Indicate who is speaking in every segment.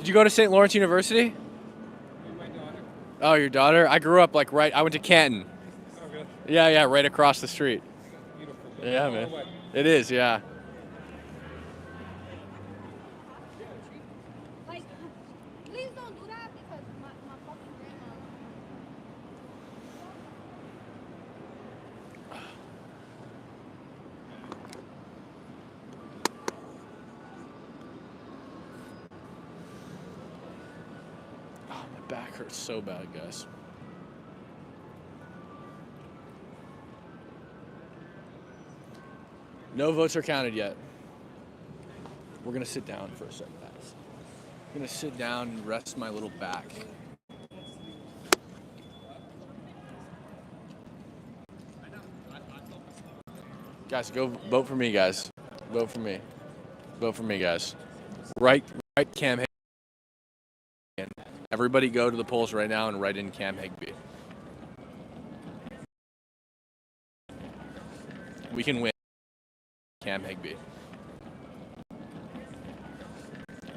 Speaker 1: Did you go to St. Lawrence University?
Speaker 2: My daughter.
Speaker 1: Oh, your daughter? I grew up like right. I went to Canton.
Speaker 2: Oh, good.
Speaker 1: Yeah, right across the street.
Speaker 2: Beautiful.
Speaker 1: Yeah, man. It is, yeah.
Speaker 3: Like, please don't do that because my fucking grandma.
Speaker 1: Oh, my back hurts so bad, guys. No votes are counted yet. We're gonna sit down for a second, guys. I'm gonna sit down and rest my little back. Guys, go vote for me, guys. Vote for me. Vote for me, guys. Right, Cam Higby. Everybody go to the polls right now and write in Cam Higby. We can win. Cam Higby.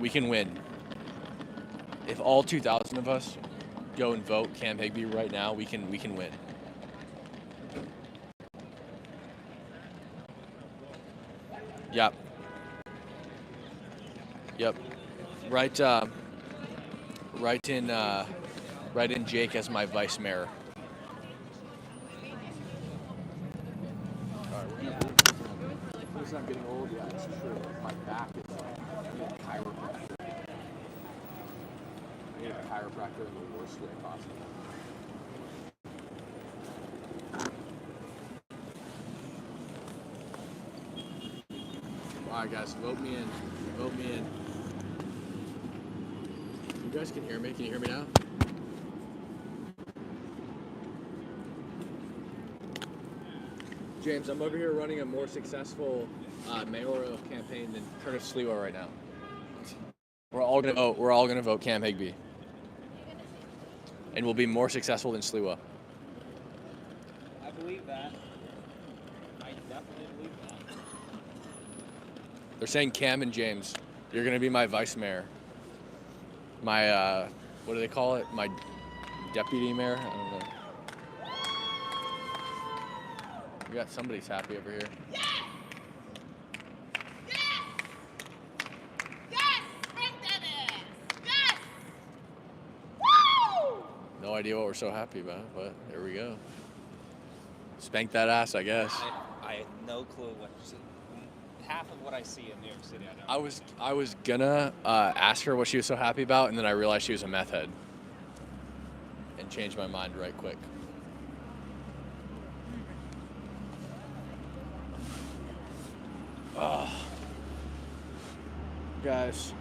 Speaker 1: We can win. If all 2,000 of us go and vote Cam Higby right now, we can win. Yep. Write in Jake as my vice mayor. I'm getting old, yeah, it's true. My back is like, I need a chiropractor. I need a chiropractor in the worst way possible. Alright guys, vote me in. Vote me in. You guys can hear me? Can you hear me now? James, I'm over here running a more successful mayoral campaign than Curtis Sliwa right now. We're all gonna vote. We're all gonna vote Cam Higby, and we'll be more successful than Sliwa.
Speaker 2: I believe that. I definitely believe that.
Speaker 1: They're saying Cam and James, you're gonna be my vice mayor. My what do they call it? My deputy mayor? I don't know. We got somebody's happy over here.
Speaker 3: Yes! Yes! Yes! Spank that ass! Yes! Woo!
Speaker 1: No idea what we're so happy about, but there we go. Spank that ass, I guess.
Speaker 2: I had no clue what half of what I see in New York City. I know.
Speaker 1: I was gonna ask her what she was so happy about, and then I realized she was a meth head, and changed my mind right quick. Oh. Guys.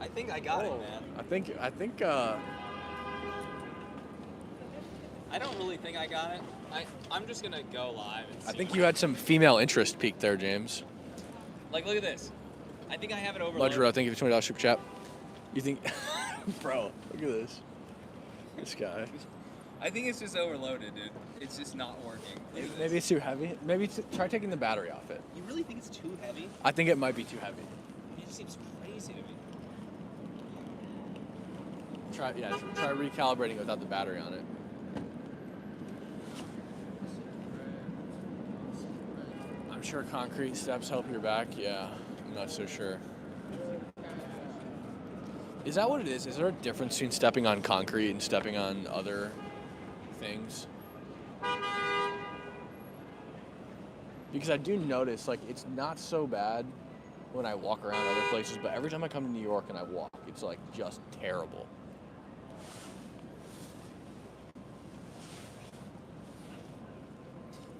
Speaker 2: I think I got it, man.
Speaker 1: I think
Speaker 2: I don't really think I got it. I'm just gonna go live and see.
Speaker 1: I think you had some female interest peaked there, James.
Speaker 2: Like, look at this. I think I have it overloaded.
Speaker 1: Ledgero, thank you for $20 super chat. You think, bro? Look at this. This guy.
Speaker 2: I think it's just overloaded, dude. It's just not working.
Speaker 1: Maybe it's too heavy. Maybe try taking the battery off it.
Speaker 2: You really think it's too heavy?
Speaker 1: I think it might be too heavy.
Speaker 2: It just seems crazy to me.
Speaker 1: Try recalibrating it without the battery on it. I'm sure concrete steps help your back. Yeah, I'm not so sure. Is that what it is? Is there a difference between stepping on concrete and stepping on other things? Because I do notice, like, it's not so bad when I walk around other places, but every time I come to New York and I walk, it's, like, just terrible.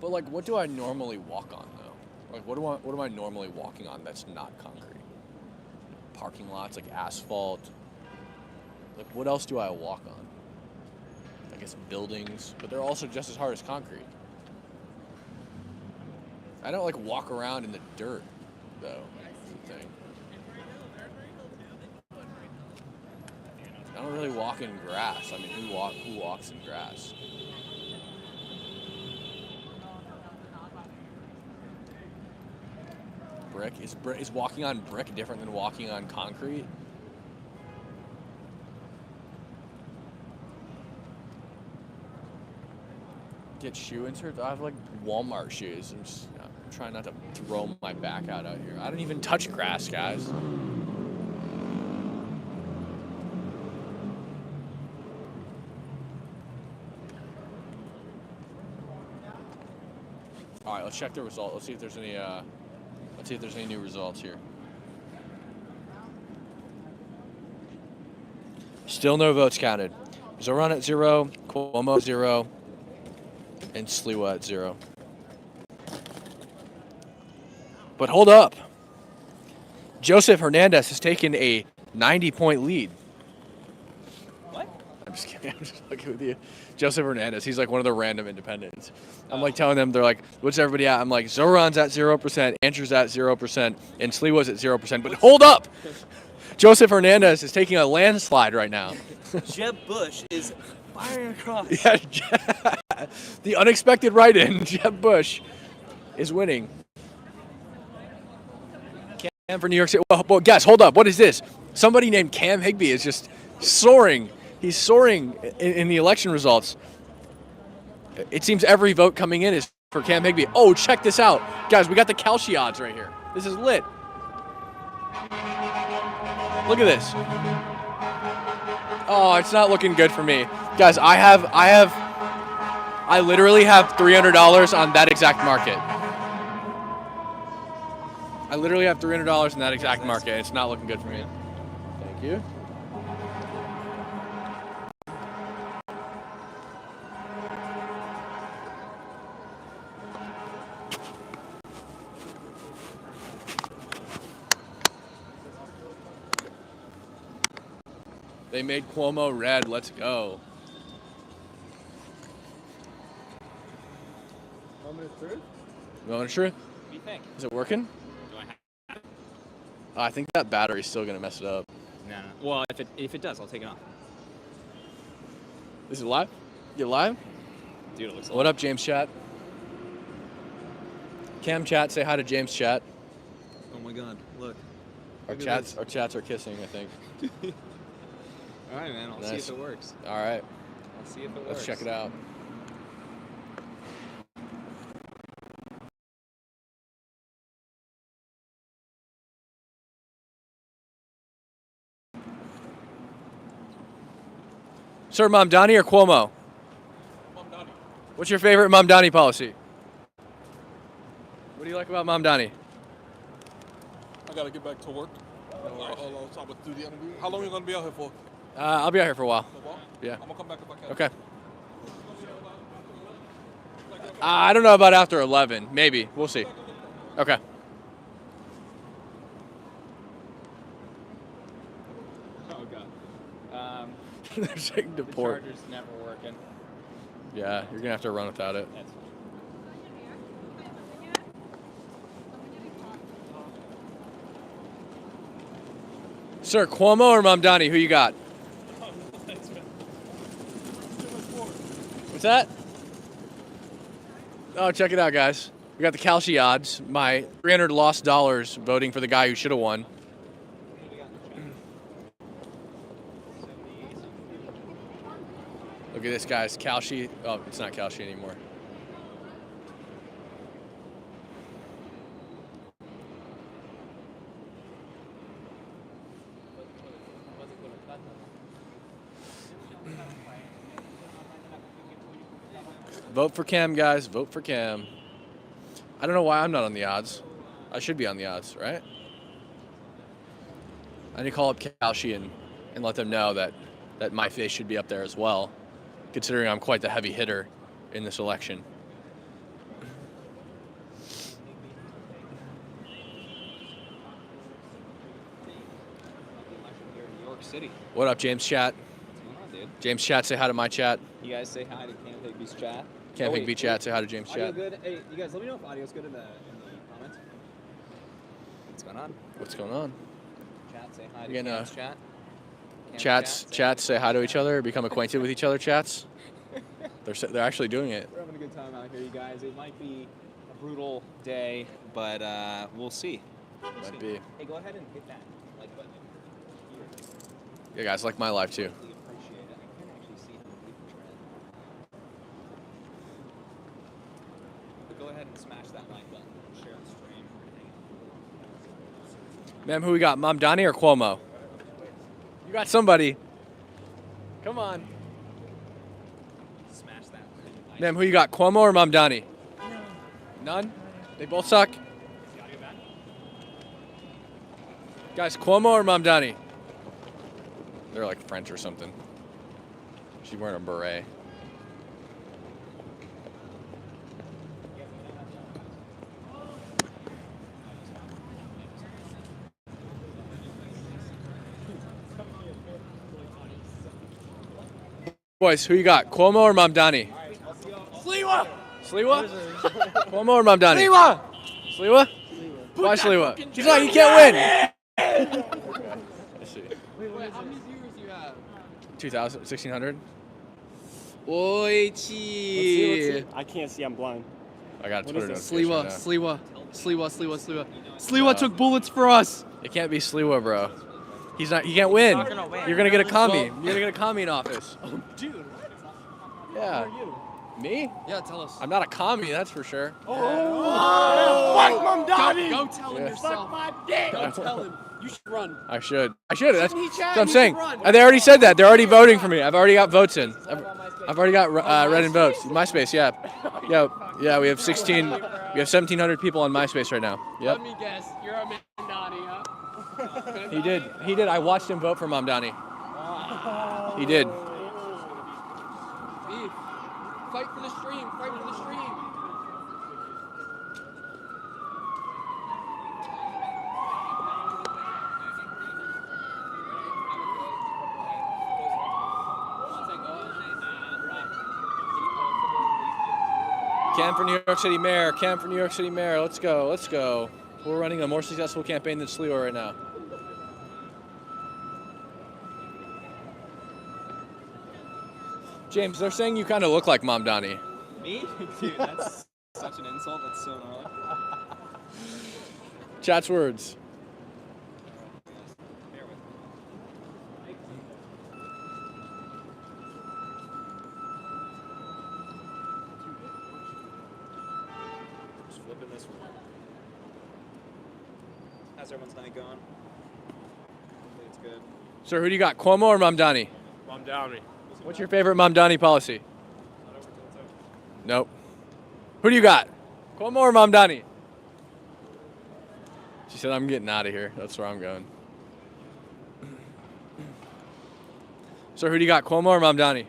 Speaker 1: But, like, what do I normally walk on, though? Like, what am I normally walking on that's not concrete? Parking lots, like asphalt. Like, what else do I walk on? I guess buildings, but they're also just as hard as concrete. I don't, like, walk around in the dirt, though. That's the thing. I don't really walk in grass. I mean, who walks in grass? brick? Is walking on brick different than walking on concrete? Get shoe inserts? I have like Walmart shoes. I'm trying not to throw my back out here. I don't even touch grass, guys. All right, let's check the result. Let's see if there's any. Let's see if there's any new results here. Still no votes counted. Zoran at 0, Cuomo 0, and Sliwa at 0. But hold up. Joseph Hernandez has taken a 90-point lead.
Speaker 2: What?
Speaker 1: I'm just kidding. I'm just looking with you. Joseph Hernandez. He's like one of the random independents. I'm like telling them, they're like, what's everybody at? I'm like, Zoran's at 0%, Andrew's at 0%, and Sliwa's at 0%. But hold up. Joseph Hernandez is taking a landslide right now.
Speaker 2: Jeb Bush is firing across.
Speaker 1: Yeah, the unexpected write-in, Jeb Bush, is winning. Cam for New York City. Well, guys, hold up. What is this? Somebody named Cam Higbee is just soaring. He's soaring in the election results. It seems every vote coming in is for Cam Higbee. Oh, check this out. Guys, we got the Kalshi odds right here. This is lit. Look at this. Oh, it's not looking good for me. Guys, I literally have $300 on that exact market. I literally have $300 in that exact market. It's not looking good for me. Thank you. They made Cuomo red. Let's go.
Speaker 2: Moment of truth?
Speaker 1: Moment of truth?
Speaker 2: What do you think?
Speaker 1: Is it working?
Speaker 2: Do I have it?
Speaker 1: I think that battery's still gonna mess it up.
Speaker 2: No. Well, if it does, I'll take it off.
Speaker 1: Is it live? You live?
Speaker 2: Dude, it looks.
Speaker 1: What up, James Chat? Cam Chat, say hi to James Chat.
Speaker 2: Oh my God! Look.
Speaker 1: Our chats are kissing, I think.
Speaker 2: All right, man. I'll see if it works.
Speaker 1: All right.
Speaker 2: I'll see if it works.
Speaker 1: Let's check it out. Sir, Mamdani or Cuomo?
Speaker 4: Mamdani.
Speaker 1: What's your favorite Mamdani policy? What do you like about Mamdani?
Speaker 4: I gotta get back to work. I'll stop with through the interview. How long are you gonna be out here for?
Speaker 1: I'll be out here for a while.
Speaker 4: For a while?
Speaker 1: Yeah.
Speaker 4: I'm gonna come back if I can.
Speaker 1: Okay. I don't know about after 11. Maybe. We'll see. Okay.
Speaker 2: Oh God.
Speaker 1: They're saying
Speaker 2: The
Speaker 1: deport.
Speaker 2: charger's never working.
Speaker 1: Yeah, you're gonna have to run without it.
Speaker 2: That's fine.
Speaker 1: Sir, Cuomo or Mamdani? Who you got? What's that? Oh, check it out, guys. We got the Kalshi odds. My $300 lost dollars voting for the guy who should have won. Look at this, guys. Kalshi. Oh, it's not Kalshi anymore. Vote for Cam, guys. Vote for Cam. I don't know why I'm not on the odds. I should be on the odds, right? I need to call up Kalshi and let them know that my face should be up there as well, considering I'm quite the heavy hitter in this election.
Speaker 2: New York City.
Speaker 1: What up, James Chat?
Speaker 2: What's going on, dude?
Speaker 1: James Chat, say hi to my chat.
Speaker 2: You guys say hi to Cam Higbee's chat.
Speaker 1: Cam Higbee Chat, say hi to James
Speaker 2: Audio
Speaker 1: Chat.
Speaker 2: good? Hey, you guys, let me know if audio's good in the comments. What's going on?
Speaker 1: What's going on?
Speaker 2: Chat, say hi to
Speaker 1: We're gonna-
Speaker 2: Cam's chat. Cam's
Speaker 1: Chats, say hi to each other, become acquainted with each other, chats. They're actually doing it.
Speaker 2: We're having a good time out here, you guys. It might be a brutal day, but we'll see.
Speaker 1: Might be.
Speaker 2: Hey, go ahead and hit that like button.
Speaker 1: Yeah, guys, like my life too.
Speaker 2: Really appreciate it. I can't actually see him leave the tread. But go ahead and smash that like button. Share the stream.
Speaker 1: Ma'am, who we got? Mom Donnie or Cuomo? You got somebody. Come on.
Speaker 2: Smash that.
Speaker 1: Ma'am, who you got? Cuomo or Mom Donnie? None? They both suck? Guys, Cuomo or Mom Donnie? They're like French or something. She's wearing a beret. Boys, who you got? Cuomo or Mom Donnie?
Speaker 4: Sliwa!
Speaker 1: Sliwa? Cuomo or Mom Donnie?
Speaker 4: Sliwa!
Speaker 1: Sliwa? Why Sliwa? He's not, he can't win. Let's see.
Speaker 5: Wait, how many viewers do you have?
Speaker 1: 2,000, 1,600?
Speaker 5: Oi,
Speaker 6: Let's see. I can't see. I'm blind.
Speaker 1: I got a
Speaker 6: What
Speaker 1: Twitter
Speaker 6: is
Speaker 1: notification
Speaker 6: it?
Speaker 1: now.
Speaker 6: Sliwa took bullets for us.
Speaker 1: It can't be Sliwa, bro. He's not. He can't win.
Speaker 5: not gonna win.
Speaker 1: You're gonna get a commie. You're gonna get a commie in office.
Speaker 6: Dude,
Speaker 1: Yeah.
Speaker 6: who are you?
Speaker 1: Me?
Speaker 6: Yeah, tell us.
Speaker 1: I'm not a commie, that's for sure.
Speaker 6: Fuck Mom Donnie. Go tell him
Speaker 1: Yeah.
Speaker 6: yourself. My dick. Go tell him. You should run.
Speaker 1: I should. That's what I'm
Speaker 6: You
Speaker 1: saying.
Speaker 6: should run.
Speaker 1: And they already said that. They're already voting for me. I've already got votes in. I've already got read-in votes. MySpace, yeah. Yeah. We have 1,700 people on MySpace right now. Yep.
Speaker 6: Let me guess. You're a Mom Donnie, huh?
Speaker 1: He did. I watched him vote for Mom Donnie. He did.
Speaker 6: Beef. Fight for the stream. Fight for the stream.
Speaker 1: Cam for New York City Mayor. Cam for New York City Mayor. Let's go. Let's go. We're running a more successful campaign than Sliwa right now. James, they're saying you kind of look like Mom Donnie.
Speaker 2: Me? Dude, that's such an insult. That's so gnarly.
Speaker 1: Chat's words.
Speaker 2: Bear with me. Just flipping this one. How's everyone's night going? Hopefully it's good.
Speaker 1: Sir, who do you got? Cuomo or Mom Donnie?
Speaker 4: Mom Donnie.
Speaker 1: What's your favorite Mom Donnie policy? Nope. Who do you got? Cuomo or Mom Donnie? She said, I'm getting out of here. That's where I'm going. Sir, who do you got? Cuomo or Mom Donnie?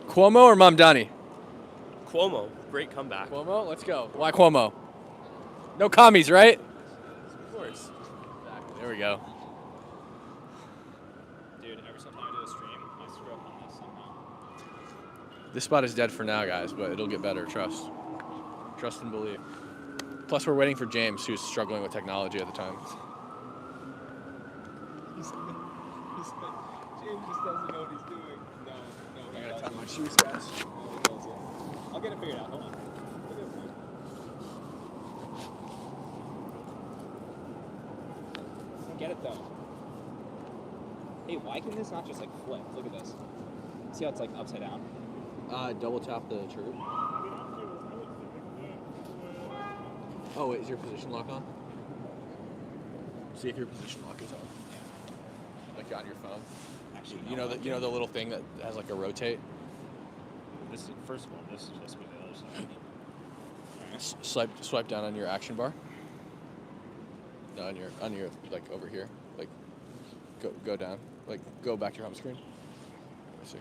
Speaker 1: Cuomo or Mom Donnie?
Speaker 7: Cuomo, great comeback.
Speaker 1: Cuomo, let's go. Why Cuomo? No commies, right?
Speaker 7: Of course.
Speaker 1: There we go.
Speaker 2: Dude, every time I do a stream, I screw up on this somehow.
Speaker 1: This spot is dead for now, guys, but it'll get better. Trust. Trust and believe. Plus, we're waiting for James, who's struggling with technology at the time.
Speaker 2: James just doesn't know what he's doing. No.
Speaker 1: I gotta tie my shoes, guys.
Speaker 2: I'll get it figured out. Hold on. I don't get it though. Hey, why can this not just like flip? Look at this. See how it's like upside down?
Speaker 1: Double tap the chirp. Oh, wait, is your position lock on? See if your position lock is on. Like on your phone.
Speaker 2: Actually,
Speaker 1: You know the little thing that has like a rotate.
Speaker 7: This is, first of all, this is supposed to be the other side.
Speaker 1: Swipe down on your action bar. No, on your like over here. Like go down. Like go back to your home screen. Let's see.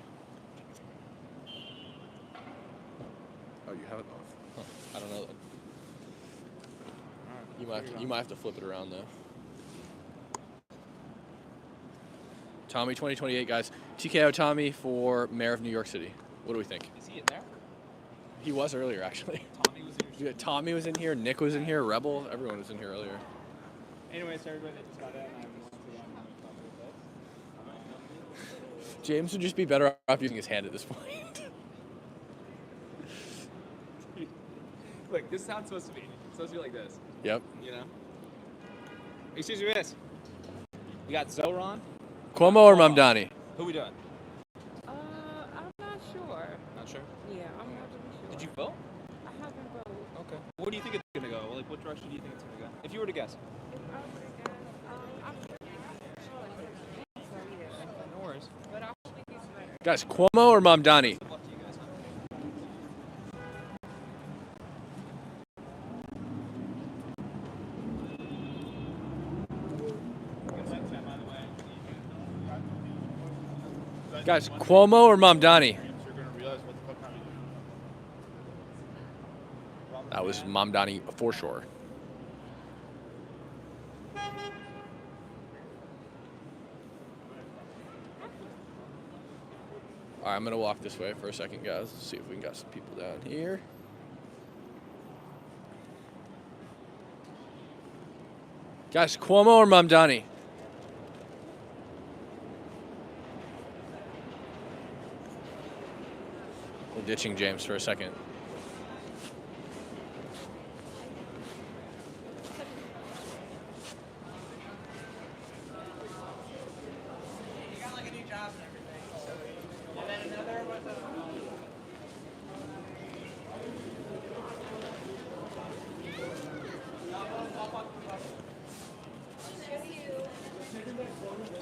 Speaker 1: Oh, you have it off. Huh. I don't know that. You might have to flip it around though. Tommy 2028 guys. TKO Tommy for Mayor of New York City. What do we think?
Speaker 2: Is he in there?
Speaker 1: He was earlier actually.
Speaker 2: Tommy was in.
Speaker 1: Yeah, Tommy was in here, Nick was in here, Rebel, everyone was in here earlier.
Speaker 2: Anyways, everybody that just got in, I'm once again having fun with this.
Speaker 1: James would just be better off using his hand at this point.
Speaker 2: Look, this is how it's supposed to be. It's supposed to be like this.
Speaker 1: Yep.
Speaker 2: You know? Excuse me, miss. You got Zoran?
Speaker 1: Cuomo or Mamdani?
Speaker 2: Who we doing?
Speaker 8: I'm not sure.
Speaker 2: Not sure.
Speaker 8: Yeah, I'm not really sure.
Speaker 2: Did you vote?
Speaker 8: I haven't voted.
Speaker 2: Okay. Where do you think it's gonna go? Like, what direction do you think it's gonna go? If you were to guess.
Speaker 8: If I were to guess, I'm so yeah.
Speaker 2: No worries.
Speaker 8: But I think he's better.
Speaker 1: Guys, Cuomo or Mamdani?
Speaker 2: Good luck to you guys, huh?
Speaker 1: Guys, Cuomo or Mamdani? That was Mamdani for sure. All right, I'm gonna walk this way for a second, guys. Let's see if we can get some people down here. Guys, Cuomo or Mamdani? We're ditching James for a second.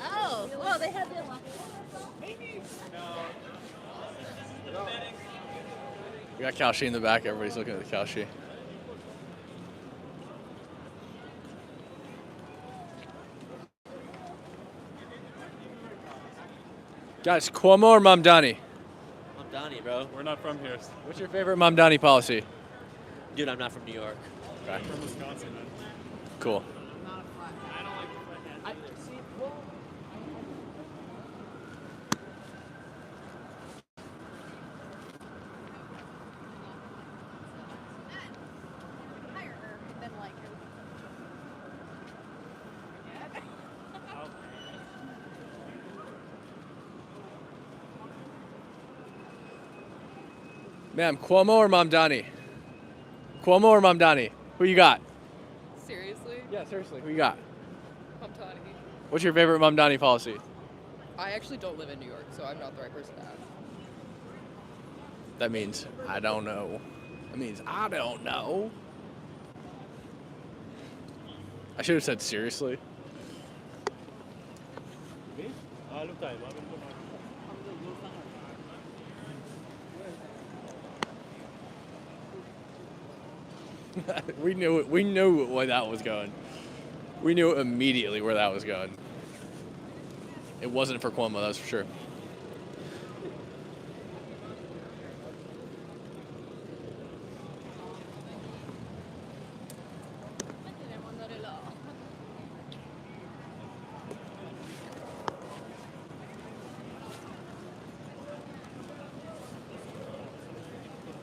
Speaker 3: Oh, well, they had their lunch.
Speaker 1: We got Kalshi in the back. Everybody's looking at the Kalshi. Guys, Cuomo or Mamdani?
Speaker 9: Mamdani, bro.
Speaker 5: We're not from here.
Speaker 1: What's your favorite Mamdani policy?
Speaker 9: Dude, I'm not from New York.
Speaker 1: Okay.
Speaker 5: From Wisconsin, man.
Speaker 1: Cool.
Speaker 3: Hire her, then like her.
Speaker 1: Ma'am, Cuomo or Mamdani? Cuomo or Mamdani? Who you got?
Speaker 8: Seriously?
Speaker 1: Yeah, seriously. Who you got?
Speaker 8: Mamdani.
Speaker 1: What's your favorite Mamdani policy?
Speaker 8: I actually don't live in New York, so I'm not the right person to ask.
Speaker 1: That means I don't know. That means I don't know. I should have said seriously. We knew where that was going. We knew immediately where that was going. It wasn't for Cuomo, that's for sure.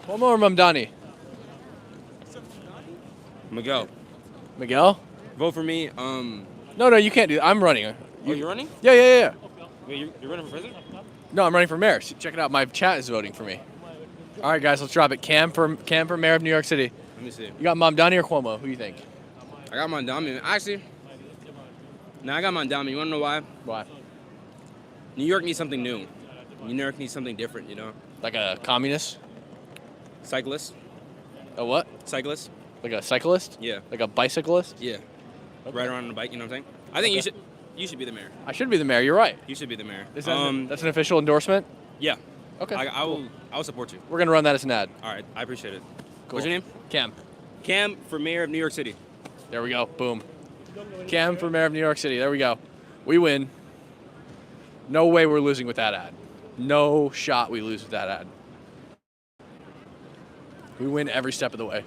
Speaker 1: Cuomo or Mamdani?
Speaker 10: Miguel,
Speaker 1: Miguel?
Speaker 10: vote for me.
Speaker 1: No, you can't do that. I'm running.
Speaker 10: You're running?
Speaker 1: Yeah.
Speaker 10: Wait, you're running for president?
Speaker 1: No, I'm running for mayor. Check it out. My chat is voting for me. All right, guys, let's drop it. Cam for mayor of New York City.
Speaker 10: Let me see.
Speaker 1: You got Mamdani or Cuomo? Who do you think?
Speaker 10: I got Mamdani. Actually, no, I got Mamdani. You wanna know why?
Speaker 1: Why?
Speaker 10: New York needs something new. New York needs something different. You know,
Speaker 1: Like a communist?
Speaker 10: cyclist.
Speaker 1: A what?
Speaker 10: Cyclist.
Speaker 1: Like a cyclist?
Speaker 10: Yeah.
Speaker 1: Like a bicyclist?
Speaker 10: Yeah. Ride around on a bike. You know what I'm saying? I think you should be the mayor.
Speaker 1: I should be the mayor. You're right.
Speaker 10: You should be the mayor.
Speaker 1: That's an official endorsement?
Speaker 10: Yeah.
Speaker 1: Okay.
Speaker 10: I will support you.
Speaker 1: We're going to run that as an ad.
Speaker 10: All right. I appreciate it.
Speaker 1: Cool.
Speaker 10: What's your name?
Speaker 1: Cam.
Speaker 10: Cam for mayor of New York City.
Speaker 1: There we go. Boom. Cam for mayor of New York City. There we go. We win. No way we're losing with that ad. No shot we lose with that ad. We win every step of the way.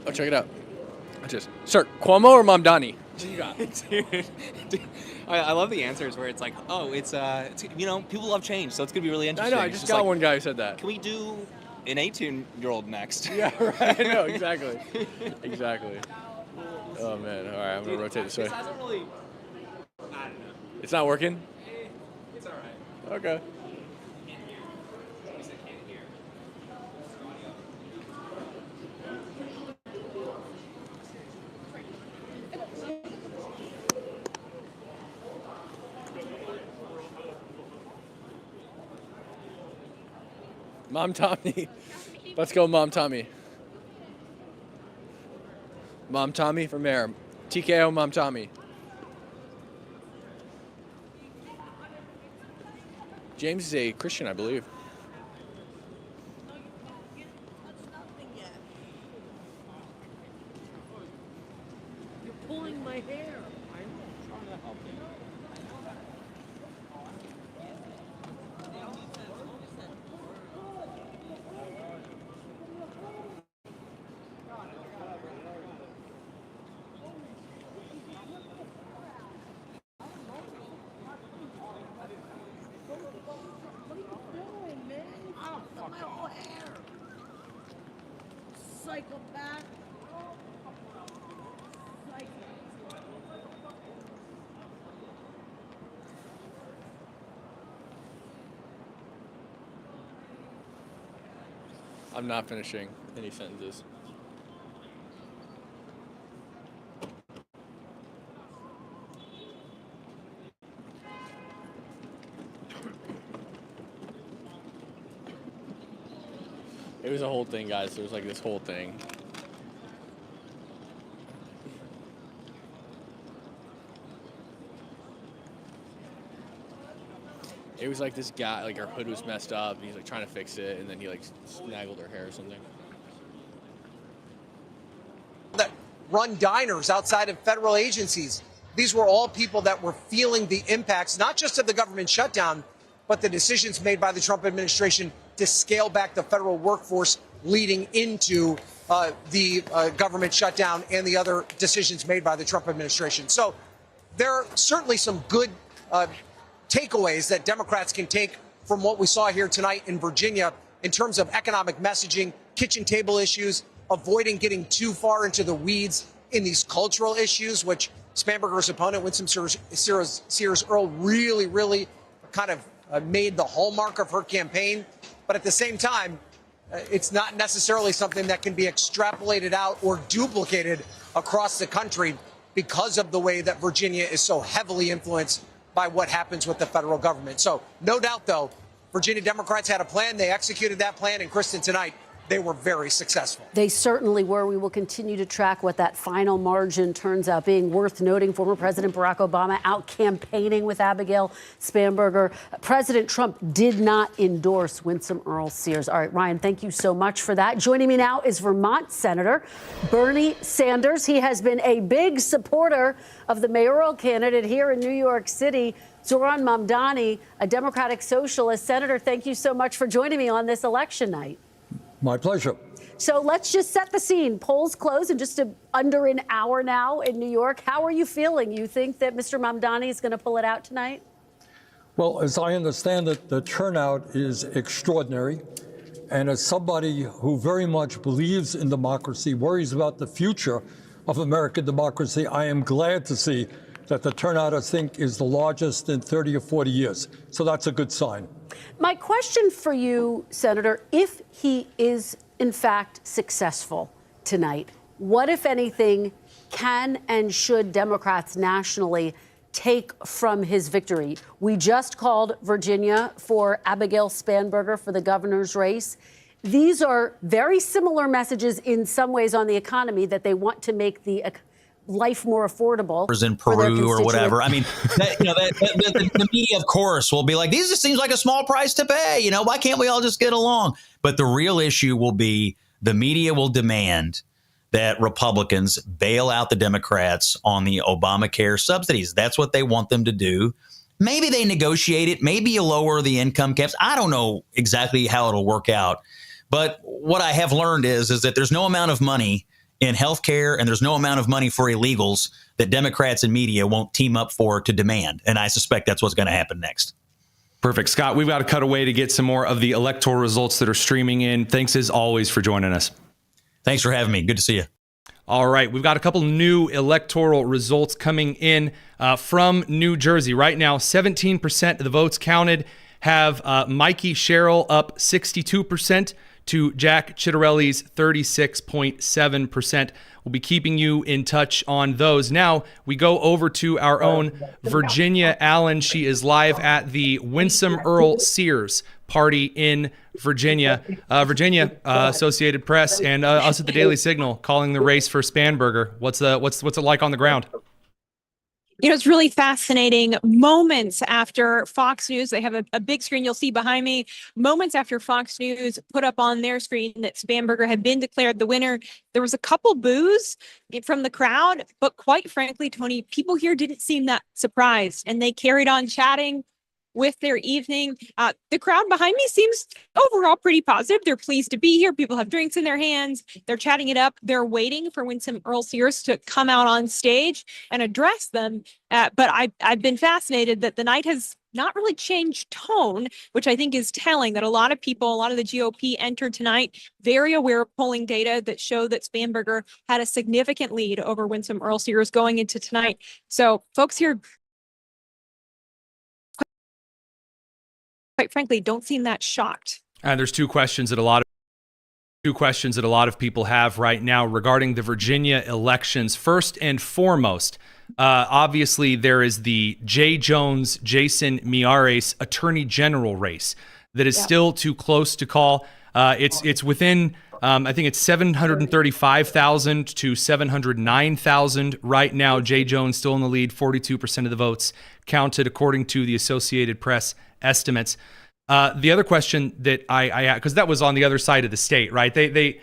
Speaker 1: Oh, check it out. Just, sir, Cuomo or Mamdani? What you got?
Speaker 2: Dude, I love the answers where it's like, oh, it's people love change, so it's gonna be really interesting.
Speaker 1: I just got one guy who said that.
Speaker 2: Can we do an 18-year-old next?
Speaker 1: Yeah, right. No, exactly. Exactly. Oh man. All right, I'm gonna rotate this way.
Speaker 2: This hasn't really. I don't know.
Speaker 1: It's not working.
Speaker 2: It's all right.
Speaker 1: Okay. Mom Tommy. Let's go, Mom Tommy. Mom Tommy for mayor. TKO Mom Tommy. James is a Christian, I believe.
Speaker 6: You're pulling my hair. Psychopath.
Speaker 1: I'm not finishing any sentences. It was a whole thing, guys. There was like this whole thing. It was like this guy, like her hood was messed up, and he's like trying to fix it, and then he like snaggled her hair or something.
Speaker 11: That run diners outside of federal agencies. These were all people that were feeling the impacts, not just of the government shutdown, but the decisions made by the Trump administration to scale back the federal workforce leading into the government shutdown and the other decisions made by the Trump administration. So there are certainly some good takeaways that Democrats can take from what we saw here tonight in Virginia in terms of economic messaging, kitchen table issues, avoiding getting too far into the weeds in these cultural issues, which Spanberger's opponent, Winsome Sears Earle, really kind of made the hallmark of her campaign. But at the same time, it's not necessarily something that can be extrapolated out or duplicated across the country because of the way that Virginia is so heavily influenced by what happens with the federal government. So no doubt, though, Virginia Democrats had a plan. They executed that plan. And, Kristen, tonight, they were very successful.
Speaker 12: They certainly were. We will continue to track what that final margin turns out being. Worth noting, former President Barack Obama out campaigning with Abigail Spanberger. President Trump did not endorse Winsome Earle Sears. All right, Ryan, thank you so much for that. Joining me now is Vermont Senator Bernie Sanders. He has been a big supporter of the mayoral candidate here in New York City, Zohran Mamdani, a Democratic socialist. Senator, thank you so much for joining me on this election night.
Speaker 13: My pleasure.
Speaker 12: So let's just set the scene. Polls close in just under an hour now in New York. How are you feeling? You think that Mr. Mamdani is going to pull it out tonight?
Speaker 13: Well, as I understand it, the turnout is extraordinary. And as somebody who very much believes in democracy, worries about the future of American democracy, I am glad to see that the turnout, I think, is the largest in 30 or 40 years. So that's a good sign.
Speaker 12: My question for you, Senator, if he is, in fact, successful tonight, what, if anything, can and should Democrats nationally take from his victory? We just called Virginia for Abigail Spanberger for the governor's race. These are very similar messages in some ways on the economy, that they want to make the life more affordable
Speaker 14: in Peru or whatever. I mean, the media, of course, will be like, these just seems like a small price to pay. You know, why can't we all just get along? But the real issue will be the media will demand that Republicans bail out the Democrats on the Obamacare subsidies. That's what they want them to do. Maybe they negotiate it. Maybe you lower the income caps. I don't know exactly how it'll work out. But what I have learned is that there's no amount of money in healthcare, and there's no amount of money for illegals that Democrats and media won't team up for to demand. And I suspect that's what's going to happen next.
Speaker 15: Perfect. Scott, we've got to cut away to get some more of the electoral results that are streaming in. Thanks as always for joining us.
Speaker 14: Thanks for having me. Good to see you.
Speaker 15: All right. We've got a couple new electoral results coming in from New Jersey. Right now, 17% of the votes counted have Mikey Sherrill up 62% to Jack Chitterelli's 36.7%. We'll be keeping you in touch on those. Now we go over to our own Virginia Allen. She is live at the Winsome Earl Sears party in Virginia. Associated Press and us at the Daily Signal calling the race for Spanberger. What's it like on the ground?
Speaker 8: You know, it's really fascinating. Moments after Fox News, they have a big screen you'll see behind me. Moments after Fox News put up on their screen that Spanberger had been declared the winner, there was a couple boos from the crowd, but quite frankly, Tony, people here didn't seem that surprised, and they carried on chatting with their evening. The crowd behind me seems overall pretty positive. They're pleased to be here. People have drinks in their hands. They're chatting it up. They're waiting for Winsome Earl Sears to come out on stage and address them. But I've been fascinated that the night has not really changed tone, which I think is telling that a lot of people, a lot of the GOP entered tonight very aware of polling data that show that Spanberger had a significant lead over Winsome Earl Sears going into tonight. So folks here, quite frankly, don't seem that shocked.
Speaker 15: There's two questions that a lot of people have right now regarding the Virginia elections. First and foremost, obviously there is the Jay Jones, Jason Miyares Attorney General race that is still too close to call. It's within, I think it's 735,000 to 709,000 right now. Jay Jones still in the lead, 42% of the votes counted according to the Associated Press estimates. The other question that I had, because that was on the other side of the state, right? They hosted.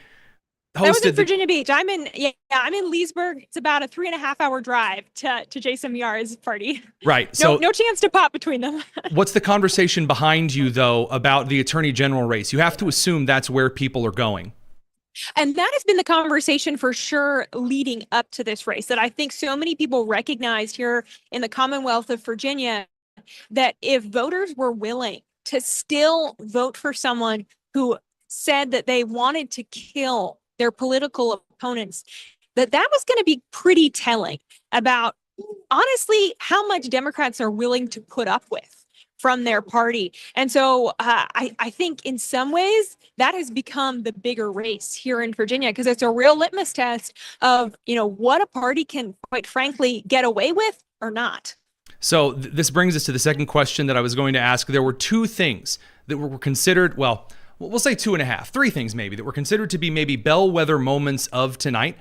Speaker 8: That was in Virginia Beach. I'm in Leesburg. It's about a 3.5-hour drive to Jason Miyares' party.
Speaker 15: Right. So
Speaker 8: no chance to pop between them.
Speaker 15: What's the conversation behind you though about the Attorney General race? You have to assume that's where people are going.
Speaker 8: And that has been the conversation for sure leading up to this race, that I think so many people recognized here in the Commonwealth of Virginia that if voters were willing to still vote for someone who said that they wanted to kill their political opponents, that was going to be pretty telling about, honestly, how much Democrats are willing to put up with from their party. And so I think in some ways that has become the bigger race here in Virginia, because it's a real litmus test of, what a party can, quite frankly, get away with or not.
Speaker 15: So this brings us to the second question that I was going to ask. There were two things that were considered, well, we'll say 2.5, 3 things maybe, that were considered to be maybe bellwether moments of tonight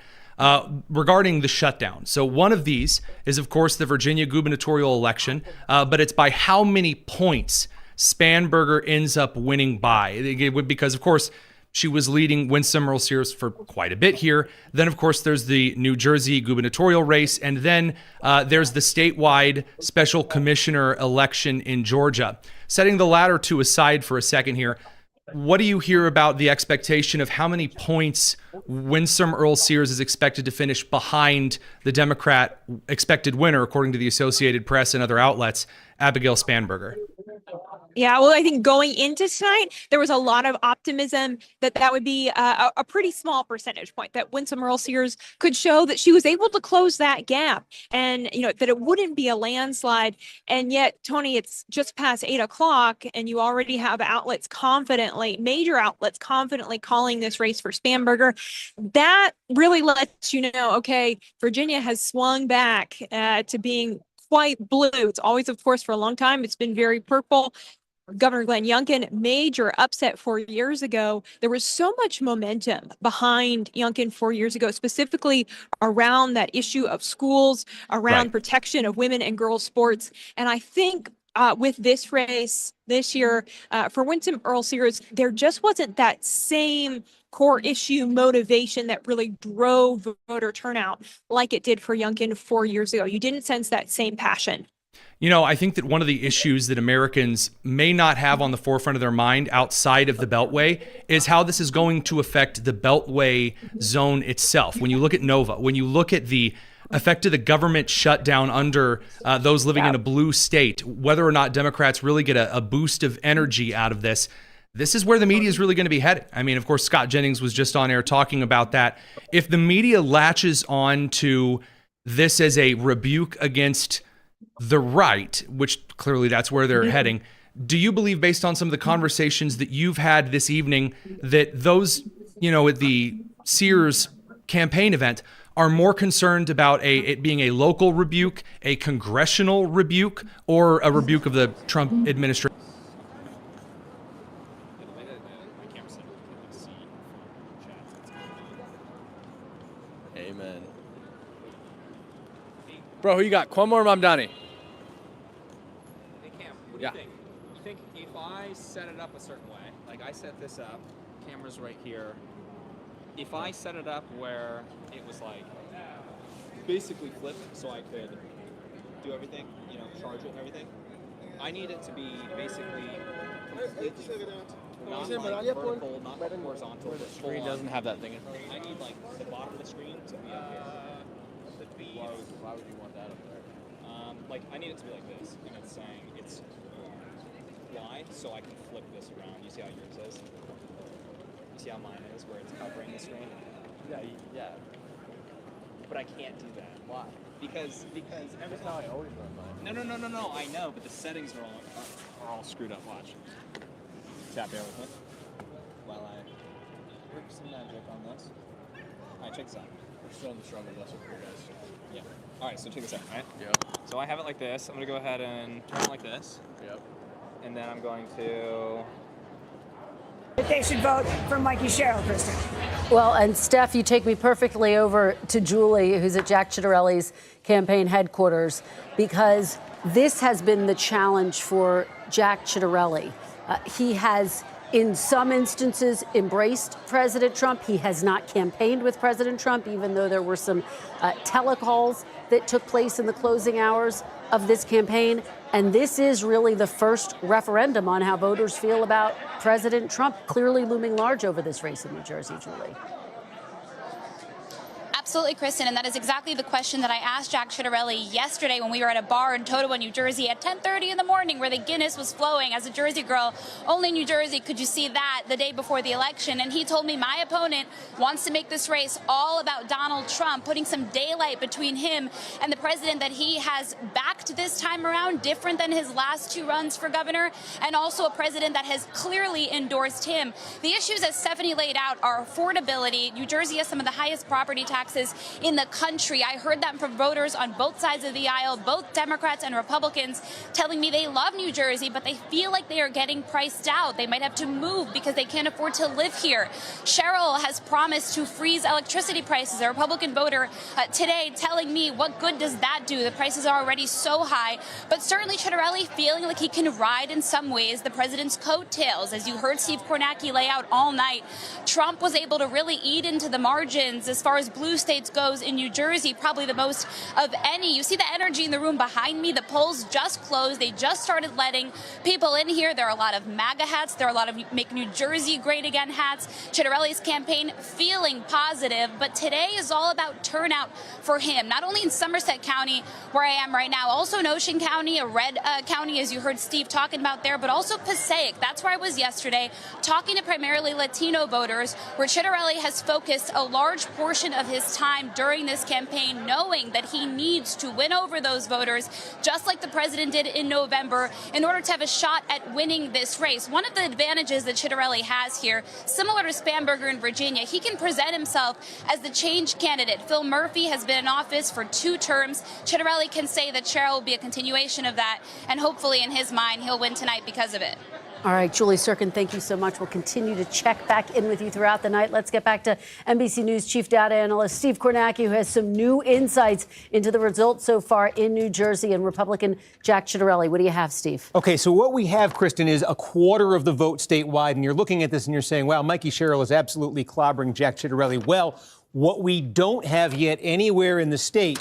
Speaker 15: regarding the shutdown. So one of these is, of course, the Virginia gubernatorial election, but it's by how many points Spanberger ends up winning by. Because, of course, she was leading Winsome Earl Sears for quite a bit here. Then, of course, there's the New Jersey gubernatorial race. And then there's the statewide special commissioner election in Georgia. Setting the latter two aside for a second here, what do you hear about the expectation of how many points Winsome Earl Sears is expected to finish behind the Democrat expected winner, according to the Associated Press and other outlets, Abigail Spanberger?
Speaker 8: Yeah, well, I think going into tonight, there was a lot of optimism that would be a pretty small percentage point, that Winsome Earl Sears could show that she was able to close that gap and, that it wouldn't be a landslide. And yet, Tony, it's just past 8 o'clock and you already have major outlets confidently calling this race for Spanberger. That really lets you know, okay, Virginia has swung back to being quite blue. It's always, of course, for a long time, it's been very purple. Governor Glenn Youngkin, major upset 4 years ago. There was so much momentum behind Youngkin 4 years ago, specifically around that issue of schools, around protection of women and girls sports. And I think with this race this year for Winsome Earl Sears, there just wasn't that same core issue motivation that really drove voter turnout like it did for Youngkin 4 years ago. You didn't sense that same passion.
Speaker 15: You know, I think that one of the issues that Americans may not have on the forefront of their mind outside of the Beltway is how this is going to affect the Beltway zone itself. When you look at Nova, when you look at the effect of the government shutdown under those living in a blue state, whether or not Democrats really get a boost of energy out of this, this is where the media is really going to be headed. I mean, of course, Scott Jennings was just on air talking about that. If the media latches on to this as a rebuke against the right, which clearly that's where they're heading, do you believe, based on some of the conversations that you've had this evening, that those, you know, at the Sears campaign event are more concerned about it being a local rebuke, a congressional rebuke, or a rebuke of the Trump administration?
Speaker 1: Amen. Bro, who you got? Cuomo or Mamdani?
Speaker 2: Hey Cam, what do you think? You think if I set it up a certain way, like I set this up, camera's right here. If I set it up where it was like basically flipped, so I could do everything, you know, charge it and everything, I need it to be basically completely not like vertical, not like horizontal.
Speaker 1: The screen doesn't have that thing in it.
Speaker 2: I need like the bottom of the screen to be up here.
Speaker 1: Why would you want that up there?
Speaker 2: Like I need it to be like this, and it's saying it's Y, so I can flip this around. You see how yours is? You see how mine is, where it's covering the screen?
Speaker 1: Yeah.
Speaker 2: But I can't do that.
Speaker 1: Why?
Speaker 2: Because every
Speaker 1: That's how I always run mine.
Speaker 2: No. I know, but the settings are all screwed up. Watch. Tap there with me while I work some magic on this. All right, check this out.
Speaker 1: We're still in the struggle. That's what we're guys.
Speaker 2: Yeah. All right, so check this out, right?
Speaker 1: Yep.
Speaker 2: So I have it like this. I'm gonna go ahead and turn it like this.
Speaker 1: Yep.
Speaker 2: And then I'm going to.
Speaker 3: They should vote for Mikey Sherrill, Kristen.
Speaker 12: Well, and Steph, you take me perfectly over to Julie, who's at Jack Ciattarelli's campaign headquarters, because this has been the challenge for Jack Ciattarelli. He has, in some instances, embraced President Trump. He has not campaigned with President Trump, even though there were some telecalls that took place in the closing hours of this campaign. And this is really the first referendum on how voters feel about President Trump, clearly looming large over this race in New Jersey, Julie.
Speaker 16: Absolutely, Kristen, and that is exactly the question that I asked Jack Ciattarelli yesterday when we were at a bar in Totowa, New Jersey at 10:30 in the morning where the Guinness was flowing. As a Jersey girl, only in New Jersey could you see that the day before the election. And he told me my opponent wants to make this race all about Donald Trump, putting some daylight between him and the president that he has backed this time around, different than his last two runs for governor, and also a president that has clearly endorsed him. The issues, as Stephanie laid out, are affordability. New Jersey has some of the highest property taxes in the country. I heard that from voters on both sides of the aisle, both Democrats and Republicans, telling me they love New Jersey, but they feel like they are getting priced out. They might have to move because they can't afford to live here. Sherrill has promised to freeze electricity prices. A Republican voter today telling me, what good does that do? The prices are already so high. But certainly Ciattarelli feeling like he can ride in some ways the president's coattails. As you heard Steve Kornacki lay out all night, Trump was able to really eat into the margins as far as blue states goes in New Jersey, probably the most of any. You see the energy in the room behind me. The polls just closed. They just started letting people in here. There are a lot of MAGA hats. There are a lot of Make New Jersey Great Again hats. Ciattarelli's campaign feeling positive, but today is all about turnout for him. Not only in Somerset County, where I am right now, also in Ocean County, a red county, as you heard Steve talking about there, but also Passaic. That's where I was yesterday, talking to primarily Latino voters, where Ciattarelli has focused a large portion of his time during this campaign, knowing that he needs to win over those voters, just like the president did in November, in order to have a shot at winning this race. One of the advantages that Ciattarelli has here, similar to Spanberger in Virginia, he can present himself as the change candidate. Phil Murphy has been in office for 2 terms. Ciattarelli can say that Sherrill will be a continuation of that, and hopefully in his mind, he'll win tonight because of it.
Speaker 12: All right, Julie Sirkin, thank you so much. We'll continue to check back in with you throughout the night. Let's get back to NBC News Chief Data Analyst Steve Kornacki, who has some new insights into the results so far in New Jersey, and Republican Jack Ciattarelli. What do you have, Steve?
Speaker 17: Okay, so what we have, Kristen, is a quarter of the vote statewide, and you're looking at this and you're saying, wow, Mikey Sherrill is absolutely clobbering Jack Ciattarelli. Well, what we don't have yet anywhere in the state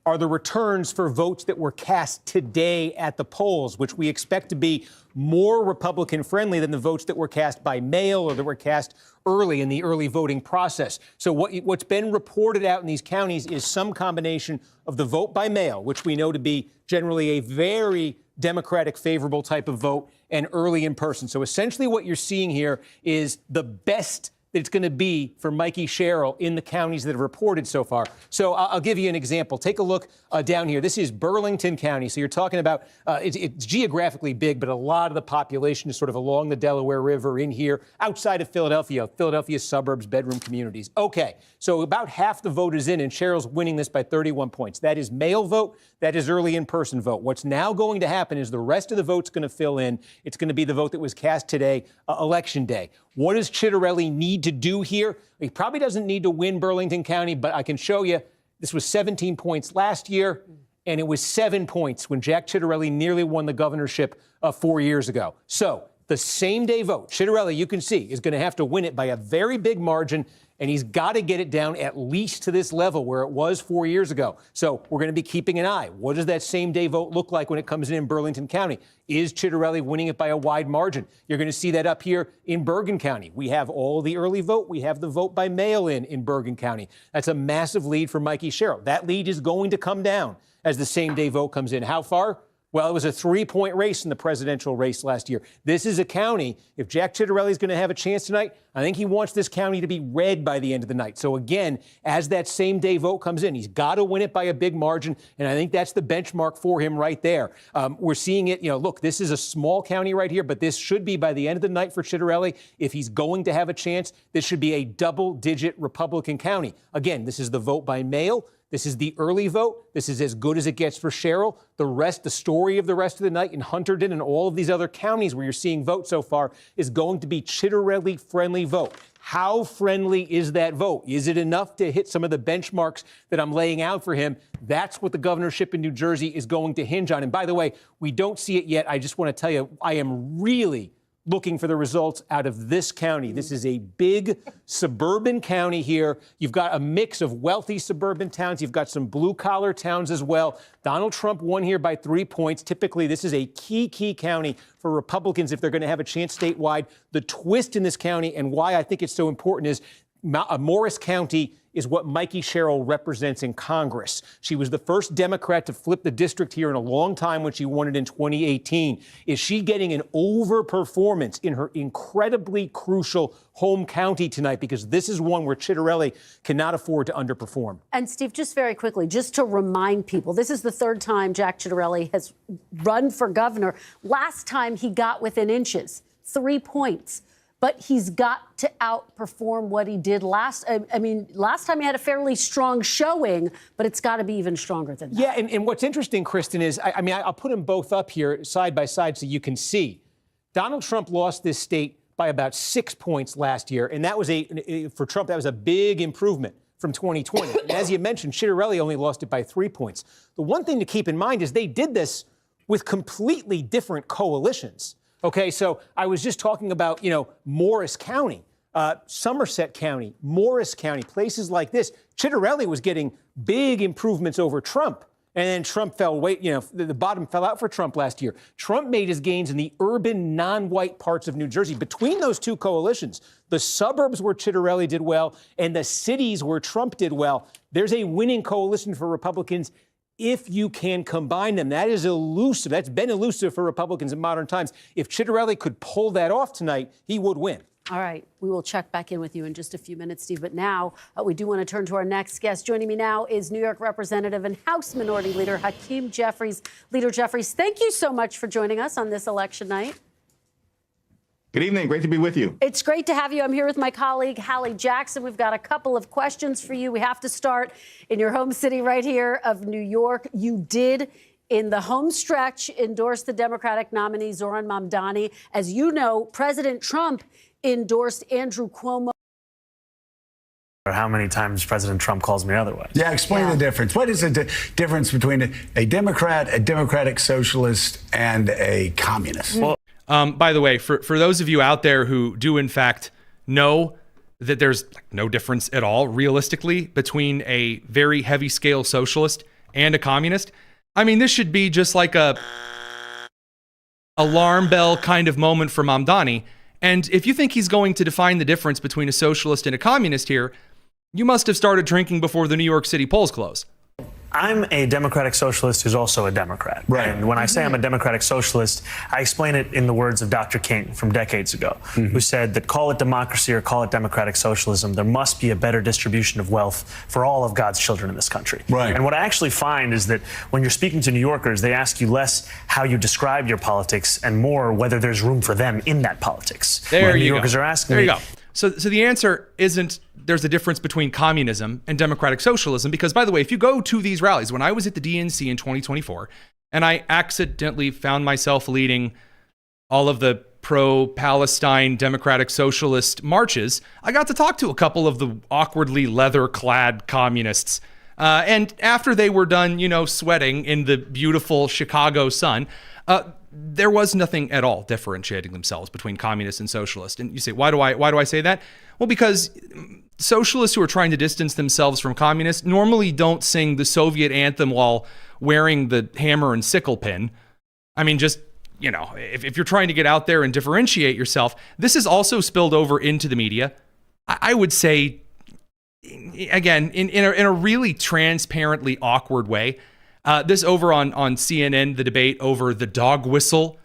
Speaker 17: are the returns for votes that were cast today at the polls, which we expect to be more Republican friendly than the votes that were cast by mail or that were cast early in the early voting process. So what's been reported out in these counties is some combination of the vote by mail, which we know to be generally a very Democratic favorable type of vote, and early in person. So essentially what you're seeing here is the best that it's going to be for Mikey Sherrill in the counties that have reported so far. So I'll give you an example. Take a look down here. This is Burlington County. So you're talking about, it's geographically big, but a lot of the population is sort of along the Delaware River in here, outside of Philadelphia, Philadelphia suburbs, bedroom communities. Okay, so about half the vote is in, and Sherrill's winning this by 31 points. That is mail vote. That is early in-person vote. What's now going to happen is the rest of the vote's going to fill in. It's going to be the vote that was cast today, Election Day. What does Chitterelli need to do here? He probably doesn't need to win Burlington County, but I can show you this was 17 points last year, and it was 7 points when Jack Chitterelli nearly won the governorship 4 years ago. So the same day vote, Chitterelli, you can see, is going to have to win it by a very big margin, and he's got to get it down at least to this level where it was 4 years ago. So we're going to be keeping an eye. What does that same day vote look like when it comes in Burlington County? Is Chitterelli winning it by a wide margin? You're going to see that up here in Bergen County. We have all the early vote. We have the vote by mail in Bergen County. That's a massive lead for Mikey Sherrill. That lead is going to come down as the same day vote comes in. How far? Well, it was a 3-point race in the presidential race last year. This is a county, if Jack Chitterelli is going to have a chance tonight, I think he wants this county to be red by the end of the night. So again, as that same day vote comes in, he's got to win it by a big margin, and I think that's the benchmark for him right there. We're seeing it, look, this is a small county right here, but this should be by the end of the night for Chitterelli. If he's going to have a chance, this should be a double-digit Republican county. Again, this is the vote by mail. This is the early vote. This is as good as it gets for Sherrill. The story of the rest of the night in Hunterdon and all of these other counties where you're seeing vote so far is going to be Chitterelli-friendly vote. How friendly is that vote? Is it enough to hit some of the benchmarks that I'm laying out for him? That's what the governorship in New Jersey is going to hinge on. And by the way, we don't see it yet. I just want to tell you, I am really looking for the results out of this county. This is a big suburban county here. You've got a mix of wealthy suburban towns. You've got some blue-collar towns as well. Donald Trump won here by 3 points. Typically, this is a key county for Republicans if they're going to have a chance statewide. The twist in this county and why I think it's so important is Morris County is what Mikey Sherrill represents in Congress. She was the first Democrat to flip the district here in a long time when she won it in 2018. Is she getting an overperformance in her incredibly crucial home county tonight? Because this is one where Chitterelli cannot afford to underperform.
Speaker 12: And Steve, just very quickly, just to remind people, this is the third time Jack Chitterelli has run for governor. Last time he got within inches, 3 points. But he's got to outperform what he did last. Last time he had a fairly strong showing, but it's got to be even stronger than that.
Speaker 17: Yeah, and what's interesting, Kristen, is, I'll put them both up here side by side so you can see. Donald Trump lost this state by about 6 points last year, and that was for Trump, that was a big improvement from 2020. And as you mentioned, Chitterelli only lost it by 3 points. The one thing to keep in mind is they did this with completely different coalitions. Okay, so I was just talking about, Morris County, Somerset County, Morris County, places like this. Chitterelli was getting big improvements over Trump. And then Trump the bottom fell out for Trump last year. Trump made his gains in the urban, non-white parts of New Jersey. Between those two coalitions, the suburbs where Chitterelli did well and the cities where Trump did well, there's a winning coalition for Republicans if you can combine them. That is elusive. That's been elusive for Republicans in modern times. If Chitterelli could pull that off tonight, he would win.
Speaker 12: All right. We will check back in with you in just a few minutes, Steve. But now we do want to turn to our next guest. Joining me now is New York Representative and House Minority Leader Hakeem Jeffries. Leader Jeffries, thank you so much for joining us on this election night.
Speaker 18: Good evening. Great to be with you.
Speaker 12: It's great to have you. I'm here with my colleague, Hallie Jackson. We've got a couple of questions for you. We have to start in your home city right here of New York. You did, in the home stretch, endorse the Democratic nominee, Zohran Mamdani. As you know, President Trump endorsed Andrew Cuomo.
Speaker 19: Or how many times President Trump calls me otherwise.
Speaker 20: Yeah, explain the difference. What is the difference between a Democrat, a democratic socialist, and a communist?
Speaker 15: Well, by the way, for those of you out there who do in fact know that there's no difference at all realistically between a very heavy scale socialist and a communist. I mean, this should be just like a alarm bell kind of moment for Mamdani. And if you think he's going to define the difference between a socialist and a communist here, you must have started drinking before the New York City polls close.
Speaker 19: I'm a democratic socialist who's also a Democrat. Right. And when I say I'm a democratic socialist, I explain it in the words of Dr. King from decades ago, who said that call it democracy or call it democratic socialism, there must be a better distribution of wealth for all of God's children in this country. Right. And what I actually find is that when you're speaking to New Yorkers, they ask you less how you describe your politics and more whether there's room for them in that politics.
Speaker 15: There
Speaker 19: New
Speaker 15: you
Speaker 19: Yorkers
Speaker 15: go.
Speaker 19: are asking
Speaker 15: there you
Speaker 19: me,
Speaker 15: go. So the answer isn't there's a difference between communism and democratic socialism, because, by the way, if you go to these rallies, when I was at the DNC in 2024 and I accidentally found myself leading all of the pro-Palestine democratic socialist marches, I got to talk to a couple of the awkwardly leather-clad communists. And after they were done, sweating in the beautiful Chicago sun, there was nothing at all differentiating themselves between communist and socialist. And you say, why do I say that? Well, because socialists who are trying to distance themselves from communists normally don't sing the Soviet anthem while wearing the hammer and sickle pin. I mean, just, if you're trying to get out there and differentiate yourself, this is also spilled over into the media. I would say, again, in a really transparently awkward way. This over on CNN, the debate over the dog whistle.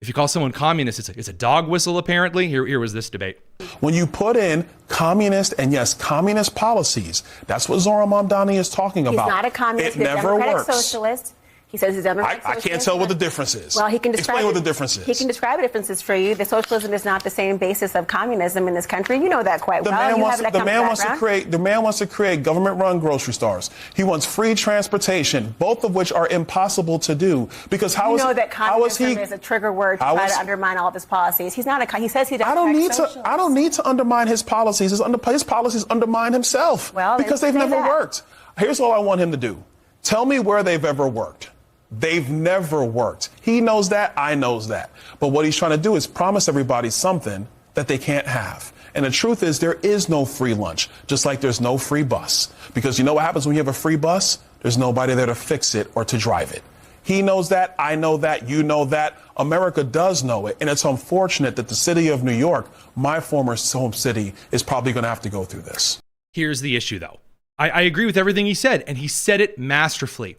Speaker 15: If you call someone communist, it's a dog whistle, apparently. Here was this debate.
Speaker 21: When you put in communist and, yes, communist policies, that's what Zohran Mamdani is talking about.
Speaker 22: He's not a communist.
Speaker 21: It never
Speaker 22: Democratic
Speaker 21: works.
Speaker 22: Socialist. He says he's a democratic socialist.
Speaker 21: I can't tell what the difference is.
Speaker 22: Well, he can describe
Speaker 21: Explain what the difference is.
Speaker 22: He can describe the differences for you. The socialism is not the same basis of communism in this country. You know that quite well.
Speaker 21: The man wants to create government-run grocery stores. He wants free transportation, both of which are impossible to do. Because how
Speaker 22: that communism is a trigger word to try to undermine all of his policies. He's not a. He says he's. I don't
Speaker 21: need to undermine his policies. His policies undermine himself.
Speaker 22: Well,
Speaker 21: because they've never worked. Here's all I want him to do. Tell me where they've ever worked. They've never worked. He knows that. I knows that. But what he's trying to do is promise everybody something that they can't have. And the truth is there is no free lunch, just like there's no free bus. Because you know what happens when you have a free bus? There's nobody there to fix it or to drive it. He knows that. I know that. You know that. America does know it. And it's unfortunate that the city of New York, my former home city, is probably going to have to go through this.
Speaker 15: Here's the issue, though. I agree with everything he said, and he said it masterfully.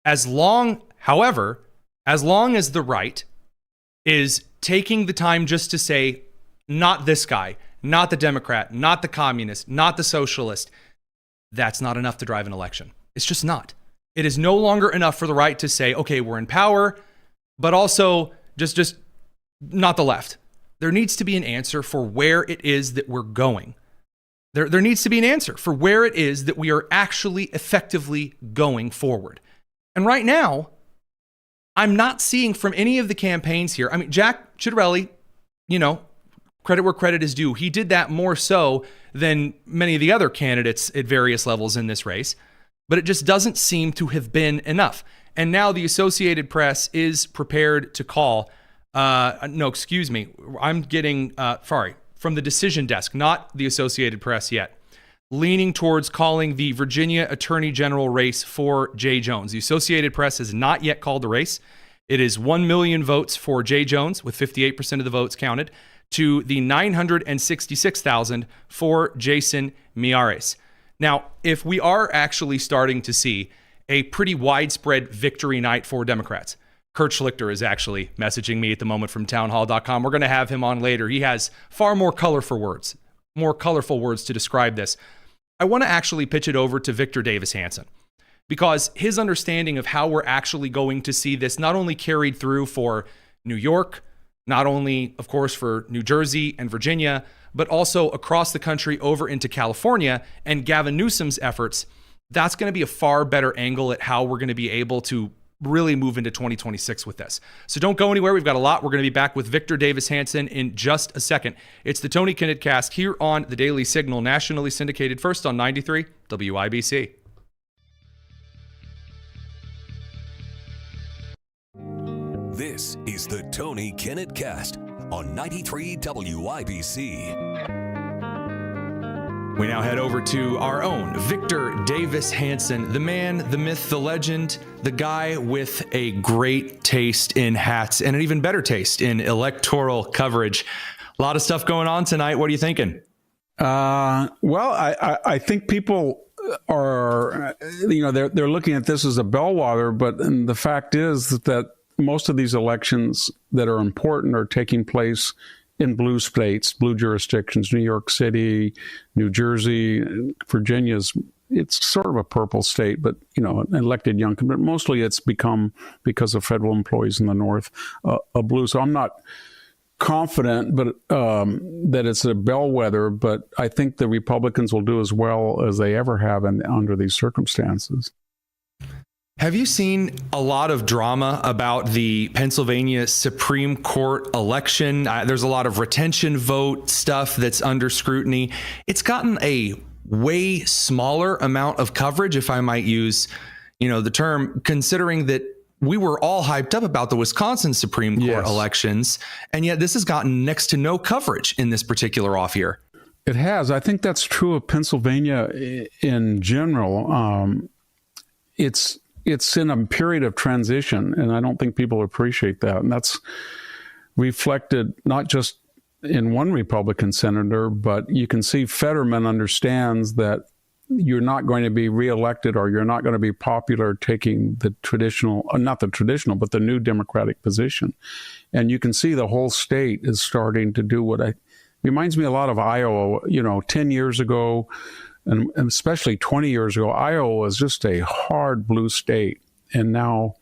Speaker 15: However, as long as the right is taking the time just to say, not this guy, not the Democrat, not the communist, not the socialist, that's not enough to drive an election. It's just not. It is no longer enough for the right to say, okay, we're in power, but also just not the left. There needs to be an answer for where it is that we're going. There needs to be an answer for where it is that we are actually effectively going forward. And right now, I'm not seeing from any of the campaigns here. I mean, Jack Ciattarelli, credit where credit is due. He did that more so than many of the other candidates at various levels in this race, but it just doesn't seem to have been enough. And now the Associated Press is prepared to call, I'm getting, from the Decision Desk, not the Associated Press yet, leaning towards calling the Virginia Attorney General race for Jay Jones. The Associated Press has not yet called the race. It is 1 million votes for Jay Jones, with 58% of the votes counted, to the 966,000 for Jason Miyares. Now, if we are actually starting to see a pretty widespread victory night for Democrats, Kurt Schlichter is actually messaging me at the moment from townhall.com. We're going to have him on later. He has far more colorful words to describe this. I want to actually pitch it over to Victor Davis Hanson, because his understanding of how we're actually going to see this not only carried through for New York, not only, of course, for New Jersey and Virginia, but also across the country over into California and Gavin Newsom's efforts, that's going to be a far better angle at how we're going to be able to really move into 2026 with this. So don't go anywhere. We've got a lot. We're going to be back with Victor Davis Hanson in just a second. It's the Tony Kinnett Cast here on the Daily Signal, nationally syndicated first on 93 WIBC.
Speaker 23: This is the Tony Kinnett Cast on 93 WIBC.
Speaker 15: We now head over to our own Victor Davis Hanson, the man, the myth, the legend, the guy with a great taste in hats and an even better taste in electoral coverage. A lot of stuff going on tonight. What are you thinking?
Speaker 4: Well, I think people are, they're looking at this as a bellwether, but the fact is that most of these elections that are important are taking place in blue states, blue jurisdictions, New York City, New Jersey, Virginia's, it's sort of a purple state, but, elected young, but mostly it's become, because of federal employees in the North, a blue. So I'm not confident, but that it's a bellwether, but I think the Republicans will do as well as they ever have under these circumstances.
Speaker 15: Have you seen a lot of drama about the Pennsylvania Supreme Court election? There's a lot of retention vote stuff that's under scrutiny. It's gotten a way smaller amount of coverage, if I might use, the term, considering that we were all hyped up about the Wisconsin Supreme Court elections, and yet this has gotten next to no coverage in this particular off year.
Speaker 4: It has. I think that's true of Pennsylvania in general. It's in a period of transition, and I don't think people appreciate that. And that's reflected not just in one Republican senator, but you can see Fetterman understands that you're not going to be reelected or you're not going to be popular taking the traditional, not the traditional, but the new Democratic position. And you can see the whole state is starting to do reminds me a lot of Iowa, 10 years ago, and especially 20 years ago. Iowa was just a hard blue state. And now,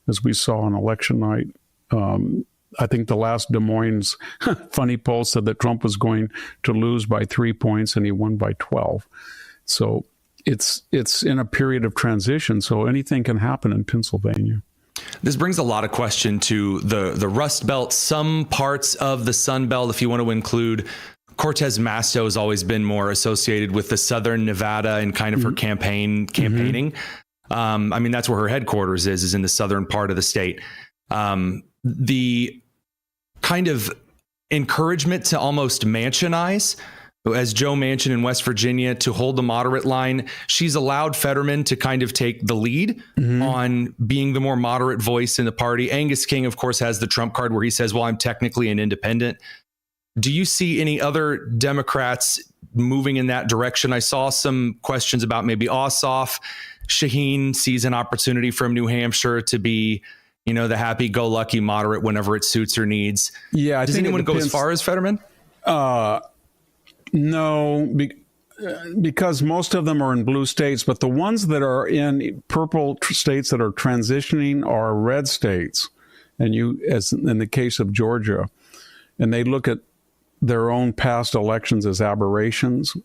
Speaker 4: as we saw on election night, I think the last Des Moines funny poll said that Trump was going to lose by 3 points, and he won by 12. So it's in a period of transition, so anything can happen in Pennsylvania.
Speaker 15: This brings a lot of question to the Rust Belt, some parts of the Sun Belt, if you want to include Cortez Masto has always been more associated with the Southern Nevada and kind of her campaigning. That's where her headquarters is in the southern part of the state. The kind of encouragement to almost mansionize, as Joe Manchin in West Virginia, to hold the moderate line. She's allowed Fetterman to kind of take the lead on being the more moderate voice in the party. Angus King, of course, has the Trump card where he says, well, I'm technically an independent. Do you see any other Democrats moving in that direction? I saw some questions about maybe Ossoff. Shaheen sees an opportunity from New Hampshire to be, the happy-go-lucky moderate whenever it suits her needs.
Speaker 4: Yeah.
Speaker 15: Does anyone go as far as Fetterman?
Speaker 4: No, because most of them are in blue states, but the ones that are in purple states that are transitioning are red states. And as in the case of Georgia, and they look at their own past elections as aberrations,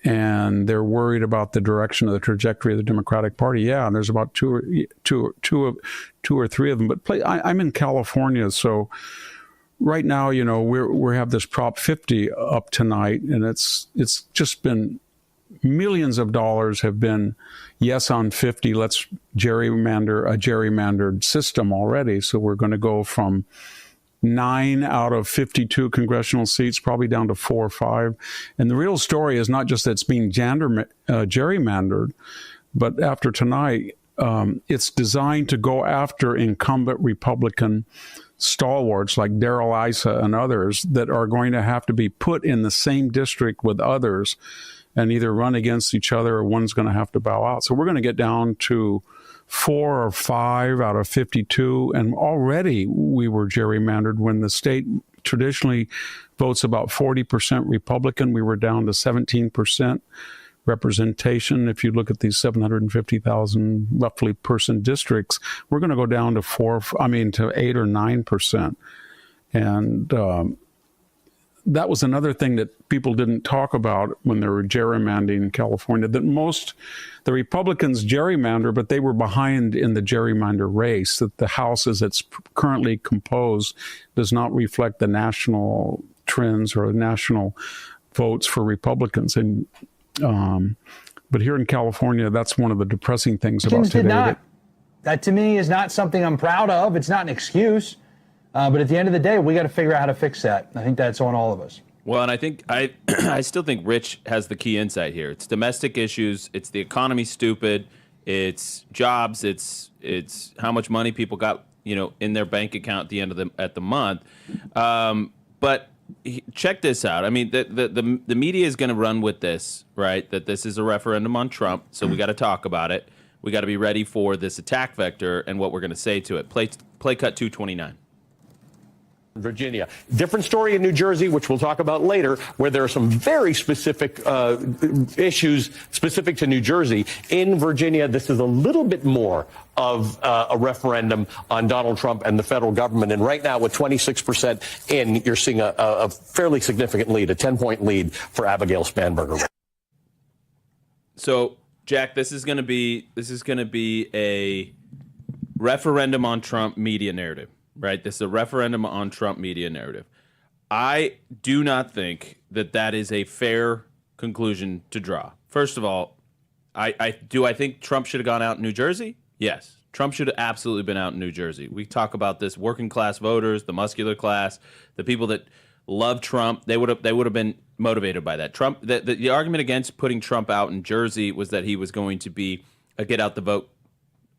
Speaker 4: and they're worried about the direction of the trajectory of the Democratic Party. Yeah, and there's about two or three of them. But I'm in California, so right now, we have this Prop 50 up tonight, and it's just been millions of dollars have been yes on 50. Let's gerrymander a gerrymandered system already. So we're going to go from 9 out of 52 congressional seats, probably down to 4 or 5. And the real story is not just that it's being gerrymandered, but after tonight, it's designed to go after incumbent Republican stalwarts like Darrell Issa and others that are going to have to be put in the same district with others and either run against each other or one's going to have to bow out. So we're going to get down to 4 or 5 out of 52. And already we were gerrymandered when the state traditionally votes about 40% Republican. We were down to 17% representation. If you look at these 750,000 roughly person districts, we're going to go down to 8 or 9%. And that was another thing that people didn't talk about when they were gerrymandering in California, that the Republicans gerrymander, but they were behind in the gerrymander race, that the House as it's currently composed does not reflect the national trends or national votes for Republicans. And but here in California, that's one of the depressing things about today.
Speaker 7: That to me is not something I'm proud of. It's not an excuse. But at the end of the day, we got to figure out how to fix that. I think that's on all of us.
Speaker 5: Well, and I think I still think Rich has the key insight here. It's domestic issues. It's the economy stupid. It's jobs. It's how much money people got, in their bank account at the end of the month. But check this out. I mean, the media is going to run with this, right? That this is a referendum on Trump. So we got to talk about it. We got to be ready for this attack vector and what we're going to say to it. Play cut 229.
Speaker 9: Virginia. Different story in New Jersey, which we'll talk about later, where there are some very specific issues specific to New Jersey. In Virginia, this is a little bit more of a referendum on Donald Trump and the federal government. And right now, with 26% in, you're seeing a fairly significant lead, a 10-point lead for Abigail Spanberger.
Speaker 5: So, Jack, this is going to be a referendum on Trump media narrative. Right, this is a referendum on Trump media narrative. I do not think that is a fair conclusion to draw. First of all, I think Trump should have gone out in New Jersey? Yes, Trump should have absolutely been out in New Jersey. We talk about this working class voters, the muscular class, the people that love Trump. They would have been motivated by that. Trump. The argument against putting Trump out in Jersey was that he was going to be a get out the vote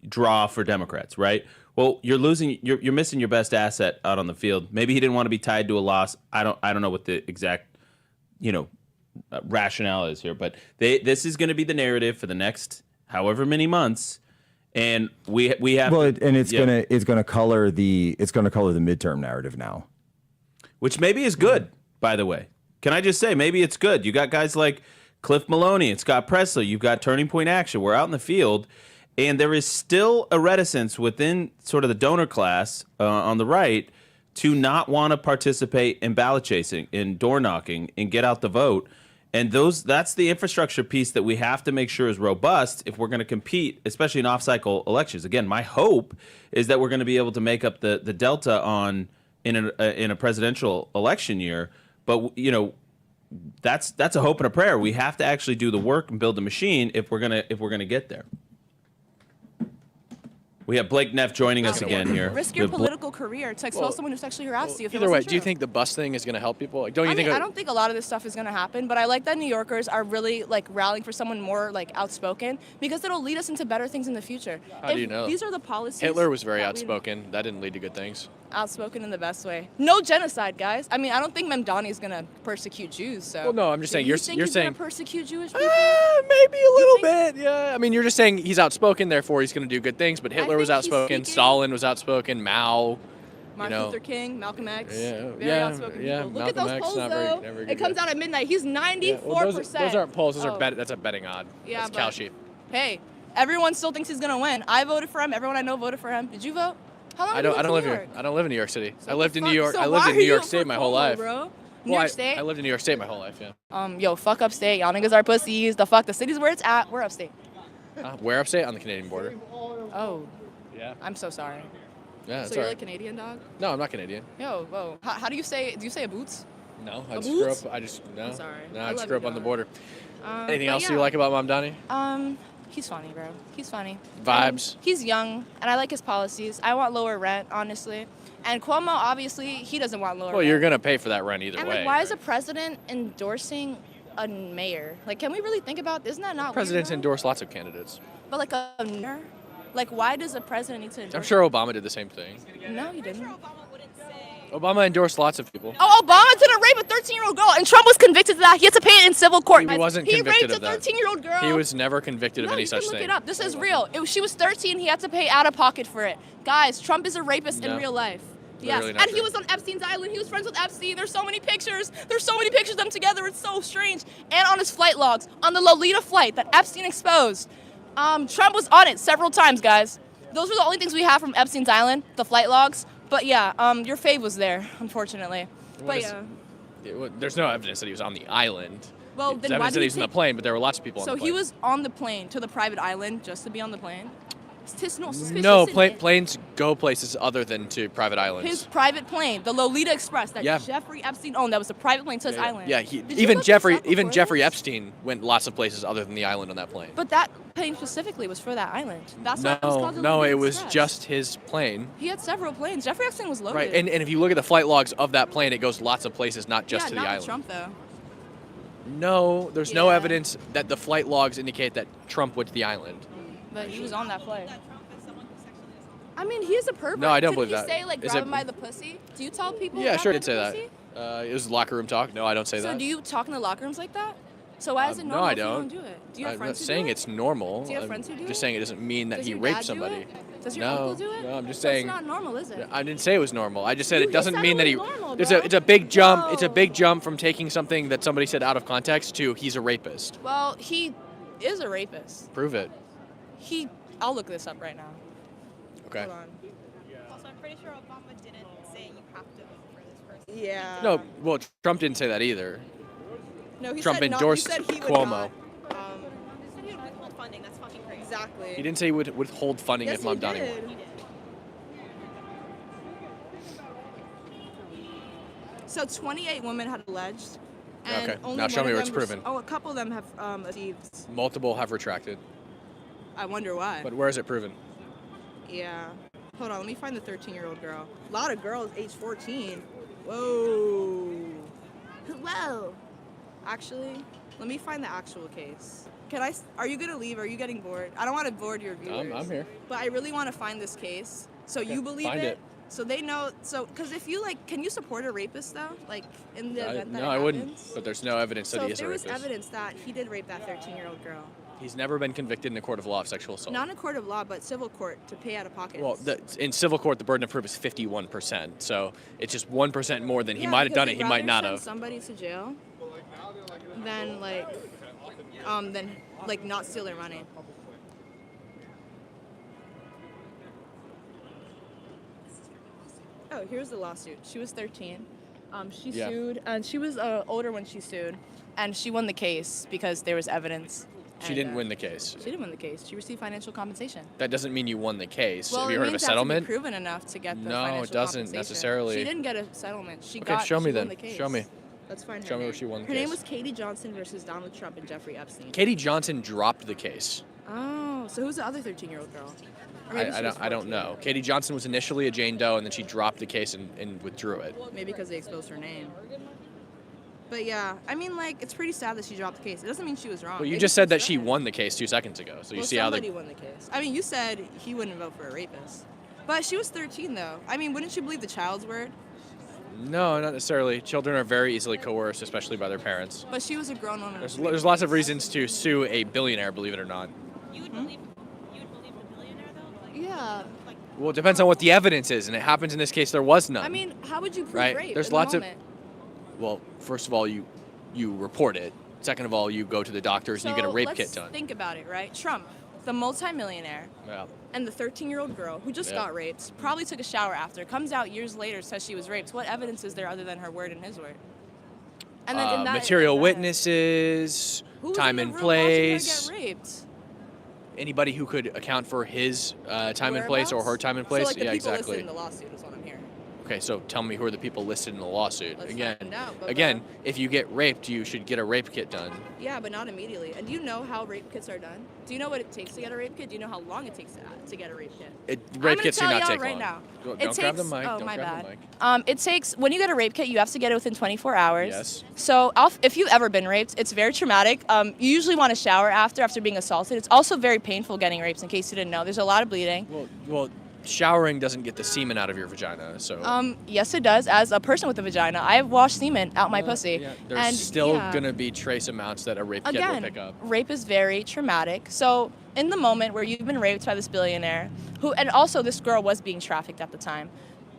Speaker 5: draw for Democrats, right? Well, you're missing your best asset out on the field. Maybe he didn't want to be tied to a loss. I don't know what the exact, rationale is here, but this is going to be the narrative for the next however many months, and we have.
Speaker 10: Well, and it's gonna color the midterm narrative now,
Speaker 5: which maybe is good. By the way, can I just say maybe it's good? You got guys like Cliff Maloney and Scott Presley. You've got Turning Point Action. We're out in the field. And there is still a reticence within sort of the donor class on the right to not want to participate in ballot chasing, in door knocking, and get out the vote. And that's the infrastructure piece that we have to make sure is robust if we're going to compete, especially in off-cycle elections. Again, my hope is that we're going to be able to make up the delta in a presidential election year. But that's a hope and a prayer. We have to actually do the work and build the machine if we're gonna get there. We have Blake Neff joining us again here.
Speaker 24: Risk your political career to expel someone who sexually harassed you. If
Speaker 1: Either way, do you think the bus thing is going to help people? Like, I
Speaker 24: don't think a lot of this stuff is going to happen, but I like that New Yorkers are really rallying for someone more outspoken because it'll lead us into better things in the future.
Speaker 1: How do you know?
Speaker 24: These are the policies.
Speaker 1: Hitler was very outspoken. That didn't lead to good things.
Speaker 24: Outspoken in the best way. No genocide, guys. I mean, I don't think Mamdani is going to persecute Jews. So.
Speaker 1: Well, no, I'm just saying you're
Speaker 24: saying he's
Speaker 1: saying
Speaker 24: going to persecute Jewish people.
Speaker 1: Maybe a little bit. Yeah. I mean, you're just saying he's outspoken, therefore he's going to do good things. But Hitler was outspoken. Stalin was outspoken. Mao.
Speaker 24: Martin Luther King, Malcolm X.
Speaker 1: Very outspoken
Speaker 24: people. Look at
Speaker 1: Malcolm
Speaker 24: those
Speaker 1: X,
Speaker 24: polls,
Speaker 1: not
Speaker 24: though.
Speaker 1: very good
Speaker 24: It comes out at midnight. He's 94%.
Speaker 1: Those aren't polls. That's a betting odd.
Speaker 24: Yeah,
Speaker 1: that's Cal Sheep.
Speaker 24: Hey, everyone still thinks he's going to win. I voted for him. Everyone I know voted for him. Did you vote? How long
Speaker 1: I don't live here. I don't live in New York City. I lived in New York. I lived in New York State my whole life.
Speaker 24: Bro? New York State?
Speaker 1: I lived in New York State my whole life. Yeah.
Speaker 24: Yo, fuck upstate. Y'all niggas are pussies. The fuck, the city's where it's at. We're upstate.
Speaker 1: Where upstate? On the Canadian border.
Speaker 24: Oh.
Speaker 1: Yeah.
Speaker 24: I'm so sorry.
Speaker 1: Yeah,
Speaker 24: so you're Canadian, dog?
Speaker 1: No, I'm not Canadian.
Speaker 24: Yo, whoa. How do you say? Do you say a boots?
Speaker 1: No,
Speaker 24: I just grew up. I'm sorry.
Speaker 1: No, I just grew up on the border. Anything else
Speaker 24: yeah.
Speaker 1: you like about Mamdani?
Speaker 24: He's funny, bro. He's funny.
Speaker 1: Vibes.
Speaker 24: He's young, and I like his policies. I want lower rent, honestly. And Cuomo, obviously, he doesn't want lower rent.
Speaker 1: Well, you're going to pay for that rent either way.
Speaker 24: Why is a president endorsing a mayor? Can we really think about, isn't that not
Speaker 1: Presidents
Speaker 24: weird,
Speaker 1: endorse lots of candidates.
Speaker 24: But a mayor? Why does a president need to endorse?
Speaker 1: I'm sure Obama did the same thing.
Speaker 24: No, he didn't.
Speaker 1: Obama endorsed lots of people.
Speaker 24: Oh, Obama didn't rape a 13-year-old girl, and Trump was convicted of that. He had to pay it in civil court.
Speaker 1: He wasn't
Speaker 24: He
Speaker 1: convicted
Speaker 24: raped
Speaker 1: of that.
Speaker 24: A 13-year-old girl.
Speaker 1: He was never convicted of any such
Speaker 24: look
Speaker 1: thing.
Speaker 24: It up. This is real. She was 13. He had to pay out of pocket for it. Guys, Trump is a rapist in real life. Yes, and he was on Epstein's island. He was friends with Epstein. There's so many pictures. There's so many pictures of them together. It's so strange. And on his flight logs, on the Lolita flight that Epstein exposed, Trump was on it several times, guys. Those were the only things we have from Epstein's island, the flight logs. But yeah, your fave was there, unfortunately.
Speaker 1: There's no evidence that he was on the island.
Speaker 24: Well,
Speaker 1: There's
Speaker 24: then why
Speaker 1: evidence that he was on the plane, but there were lots of people on the plane.
Speaker 24: So he was on the plane to the private island just to be on the plane? suspicious.
Speaker 1: No,
Speaker 24: in it.
Speaker 1: planes go places other than to private islands.
Speaker 24: His private plane, the Lolita Express that
Speaker 1: Yeah.
Speaker 24: Jeffrey Epstein owned, that was a private plane to his island.
Speaker 1: Yeah,
Speaker 24: Did you
Speaker 1: even
Speaker 24: look this up
Speaker 1: Jeffrey
Speaker 24: before this?
Speaker 1: Epstein went lots of places other than the island on that plane.
Speaker 24: But that plane specifically was for that island. That's why it was called the
Speaker 1: No,
Speaker 24: Lolita
Speaker 1: it was
Speaker 24: Express.
Speaker 1: just his plane.
Speaker 24: He had several planes. Jeffrey Epstein was loaded.
Speaker 1: Right, and if you look at the flight logs of that plane, it goes lots of places, not just
Speaker 24: yeah,
Speaker 1: to the
Speaker 24: not
Speaker 1: island.
Speaker 24: Trump though.
Speaker 1: No, there's no evidence that the flight logs indicate that Trump went to the island.
Speaker 24: But he was on that flight. I mean, he is a pervert.
Speaker 1: No, I don't
Speaker 24: Didn't
Speaker 1: believe
Speaker 24: he
Speaker 1: that.
Speaker 24: say like
Speaker 1: Is
Speaker 24: grab
Speaker 1: it-
Speaker 24: him by the pussy? Do you tell people?
Speaker 1: Yeah,
Speaker 24: grab
Speaker 1: sure, I
Speaker 24: him
Speaker 1: did say
Speaker 24: by
Speaker 1: that.
Speaker 24: the pussy?
Speaker 1: It was locker room talk. No, I don't say
Speaker 24: So
Speaker 1: that.
Speaker 24: do you talk in the locker rooms like that? So why is it
Speaker 1: No,
Speaker 24: normal
Speaker 1: I
Speaker 24: if you
Speaker 1: don't.
Speaker 24: don't do it? Do you have
Speaker 1: I'm not
Speaker 24: friends who
Speaker 1: saying
Speaker 24: do it?
Speaker 1: it's normal.
Speaker 24: Do you have
Speaker 1: I'm
Speaker 24: friends who do
Speaker 1: just
Speaker 24: it?
Speaker 1: saying it doesn't mean that
Speaker 24: Does
Speaker 1: he
Speaker 24: your
Speaker 1: raped
Speaker 24: dad do
Speaker 1: somebody.
Speaker 24: it? Does your
Speaker 1: No,
Speaker 24: uncle do it?
Speaker 1: no, I'm just
Speaker 24: That's
Speaker 1: saying.
Speaker 24: not normal, is it?
Speaker 1: I didn't say it was normal. I just said
Speaker 24: You
Speaker 1: it doesn't
Speaker 24: said
Speaker 1: mean
Speaker 24: it
Speaker 1: that
Speaker 24: was
Speaker 1: he.
Speaker 24: normal,
Speaker 1: It's a big jump. It's a big jump from taking something that somebody said out of context to he's a rapist.
Speaker 24: Well, he is a rapist.
Speaker 1: Prove it.
Speaker 24: I'll look this up right now.
Speaker 1: Okay.
Speaker 24: Hold on.
Speaker 3: Also, I'm pretty sure Obama didn't say you have to vote for this person.
Speaker 24: Yeah.
Speaker 1: No, well, Trump didn't say that either.
Speaker 24: No, he
Speaker 1: Trump
Speaker 24: said not,
Speaker 1: endorsed
Speaker 24: he said he would
Speaker 1: Cuomo.
Speaker 24: not.
Speaker 3: He said he would withhold funding. That's fucking crazy.
Speaker 24: Exactly.
Speaker 1: He didn't say he would withhold funding
Speaker 24: Yes,
Speaker 1: if Mom
Speaker 24: he
Speaker 1: Donnie
Speaker 24: did.
Speaker 1: won.
Speaker 3: He did.
Speaker 24: So 28 women had alleged, and
Speaker 1: Okay,
Speaker 24: only
Speaker 1: now show
Speaker 24: one
Speaker 1: me
Speaker 24: of
Speaker 1: where it's
Speaker 24: them
Speaker 1: proven.
Speaker 24: Oh, a couple of them have achieved.
Speaker 1: Multiple have retracted.
Speaker 24: I wonder why.
Speaker 1: But where is it proven?
Speaker 24: Yeah. Hold on, let me find the 13-year-old girl. A lot of girls age 14. Whoa. Whoa. Actually, let me find the actual case. Are you gonna leave? Are you getting bored? I don't want to board your viewers.
Speaker 1: I'm here.
Speaker 24: But I really want to find this case. So you believe
Speaker 1: find it.
Speaker 24: So they know. So, because if you can you support a rapist though? Like in the event that
Speaker 1: No,
Speaker 24: it
Speaker 1: I wouldn't.
Speaker 24: happens?
Speaker 1: But there's no evidence that
Speaker 24: So
Speaker 1: he
Speaker 24: if
Speaker 1: is a
Speaker 24: there was
Speaker 1: rapist.
Speaker 24: evidence that he did rape that 13-year-old girl,
Speaker 1: He's never been convicted in a court of law of sexual assault.
Speaker 24: not in a court of law, but civil court to pay out of pocket.
Speaker 1: Well, in civil court, the burden of proof is 51%. So it's just 1% more than he
Speaker 24: Yeah,
Speaker 1: might have
Speaker 24: because
Speaker 1: done it.
Speaker 24: you'd
Speaker 1: He might
Speaker 24: rather
Speaker 1: not
Speaker 24: send
Speaker 1: have.
Speaker 24: somebody to jail than not steal their money. Oh, here's the lawsuit. She was 13. She
Speaker 1: Yeah.
Speaker 24: sued, and she was older when she sued, and she won the case because there was evidence.
Speaker 1: She didn't win the case.
Speaker 24: She didn't win the case. She received financial compensation.
Speaker 1: That doesn't mean you won the case.
Speaker 24: Well,
Speaker 1: have you
Speaker 24: it
Speaker 1: heard of a
Speaker 24: means it has to be
Speaker 1: settlement?
Speaker 24: proven enough to get the
Speaker 1: No, it
Speaker 24: financial
Speaker 1: doesn't
Speaker 24: compensation.
Speaker 1: necessarily.
Speaker 24: She didn't get a settlement.
Speaker 1: Okay, show me
Speaker 24: won
Speaker 1: then.
Speaker 24: the case.
Speaker 1: Show me.
Speaker 24: Let's find her
Speaker 1: Show me
Speaker 24: name.
Speaker 1: where she won the
Speaker 24: Her name
Speaker 1: case.
Speaker 24: was Katie Johnson versus Donald Trump and Jeffrey Epstein.
Speaker 1: Katie Johnson dropped the case.
Speaker 24: Oh, so who's the other 13-year-old girl? Or maybe she
Speaker 1: I
Speaker 24: was
Speaker 1: don't
Speaker 24: 14.
Speaker 1: know. Katie Johnson was initially a Jane Doe, and then she dropped the case and withdrew it.
Speaker 24: Maybe because they exposed her name. But yeah, I mean, it's pretty sad that she dropped the case. It doesn't mean she was wrong.
Speaker 1: Well, you
Speaker 24: Maybe
Speaker 1: just
Speaker 24: she
Speaker 1: said
Speaker 24: was
Speaker 1: that she
Speaker 24: right.
Speaker 1: won the case 2 seconds ago. So you
Speaker 24: Well,
Speaker 1: see how
Speaker 24: somebody
Speaker 1: the
Speaker 24: won the case. I mean, you said he wouldn't vote for a rapist. But she was 13, though. I mean, wouldn't you believe the child's word?
Speaker 1: No, not necessarily. Children are very easily coerced, especially by their parents.
Speaker 24: But she was a grown woman.
Speaker 1: There's lots of reasons to sue a billionaire, believe it or not.
Speaker 24: Yeah.
Speaker 1: Well, it depends on what the evidence is, and it happens in this case there was none.
Speaker 24: I mean, how would you prove
Speaker 1: right?
Speaker 24: rape?
Speaker 1: There's
Speaker 24: in
Speaker 1: lots
Speaker 24: the
Speaker 1: of.
Speaker 24: moment?
Speaker 1: Well, first of all, you report it. Second of all, you go to the doctors and you get a rape kit
Speaker 24: let's
Speaker 1: done.
Speaker 24: think about it, right? Trump, the multimillionaire,
Speaker 1: Yeah.
Speaker 24: and the 13-year-old girl who just
Speaker 1: Yeah.
Speaker 24: got raped, probably took a shower after, comes out years later, says she was raped. What evidence is there other than her word and his word? And then in that,
Speaker 1: material
Speaker 24: in that-
Speaker 1: witnesses,
Speaker 24: who was
Speaker 1: time
Speaker 24: in
Speaker 1: and
Speaker 24: the room watching her
Speaker 1: place.
Speaker 24: get raped?
Speaker 1: Anybody who could account for his time and place or her time and place.
Speaker 24: So, the
Speaker 1: yeah,
Speaker 24: people
Speaker 1: exactly.
Speaker 24: listed in the lawsuit is what I'm hearing.
Speaker 1: Okay, so tell me who are the people listed in the lawsuit.
Speaker 24: Let's
Speaker 1: Again,
Speaker 24: find out, but-
Speaker 1: again, if you get raped, you should get a rape kit done.
Speaker 24: Yeah, but not immediately. And do you know how rape kits are done? Do you know what it takes to get a rape kit? Do you know how long it takes to get a rape kit?
Speaker 1: Rape kits do
Speaker 24: I'm gonna
Speaker 1: not
Speaker 24: tell
Speaker 1: take
Speaker 24: y'all right
Speaker 1: long.
Speaker 24: now.
Speaker 1: Don't grab the mic.
Speaker 24: Oh,
Speaker 1: don't
Speaker 24: my
Speaker 1: grab
Speaker 24: bad.
Speaker 1: the mic.
Speaker 24: It takes, when you get a rape kit, you have to get it within 24 hours.
Speaker 1: Yes.
Speaker 24: So if you've ever been raped, it's very traumatic. You usually want to shower after being assaulted. It's also very painful getting raped, in case you didn't know. There's a lot of bleeding.
Speaker 1: Well, showering doesn't get the semen out of your vagina, so.
Speaker 24: Yes, it does. As a person with a vagina, I've washed semen out my pussy.
Speaker 1: There's
Speaker 24: and
Speaker 1: still
Speaker 24: yeah.
Speaker 1: gonna be trace amounts that a rape kit will
Speaker 24: Again,
Speaker 1: pick up.
Speaker 24: rape is very traumatic. So in the moment where you've been raped by this billionaire, and also this girl was being trafficked at the time.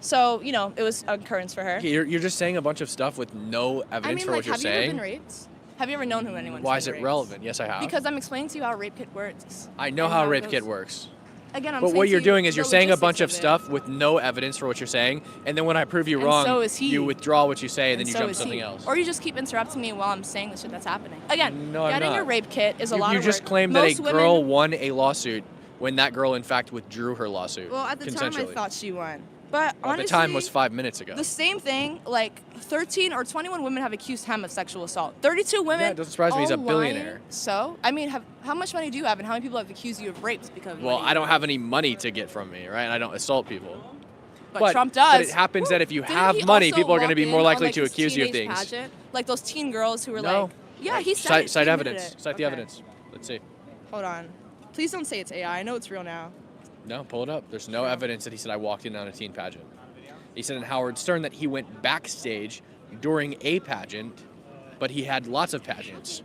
Speaker 24: So, it was an occurrence for her.
Speaker 1: You're just saying a bunch of stuff with no evidence
Speaker 24: I mean,
Speaker 1: for what you're
Speaker 24: have you ever
Speaker 1: saying.
Speaker 24: been raped? Have you ever known who anyone's
Speaker 1: Why
Speaker 24: been
Speaker 1: is it
Speaker 24: raped?
Speaker 1: relevant? Yes, I have.
Speaker 24: Because I'm explaining to you how a rape kit works.
Speaker 1: I know
Speaker 24: and
Speaker 1: how a
Speaker 24: it
Speaker 1: rape
Speaker 24: goes.
Speaker 1: kit works.
Speaker 24: Again, I'm
Speaker 1: But
Speaker 24: saying
Speaker 1: what
Speaker 24: to
Speaker 1: you're
Speaker 24: you
Speaker 1: doing is
Speaker 24: the
Speaker 1: you're saying a bunch of
Speaker 24: logistics
Speaker 1: stuff with no evidence for what you're saying, and then when I prove you
Speaker 24: And
Speaker 1: wrong,
Speaker 24: so is he.
Speaker 1: you withdraw what you say, and then you
Speaker 24: so
Speaker 1: jump
Speaker 24: is
Speaker 1: to something
Speaker 24: he.
Speaker 1: else.
Speaker 24: Or you just keep interrupting me while I'm saying the shit that's happening. Again,
Speaker 1: No, I'm
Speaker 24: getting
Speaker 1: not.
Speaker 24: a rape kit is a
Speaker 1: You
Speaker 24: lot of
Speaker 1: just
Speaker 24: work.
Speaker 1: claimed that
Speaker 24: Most
Speaker 1: a
Speaker 24: women-
Speaker 1: girl won a lawsuit when that girl, in fact, withdrew her lawsuit.
Speaker 24: Well, at the time, I
Speaker 1: consensually.
Speaker 24: thought she won. But
Speaker 1: Well,
Speaker 24: honestly,
Speaker 1: the time was 5 minutes ago.
Speaker 24: the same thing, like 13 or 21 women have accused him of sexual assault. 32 women.
Speaker 1: Yeah, it doesn't surprise me. He's a
Speaker 24: all
Speaker 1: billionaire.
Speaker 24: lying. So, I mean, how much money do you have, and how many people have accused you of rapes because of
Speaker 1: Well,
Speaker 24: money?
Speaker 1: I don't have any money to get from me, right? And I don't assault people.
Speaker 24: But Trump does.
Speaker 1: But it happens that if you
Speaker 24: Didn't
Speaker 1: have
Speaker 24: he
Speaker 1: money,
Speaker 24: also
Speaker 1: people are going to
Speaker 24: walk
Speaker 1: be
Speaker 24: in
Speaker 1: more
Speaker 24: on,
Speaker 1: likely
Speaker 24: like,
Speaker 1: to
Speaker 24: this
Speaker 1: accuse you of
Speaker 24: teenage
Speaker 1: things.
Speaker 24: pageant? Like those teen girls who were
Speaker 1: No.
Speaker 24: like, yeah, he said
Speaker 1: Cite,
Speaker 24: it.
Speaker 1: cite
Speaker 24: He admitted
Speaker 1: evidence.
Speaker 24: it.
Speaker 1: Cite the
Speaker 24: Okay.
Speaker 1: evidence. Let's see.
Speaker 24: Hold on. Please don't say it's AI. I know it's real now.
Speaker 1: No, pull it up. There's no evidence that he said I walked in on a teen pageant. He said in Howard Stern that he went backstage during a pageant, but he had lots of pageants.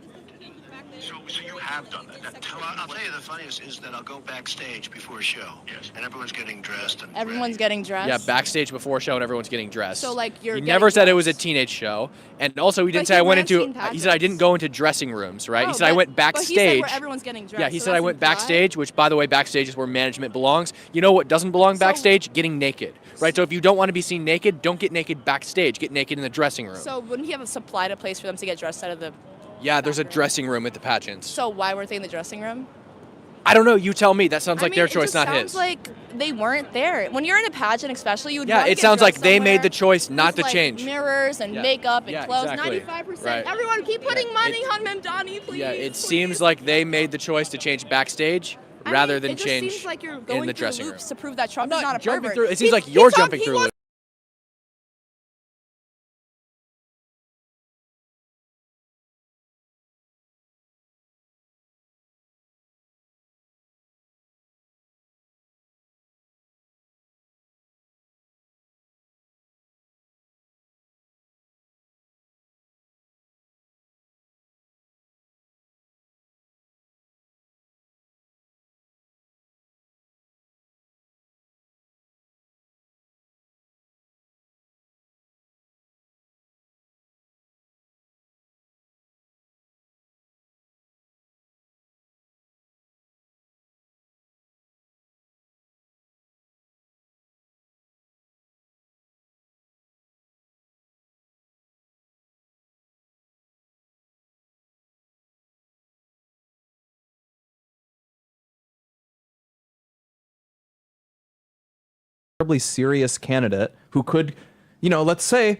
Speaker 6: So you have done that. I'll tell you the funniest is that I'll go backstage before a show. Yes. And everyone's getting dressed and
Speaker 24: Everyone's getting dressed.
Speaker 1: Yeah, backstage before a show and everyone's getting dressed.
Speaker 24: So, like, you're
Speaker 1: He
Speaker 24: getting
Speaker 1: never said it was a
Speaker 24: dressed.
Speaker 1: teenage show, and also he didn't
Speaker 24: But
Speaker 1: say
Speaker 24: he
Speaker 1: I went
Speaker 24: ran
Speaker 1: into.
Speaker 24: teen
Speaker 1: He said I didn't go into dressing rooms, right?
Speaker 24: Oh,
Speaker 1: he said I
Speaker 24: but-
Speaker 1: went
Speaker 24: but he said
Speaker 1: backstage.
Speaker 24: where everyone's getting dressed,
Speaker 1: Yeah, he
Speaker 24: so
Speaker 1: said I
Speaker 24: that's
Speaker 1: went
Speaker 24: implied.
Speaker 1: backstage, which by the way, backstage is where management belongs. You know what doesn't belong backstage? Getting naked, right? So if you don't want to be seen naked, don't get naked backstage. Get naked in the dressing room.
Speaker 24: So wouldn't he have supplied a place for them to get dressed out of the?
Speaker 1: Yeah, there's a dressing room at the pageants.
Speaker 24: So why weren't they in the dressing room?
Speaker 1: I don't know. You tell me. That sounds like their
Speaker 24: it
Speaker 1: choice,
Speaker 24: just
Speaker 1: not
Speaker 24: sounds
Speaker 1: his.
Speaker 24: like they weren't there. When you're in a pageant, especially, you would.
Speaker 1: Yeah,
Speaker 24: wanna
Speaker 1: it
Speaker 24: get
Speaker 1: sounds like
Speaker 24: dressed
Speaker 1: they made the
Speaker 24: somewhere
Speaker 1: choice not
Speaker 24: with,
Speaker 1: to change.
Speaker 24: Mirrors and
Speaker 1: Yeah.
Speaker 24: makeup and
Speaker 1: Yeah,
Speaker 24: clothes.
Speaker 1: exactly.
Speaker 24: 95%.
Speaker 1: Right.
Speaker 24: Everyone keep putting money on Memdani, please.
Speaker 1: Yeah, it seems like they made the choice to change backstage rather than
Speaker 24: it just
Speaker 1: change
Speaker 24: seems like you're
Speaker 1: in
Speaker 24: going
Speaker 1: the
Speaker 24: through
Speaker 1: dressing room.
Speaker 24: loops to prove that Trump is not a
Speaker 1: jumping
Speaker 24: pervert.
Speaker 1: through. It seems like you're jumping through loops.
Speaker 11: Incredibly serious candidate who could, let's say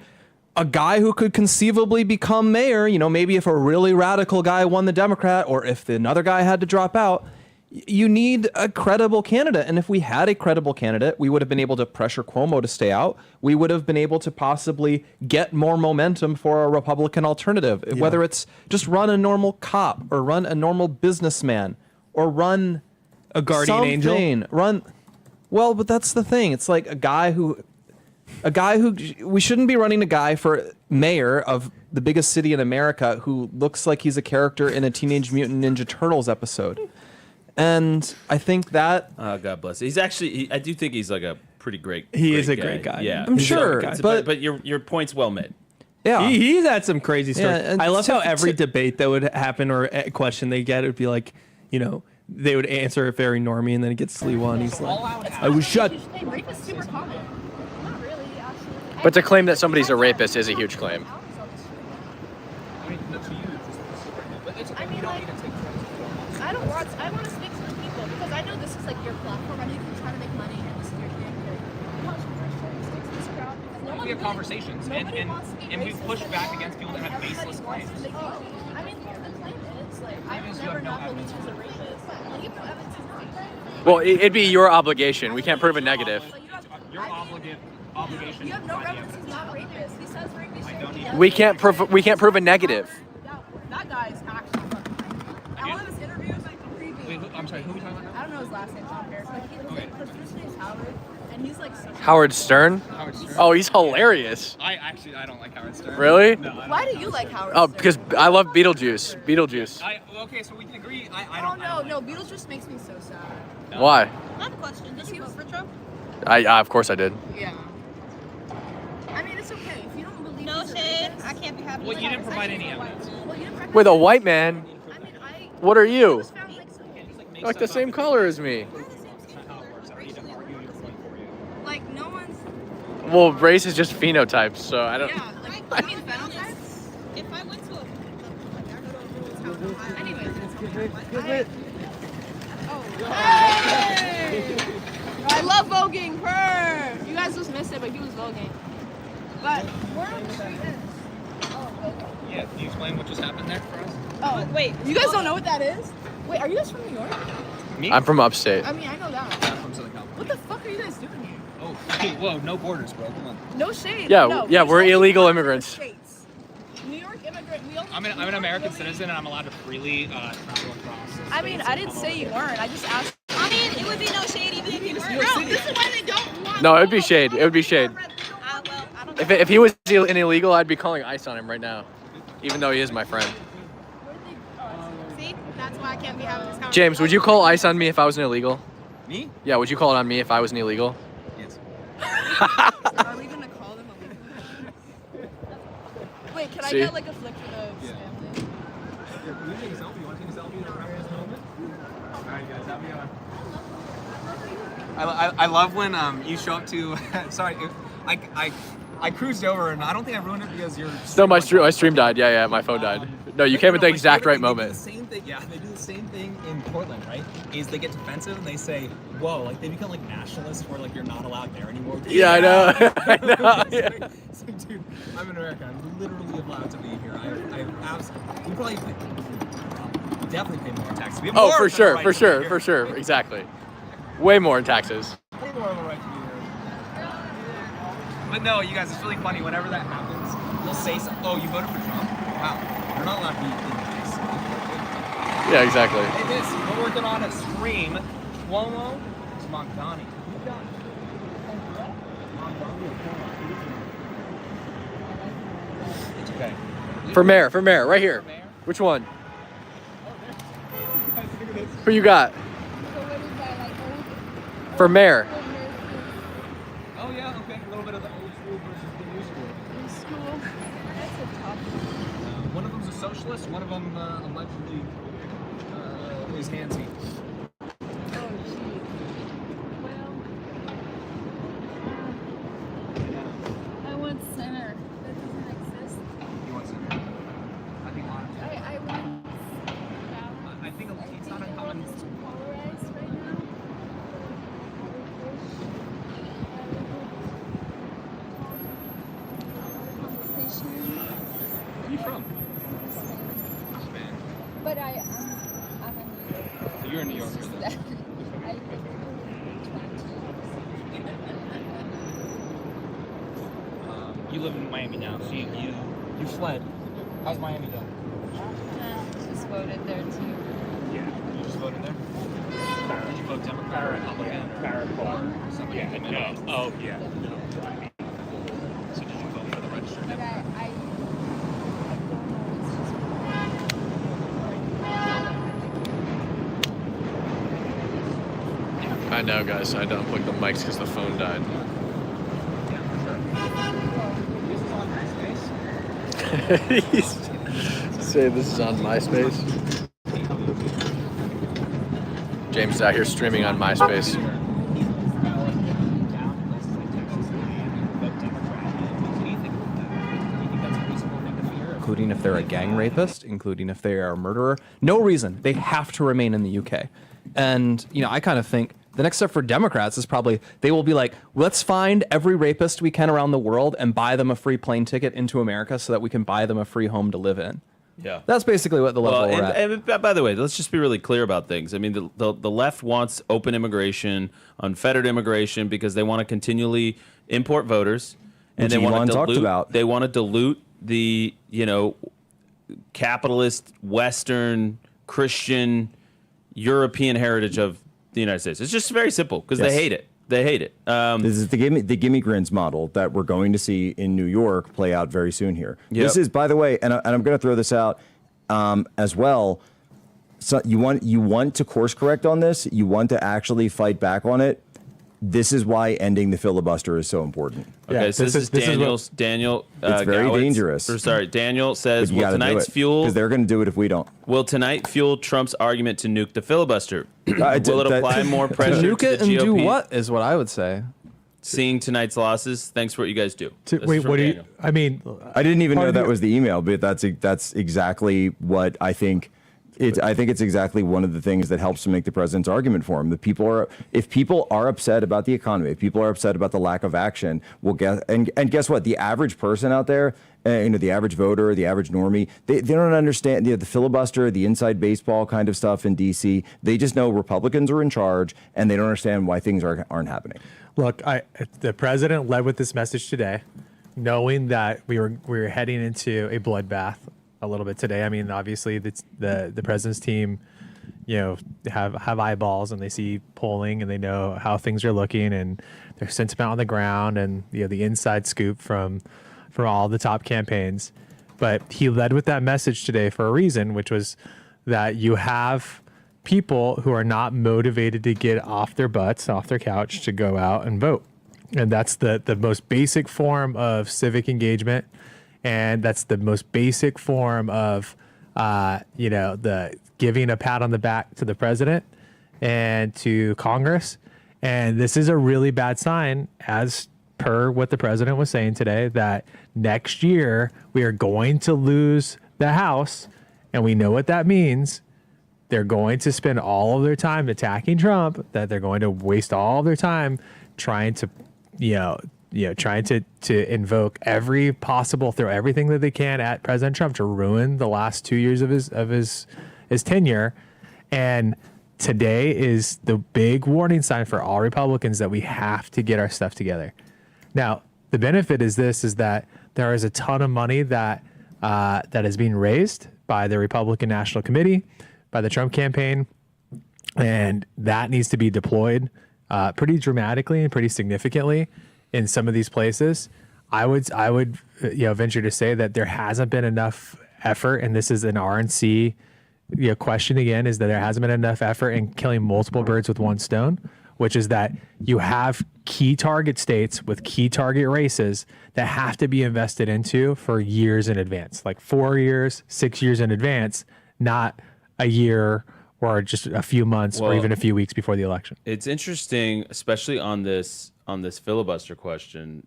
Speaker 11: a guy who could conceivably become mayor, maybe if a really radical guy won the Democrat or if another guy had to drop out, you need a credible candidate. And if we had a credible candidate, we would have been able to pressure Cuomo to stay out. We would have been able to possibly get more momentum for a Republican alternative, whether it's just run a normal cop or run a normal businessman or run
Speaker 13: a guardian angel.
Speaker 11: Well, but that's the thing. It's like a guy who we shouldn't be running a guy for mayor of the biggest city in America who looks like he's a character in a Teenage Mutant Ninja Turtles episode. And I think that
Speaker 5: God bless. He's actually. I do think he's like a pretty great.
Speaker 13: He is a great guy.
Speaker 5: Yeah,
Speaker 11: I'm sure,
Speaker 5: but your point's well made.
Speaker 11: Yeah,
Speaker 13: he's had some crazy stuff.
Speaker 11: Yeah, and
Speaker 13: I love how
Speaker 11: to-
Speaker 13: every
Speaker 11: to-
Speaker 13: debate that would happen or a question they get, it would be like, they would answer it very normie, and then it gets Sliwa, and he's like, I was shut.
Speaker 24: Rape is super common. Not really, actually.
Speaker 1: But to claim that somebody's a rapist is a huge claim.
Speaker 24: I don't want. I want to speak to the people because I know this is like your platform. I know you can try to make money and this is your candidate.
Speaker 2: We have conversations, and we push back against people that have baseless claims.
Speaker 24: I mean, the claim is like I will never not believe she's a rapist. Like, you have no evidence is not.
Speaker 1: Well, it'd be your obligation. We can't prove a negative.
Speaker 2: Your obligation.
Speaker 24: You have no evidence he's not a rapist. He says rapist.
Speaker 1: We can't prove a negative.
Speaker 24: That guy is actually fucking crazy. At one of his interviews, like the preview.
Speaker 2: Wait, I'm sorry. Who are we talking about?
Speaker 24: I don't know his last name, John Harris. Like his first name's Howard, and he's like.
Speaker 1: Howard Stern? Oh, he's hilarious.
Speaker 2: I don't like Howard Stern.
Speaker 1: Really?
Speaker 2: No.
Speaker 24: Why do you like Howard?
Speaker 1: Oh, because I love Beetlejuice. Beetlejuice.
Speaker 2: Okay, so we can agree. I
Speaker 24: don't. Oh no, Beetlejuice makes me so sad.
Speaker 1: Why?
Speaker 24: I have a question. Did you vote for Trump?
Speaker 1: Of course I did.
Speaker 24: Yeah. I mean, it's okay if you don't believe. No shade. I can't be happy.
Speaker 2: Well, you didn't provide any evidence.
Speaker 1: With a white man? What are you? Like the same color as me.
Speaker 24: Like no one's.
Speaker 1: Well, race is just phenotypes, so I don't.
Speaker 24: Yeah, like I mean phenotypes. If I went to a. Anyways, I love voguing. Purr. You guys just missed it, but he was voguing. But we're on the street end.
Speaker 2: Yeah, can you explain what just happened there for us?
Speaker 24: Oh, wait. You guys don't know what that is? Wait, are you guys from New York?
Speaker 2: Me?
Speaker 1: I'm from upstate.
Speaker 24: I mean, I know that.
Speaker 2: I'm from Southern California.
Speaker 24: What the fuck are you guys doing here?
Speaker 2: Oh, whoa, no borders, bro. Come on.
Speaker 24: No shade.
Speaker 1: Yeah,
Speaker 24: no,
Speaker 1: yeah, we're illegal immigrants.
Speaker 24: States. New York immigrant. We only
Speaker 2: I'm an American citizen, and I'm allowed to freely travel across.
Speaker 24: I mean, I didn't say you weren't. I just asked. I mean, it would be no shade even if you weren't. No, this is why they don't want.
Speaker 1: No, it would be shade. It would be shade. If he was an illegal, I'd be calling ICE on him right now, even though he is my friend.
Speaker 24: See, that's why I can't be having this conversation.
Speaker 1: James, would you call ICE on me if I was an illegal?
Speaker 2: Me?
Speaker 1: Yeah, would you call it on me if I was an illegal?
Speaker 2: Yes.
Speaker 24: Are we gonna call them illegal? Wait, can I
Speaker 1: See?
Speaker 24: get like a flick for the stamp thing?
Speaker 2: Can you take a selfie? You want to take a selfie to remember this moment? All right, guys, have me on. I love when you show up to. Sorry, I cruised over and I don't think I ruined it because you're.
Speaker 1: No, my stream died. Yeah, my phone died. No, you came at the exact right moment.
Speaker 2: They do the same thing. Yeah, they do the same thing in Portland, right? Is they get defensive and they say, "Whoa!" Like they become like nationalists, where like you're not allowed there anymore.
Speaker 1: Yeah, I know. I know. Yeah.
Speaker 2: So, dude, I'm in America. I'm literally allowed to be here. I absolutely. We probably definitely pay more in taxes. We have
Speaker 1: Oh,
Speaker 2: more
Speaker 1: for
Speaker 2: than a
Speaker 1: sure,
Speaker 2: right
Speaker 1: for
Speaker 2: to be
Speaker 1: sure,
Speaker 2: here.
Speaker 1: for sure. Exactly. Way more in taxes.
Speaker 2: Way more of a right to be here. But no, you guys, it's really funny. Whenever that happens, they'll say, "Oh, you voted for Trump? Wow, you're not allowed to be in this."
Speaker 1: Yeah, exactly.
Speaker 2: Hey, this, we're working on a stream. Cuomo to Mamdani. It's okay.
Speaker 1: For mayor, right here. Which one? Who you got? For mayor.
Speaker 2: Oh yeah, okay. A little bit of the old school versus the new school.
Speaker 24: New school. That's a tough.
Speaker 2: One of them's a socialist. One of them allegedly is handsy.
Speaker 24: Oh, gee. Well, I want center. That doesn't exist.
Speaker 2: You want some? I think honestly.
Speaker 24: I want.
Speaker 2: I think it's not
Speaker 24: The world
Speaker 2: uncommon.
Speaker 24: is too polarized right now.
Speaker 2: Where are you from? Spain.
Speaker 24: But I'm a New Yorker.
Speaker 2: So you're a New Yorker.
Speaker 24: It's just that I've been here for 20 years.
Speaker 2: You live in Miami now, so you fled. How's Miami done?
Speaker 24: Just voted there too.
Speaker 2: Yeah. You just voted there? Did you vote Democrat or Republican or somebody? Yeah, no. Oh, yeah. No. So did you vote for the registered
Speaker 24: But
Speaker 2: Democrat?
Speaker 24: I
Speaker 1: I know, guys. I don't unplug the mics because the phone died. Say this is on MySpace. James is out here streaming on MySpace.
Speaker 11: Including if they're a gang rapist, including if they are a murderer. No reason. They have to remain in the UK. And, I kind of think the next step for Democrats is probably they will be like, let's find every rapist we can around the world and buy them a free plane ticket into America so that we can buy them a free home to live in.
Speaker 5: Yeah.
Speaker 11: That's basically what the level we're at.
Speaker 5: And by the way, let's just be really clear about things. I mean, the left wants open immigration, unfettered immigration, because they want to continually import voters. And
Speaker 10: Which
Speaker 5: they want
Speaker 10: Elon
Speaker 5: to
Speaker 10: talked
Speaker 5: dilute,
Speaker 10: about.
Speaker 5: They want to dilute the, capitalist, Western, Christian, European heritage of the United States. It's just very simple because
Speaker 10: Yes.
Speaker 5: they hate it. They hate it.
Speaker 10: This is the gimme grins model that we're going to see in New York play out very soon here.
Speaker 5: Yep.
Speaker 10: This is, by the way, and I'm going to throw this out as well. So you want to course correct on this. You want to actually fight back on it. This is why ending the filibuster is so important.
Speaker 5: Okay, so this is Daniel's. Daniel.
Speaker 10: It's very
Speaker 5: Gowitz-
Speaker 10: dangerous.
Speaker 5: or sorry, Daniel says,
Speaker 10: But you
Speaker 5: will
Speaker 10: gotta do
Speaker 5: tonight's
Speaker 10: it,
Speaker 5: fuel?
Speaker 10: because they're going to do it if we don't.
Speaker 5: Will tonight fuel Trump's argument to nuke the filibuster? Will it apply more
Speaker 11: To
Speaker 5: pressure
Speaker 11: nuke
Speaker 5: to
Speaker 11: it
Speaker 5: the
Speaker 11: and
Speaker 5: GOP?
Speaker 11: do what is what I would say.
Speaker 5: Seeing tonight's losses. Thanks for what you guys do. This is
Speaker 8: Wait,
Speaker 5: from
Speaker 8: what do you?
Speaker 5: Daniel.
Speaker 8: I mean,
Speaker 10: I didn't even
Speaker 8: part
Speaker 10: know
Speaker 8: of
Speaker 10: that
Speaker 8: the-
Speaker 10: was the email, but that's exactly what I think I think it's exactly one of the things that helps to make the president's argument for him. If people are upset about the economy, if people are upset about the lack of action, and guess what? The average person out there, the average voter, the average normie, they don't understand the filibuster, the inside baseball kind of stuff in D.C. They just know Republicans are in charge, and they don't understand why things aren't happening.
Speaker 8: Look, the president led with this message today, knowing that we were heading into a bloodbath a little bit today. I mean, obviously, the president's team, have eyeballs and they see polling and they know how things are looking and their sentiment on the ground and the inside scoop from all the top campaigns. But he led with that message today for a reason, which was that you have people who are not motivated to get off their butts, off their couch to go out and vote. And that's the most basic form of civic engagement. And that's the most basic form of, the giving a pat on the back to the president and to Congress. And this is a really bad sign, as per what the president was saying today, that next year we are going to lose the House. And we know what that means. They're going to spend all of their time attacking Trump, that they're going to waste all of their time trying to, trying to invoke every possible, throw everything that they can at President Trump to ruin the last 2 years of his tenure. And today is the big warning sign for all Republicans that we have to get our stuff together. Now, the benefit is that there is a ton of money that is being raised by the Republican National Committee, by the Trump campaign, and that needs to be deployed pretty dramatically and pretty significantly in some of these places. I would venture to say that there hasn't been enough effort, and this is an RNC question again, is that there hasn't been enough effort in killing multiple birds with one stone, which is that you have key target states with key target races that have to be invested into for years in advance, like 4 years, 6 years in advance, not a year or just a few months or even a few weeks before the election.
Speaker 5: It's interesting, especially on this filibuster question,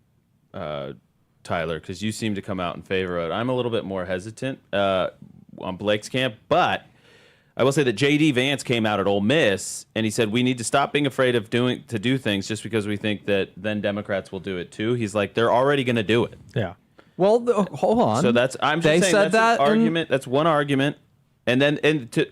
Speaker 5: Tyler, because you seem to come out in favor of it. I'm a little bit more hesitant on Blake's camp, but I will say that J.D. Vance came out at Ole Miss and he said we need to stop being afraid of to do things just because we think that then Democrats will do it too. He's like, they're already going to do it.
Speaker 8: Yeah.
Speaker 11: Well, hold on.
Speaker 5: So they said that's an argument. That's one argument. And then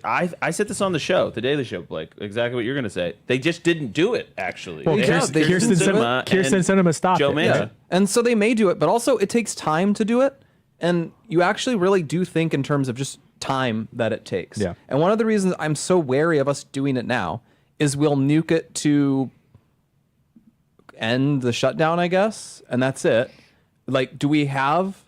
Speaker 5: I said this on the show, the Daily Show, Blake, exactly what you're going to say. They just didn't do it, actually.
Speaker 8: Well, Kirsten Sinema stopped
Speaker 5: Joe
Speaker 8: it.
Speaker 5: Manchin.
Speaker 11: Yeah. And so they may do it, but also it takes time to do it. And you actually really do think in terms of just time that it takes.
Speaker 8: Yeah.
Speaker 11: And one of the reasons I'm so wary of us doing it now is we'll nuke it to end the shutdown, I guess, and that's it. Like, do we have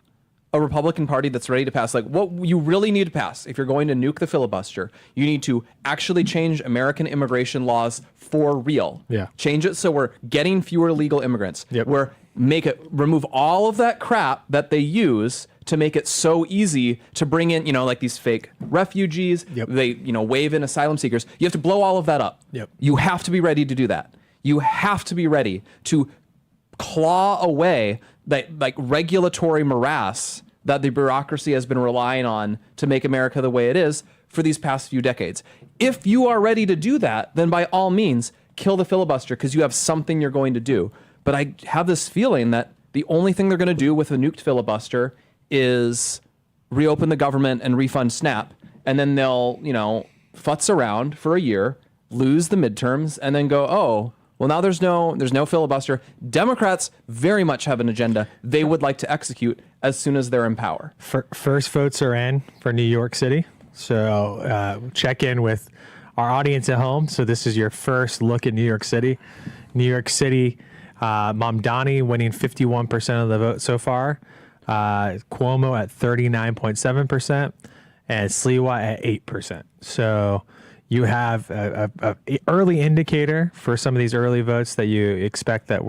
Speaker 11: a Republican Party that's ready to pass? Like, what you really need to pass, if you're going to nuke the filibuster, you need to actually change American immigration laws for real.
Speaker 8: Yeah.
Speaker 11: Change it so we're getting fewer legal immigrants.
Speaker 8: Yep.
Speaker 11: Remove all of that crap that they use to make it so easy to bring in, like these fake refugees.
Speaker 8: Yep.
Speaker 11: They, wave in asylum seekers. You have to blow all of that up.
Speaker 8: Yep.
Speaker 11: You have to be ready to do that. You have to be ready to claw away that like regulatory morass that the bureaucracy has been relying on to make America the way it is for these past few decades. If you are ready to do that, then by all means, kill the filibuster because you have something you're going to do. But I have this feeling that the only thing they're going to do with a nuked filibuster is reopen the government and refund SNAP. And then they'll, futz around for a year, lose the midterms, and then go, oh, well, now there's no filibuster. Democrats very much have an agenda they would like to execute as soon as they're in power.
Speaker 8: First votes are in for New York City. So check in with our audience at home. So this is your first look at New York City. New York City, Mamdani winning 51% of the vote so far. Cuomo at 39.7% and Sliwa at 8%. So you have a early indicator for some of these early votes that you expect that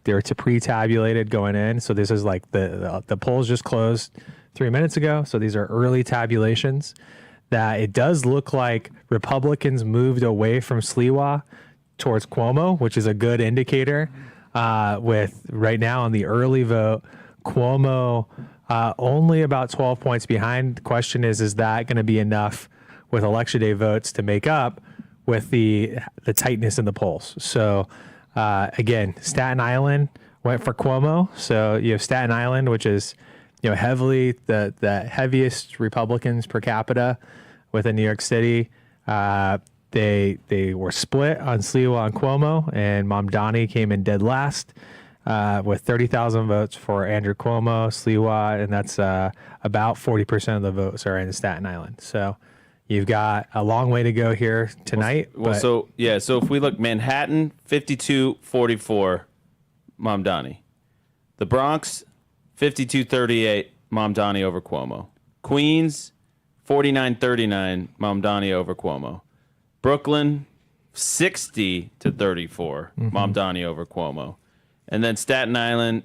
Speaker 8: they're pre-tabulated going in. So this is like the polls just closed 3 minutes ago. So these are early tabulations that it does look like Republicans moved away from Sliwa towards Cuomo, which is a good indicator. With right now on the early vote, Cuomo only about 12 points behind. The question is that going to be enough with election day votes to make up with the tightness in the polls. So again, Staten Island went for Cuomo. So you have Staten Island, which is heavily the heaviest Republicans per capita within New York City. They were split on Sliwa and Cuomo, and Mamdani came in dead last with 30,000 votes for Andrew Cuomo, Sliwa, and that's about 40% of the votes are in Staten Island. So you've got a long way to go here tonight.
Speaker 5: So if we look, Manhattan 52-44, Mamdani. The Bronx 52-38, Mamdani over Cuomo. Queens 49-39, Mamdani over Cuomo. Brooklyn 60-34, Mamdani over Cuomo. And then Staten Island,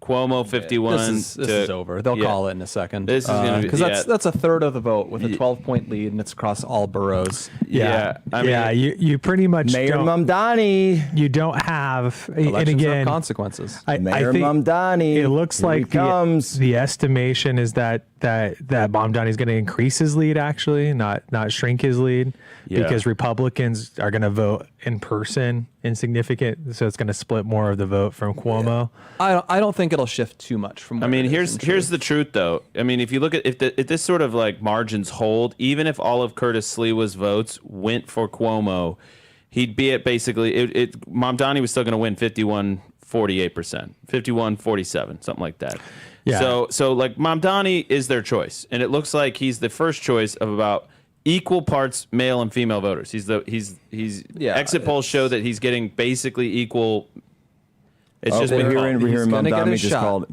Speaker 5: Cuomo 51.
Speaker 11: This is over. They'll call it in a second.
Speaker 5: This is going to be
Speaker 11: because that's a third of the vote with a 12-point lead, and it's across all boroughs.
Speaker 8: You pretty much
Speaker 10: Mayor Mamdani.
Speaker 8: You don't have and
Speaker 11: Elections
Speaker 8: again
Speaker 11: have consequences.
Speaker 10: Mayor Mamdani.
Speaker 8: It looks
Speaker 10: Here he
Speaker 8: like
Speaker 10: comes.
Speaker 8: the estimation is that Mamdani is going to increase his lead, actually, not shrink his lead, because Republicans are going to vote in person insignificant, so it's going to split more of the vote from Cuomo.
Speaker 11: I don't think it'll shift too much from.
Speaker 5: Here's the truth, though. I mean, if you look at if this sort of like margins hold, even if all of Curtis Sliwa's votes went for Cuomo, he'd be at basically Mamdani was still going to win 51-48%, 51-47, something like that. Yeah. So like Mamdani is their choice, and it looks like he's the first choice of about equal parts male and female voters. Exit polls show that he's getting basically equal. It's just
Speaker 10: we're hearing
Speaker 11: Mamdani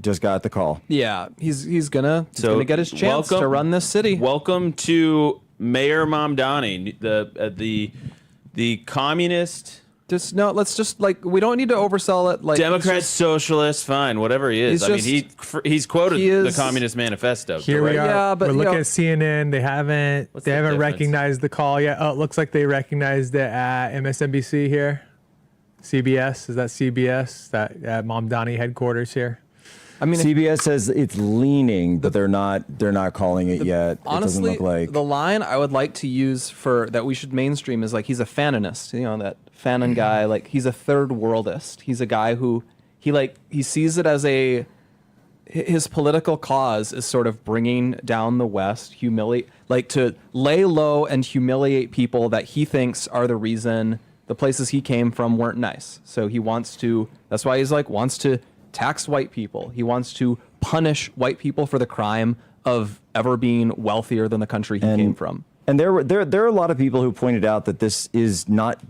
Speaker 10: just got the call.
Speaker 11: Yeah, he's gonna get his chance to run this city.
Speaker 5: Welcome to Mayor Mamdani, the communist.
Speaker 11: Let's just we don't need to oversell it. Like
Speaker 5: Democrat, socialist, fine, whatever he is. He's quoted the Communist Manifesto.
Speaker 8: Here we are. Yeah, but we're looking at CNN. They haven't recognized the call yet. Oh, it looks like they recognized it at MSNBC here. CBS, is that CBS? That at Mamdani headquarters here.
Speaker 10: I mean, CBS says it's leaning, but they're not calling it yet.
Speaker 11: Honestly,
Speaker 10: it doesn't look like
Speaker 11: the line I would like to use for that we should mainstream is like he's a Fanonist. That Fanon guy, like he's a third worldist. He's a guy who he sees it as his political cause is sort of bringing down the West, to lay low and humiliate people that he thinks are the reason the places he came from weren't nice. So he wants to. That's why he's wants to tax white people. He wants to punish white people for the crime of ever being wealthier than the country he came from.
Speaker 10: And there are a lot of people who pointed out that this is not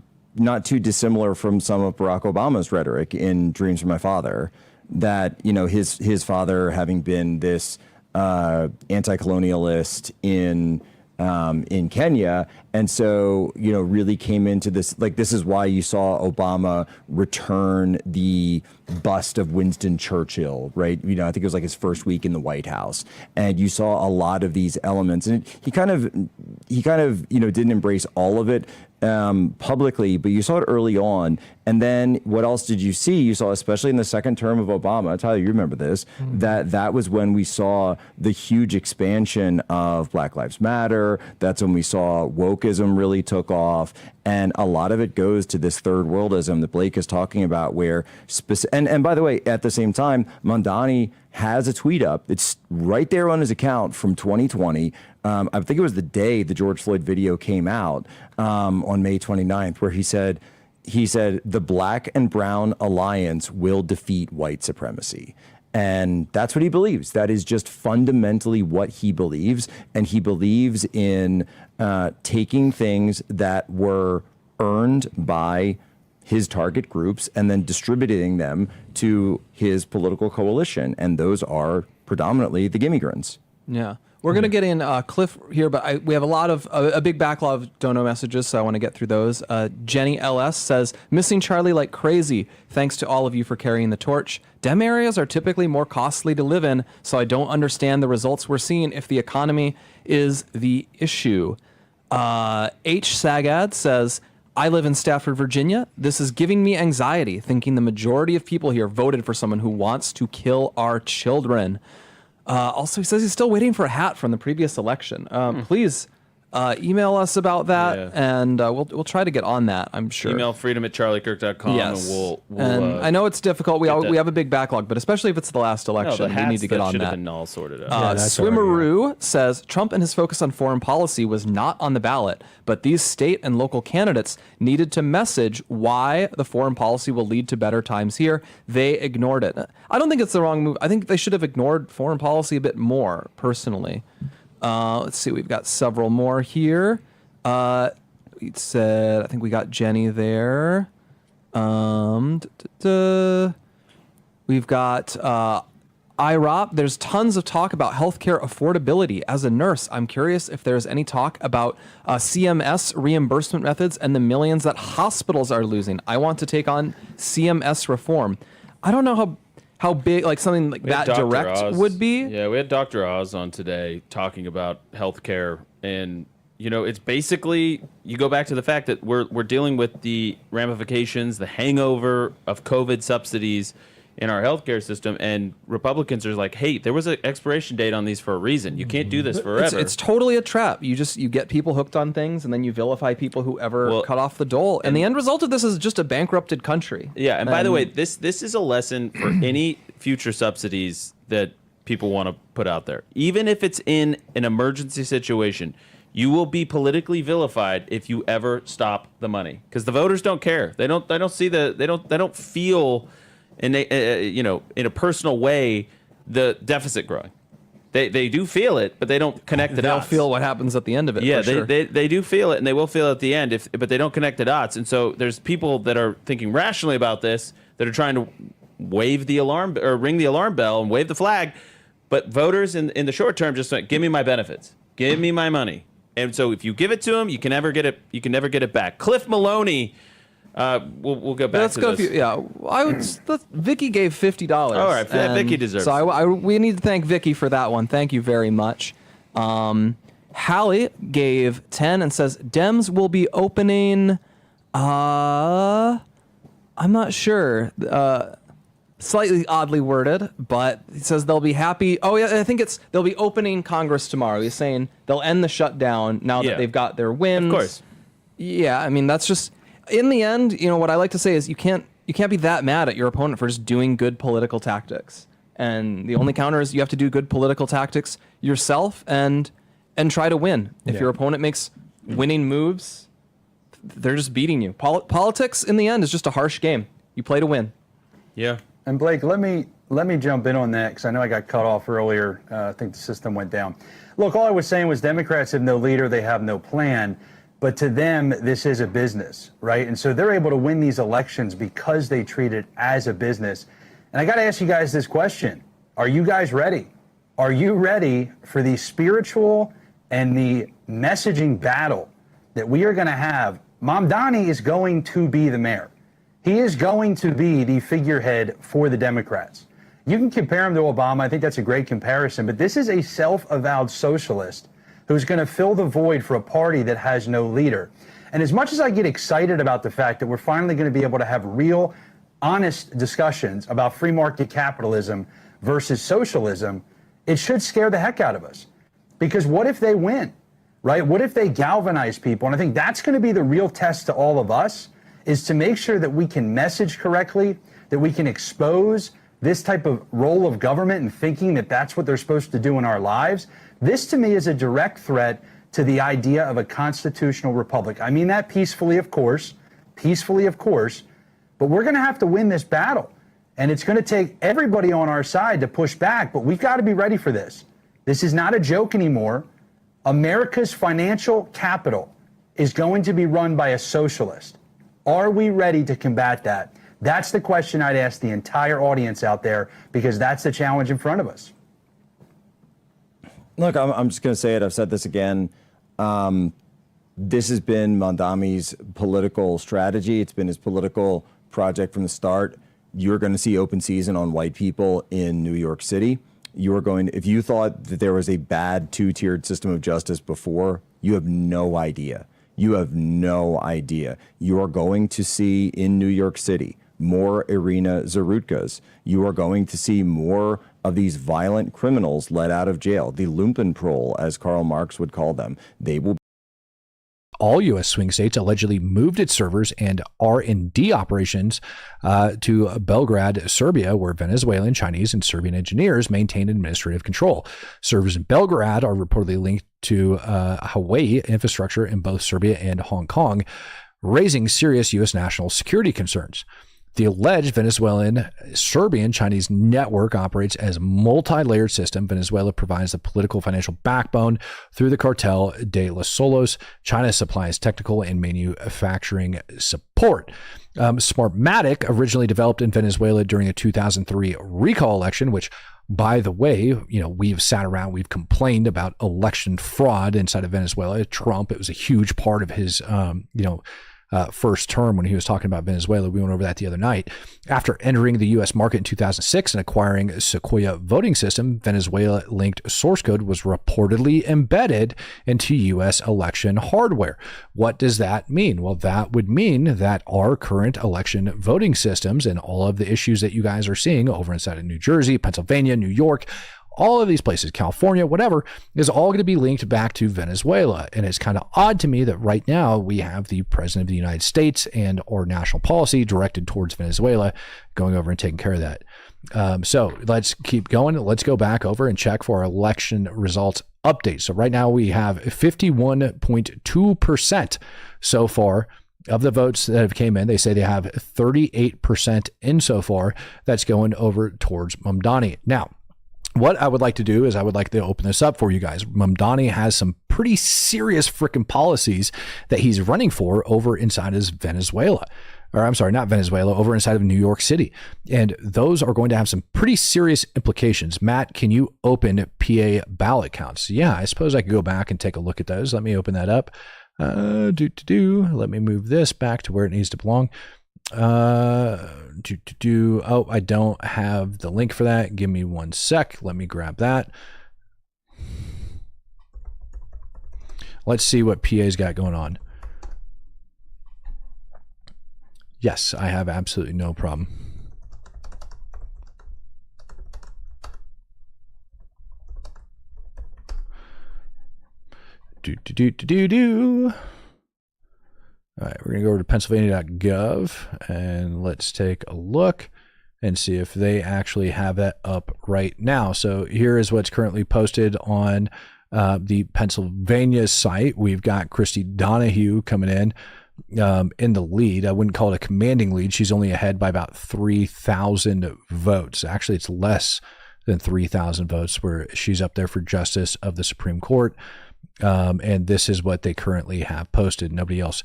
Speaker 10: too dissimilar from some of Barack Obama's rhetoric in Dreams from My Father. That his father having been this anti-colonialist in Kenya, and so really came into this. This is why you saw Obama return the bust of Winston Churchill, right? I think it was his first week in the White House, and you saw a lot of these elements, and he kind of didn't embrace all of it publicly, but you saw it early on. And then what else did you see? You saw, especially in the second term of Obama, Tyler, you remember this, that was when we saw the huge expansion of Black Lives Matter. That's when we saw wokeism really took off. And a lot of it goes to this third worldism that Blake is talking about, where, and by the way, at the same time, Mamdani has a tweet up. It's right there on his account from 2020. I think it was the day the George Floyd video came out on May 29th, where he said, the Black and Brown Alliance will defeat white supremacy. And that's what he believes. That is just fundamentally what he believes. And he believes in taking things that were earned by his target groups and then distributing them to his political coalition. And those are predominantly the immigrants.
Speaker 11: Yeah. We're going to get in Cliff here, but we have a big backlog of dono messages, so I want to get through those. Jenny LS says, missing Charlie like crazy. Thanks to all of you for carrying the torch. Dem areas are typically more costly to live in, so I don't understand the results we're seeing if the economy is the issue. H. Sagad says, I live in Stafford, Virginia. This is giving me anxiety, thinking the majority of people here voted for someone who wants to kill our children. Also, he says he's still waiting for a hat from the previous election. Please, email us about that, and we'll try to get on that. I'm sure.
Speaker 5: Email freedom@charliekirk.com,
Speaker 11: Yes.
Speaker 5: and we'll
Speaker 11: and I know it's difficult. We have a big backlog, but especially if it's the last election, we need to get on
Speaker 5: should
Speaker 11: that.
Speaker 5: have been all sorted out.
Speaker 11: Swimmeroo says Trump and his focus on foreign policy was not on the ballot, but these state and local candidates needed to message why the foreign policy will lead to better times here. They ignored it. I don't think it's the wrong move. I think they should have ignored foreign policy a bit more, personally. Let's see. We've got several more here. It said, I think we got Jenny there. We've got IROP. There's tons of talk about healthcare affordability. As a nurse, I'm curious if there's any talk about CMS reimbursement methods and the millions that hospitals are losing. I want to take on CMS reform. I don't know how big, like something like that direct would be.
Speaker 5: Yeah, we had Dr. Oz on today talking about healthcare, and it's basically, you go back to the fact that we're dealing with the ramifications, the hangover of COVID subsidies in our healthcare system, and Republicans are like, hey, there was an expiration date on these for a reason. You can't do this forever.
Speaker 11: It's totally a trap. You get people hooked on things, and then you vilify people who ever cut off the dole. And the end result of this is just a bankrupted country.
Speaker 5: Yeah, and by the way, this is a lesson for any future subsidies that people want to put out there. Even if it's in an emergency situation, you will be politically vilified if you ever stop the money, because the voters don't care. They don't feel in a personal way the deficit growing. They do feel it, but they don't connect the dots.
Speaker 11: They'll feel what happens at the end of it.
Speaker 5: Yeah,
Speaker 11: for sure.
Speaker 5: they do feel it, and they will feel it at the end, but they don't connect the dots. And so there's people that are thinking rationally about this that are trying to wave the alarm or ring the alarm bell and wave the flag, but voters in the short term just like, give me my benefits, give me my money. And so if you give it to them, you can never get it. You can never get it back. Cliff Maloney. We'll go back to this.
Speaker 11: Vicky gave $50.
Speaker 5: All right, Vicky deserves.
Speaker 11: So we need to thank Vicky for that one. Thank you very much. Hallie gave 10 and says Dems will be opening. I'm not sure. Slightly oddly worded, but it says they'll be happy. Oh yeah, I think they'll be opening Congress tomorrow. He's saying they'll end the shutdown now that they've got their wins.
Speaker 5: Of course.
Speaker 11: Yeah, I mean that's just. In the end, what I like to say is you can't be that mad at your opponent for just doing good political tactics. And the only counter is you have to do good political tactics yourself and try to win. If your opponent makes winning moves, they're just beating you. Politics in the end is just a harsh game. You play to win.
Speaker 5: Yeah.
Speaker 7: And Blake, let me jump in on that because I know I got cut off earlier. I think the system went down. Look, all I was saying was Democrats have no leader, they have no plan. But to them, this is a business, right? And so they're able to win these elections because they treat it as a business. And I got to ask you guys this question. Are you guys ready? Are you ready for the spiritual and the messaging battle that we are going to have? Mamdani is going to be the mayor. He is going to be the figurehead for the Democrats. You can compare him to Obama. I think that's a great comparison. But this is a self-avowed socialist who's going to fill the void for a party that has no leader. And as much as I get excited about the fact that we're finally going to be able to have real, honest discussions about free market capitalism versus socialism, it should scare the heck out of us. Because what if they win, right? What if they galvanize people? And I think that's going to be the real test to all of us, is to make sure that we can message correctly, that we can expose this type of role of government and thinking that that's what they're supposed to do in our lives. This, to me, is a direct threat to the idea of a constitutional republic. I mean that peacefully, of course, but we're going to have to win this battle. And it's going to take everybody on our side to push back, but we've got to be ready for this. This is not a joke anymore. America's financial capital is going to be run by a socialist. Are we ready to combat that? That's the question I'd ask the entire audience out there, because that's the challenge in front of us.
Speaker 10: Look, I'm just going to say it. I've said this again. This has been Mamdani's political strategy. It's been his political project from the start. You're going to see open season on white people in New York City. If you thought that there was a bad two-tiered system of justice before, you have no idea. You are going to see in New York City more Irina Zarutkas. You are going to see more of these violent criminals let out of jail, the Lumpenproll, as Karl Marx would call them. They will
Speaker 14: all U.S. swing states allegedly moved its servers and R&D operations to Belgrade, Serbia, where Venezuelan, Chinese, and Serbian engineers maintain administrative control. Servers in Belgrade are reportedly linked to Hawaii infrastructure in both Serbia and Hong Kong, raising serious U.S. national security concerns. The alleged Venezuelan Serbian Chinese network operates as a multi-layered system. Venezuela provides the political financial backbone through the Cartel de los Solos. China supplies technical and manufacturing support. Smartmatic originally developed in Venezuela during the 2003 recall election, which, by the way, we've sat around, we've complained about election fraud inside of Venezuela. Trump, it was a huge part of his, first term when he was talking about Venezuela. We went over that the other night. After entering the U.S. market in 2006 and acquiring Sequoia voting system, Venezuela-linked source code was reportedly embedded into U.S. election hardware. What does that mean? Well, that would mean that our current election voting systems and all of the issues that you guys are seeing over inside of New Jersey, Pennsylvania, New York, all of these places, California, whatever, is all going to be linked back to Venezuela. And it's kind of odd to me that right now we have the president of the United States and our national policy directed towards Venezuela going over and taking care of that. So let's keep going. Let's go back over and check for our election results update. So right now we have 51.2% so far of the votes that have came in. They say they have 38% in so far that's going over towards Mamdani. Now, what I would like to do is I would like to open this up for you guys. Mamdani has some pretty serious freaking policies that he's running for over inside of Venezuela. Or I'm sorry, not Venezuela, over inside of New York City. And those are going to have some pretty serious implications. Matt, can you open PA ballot counts? Yeah, I suppose I could go back and take a look at those. Let me open that up. Let me move this back to where it needs to belong. Oh, I don't have the link for that. Give me 1 sec. Let me grab that. Let's see what PA's got going on. Yes, I have absolutely no problem. All right, we're going to go over to Pennsylvania.gov and let's take a look and see if they actually have that up right now. So here is what's currently posted on the Pennsylvania site. We've got Christy Donahue coming in the lead. I wouldn't call it a commanding lead. She's only ahead by about 3,000 votes. Actually, it's less than 3,000 votes where she's up there for Justice of the Supreme Court. And this is what they currently have posted. Nobody else.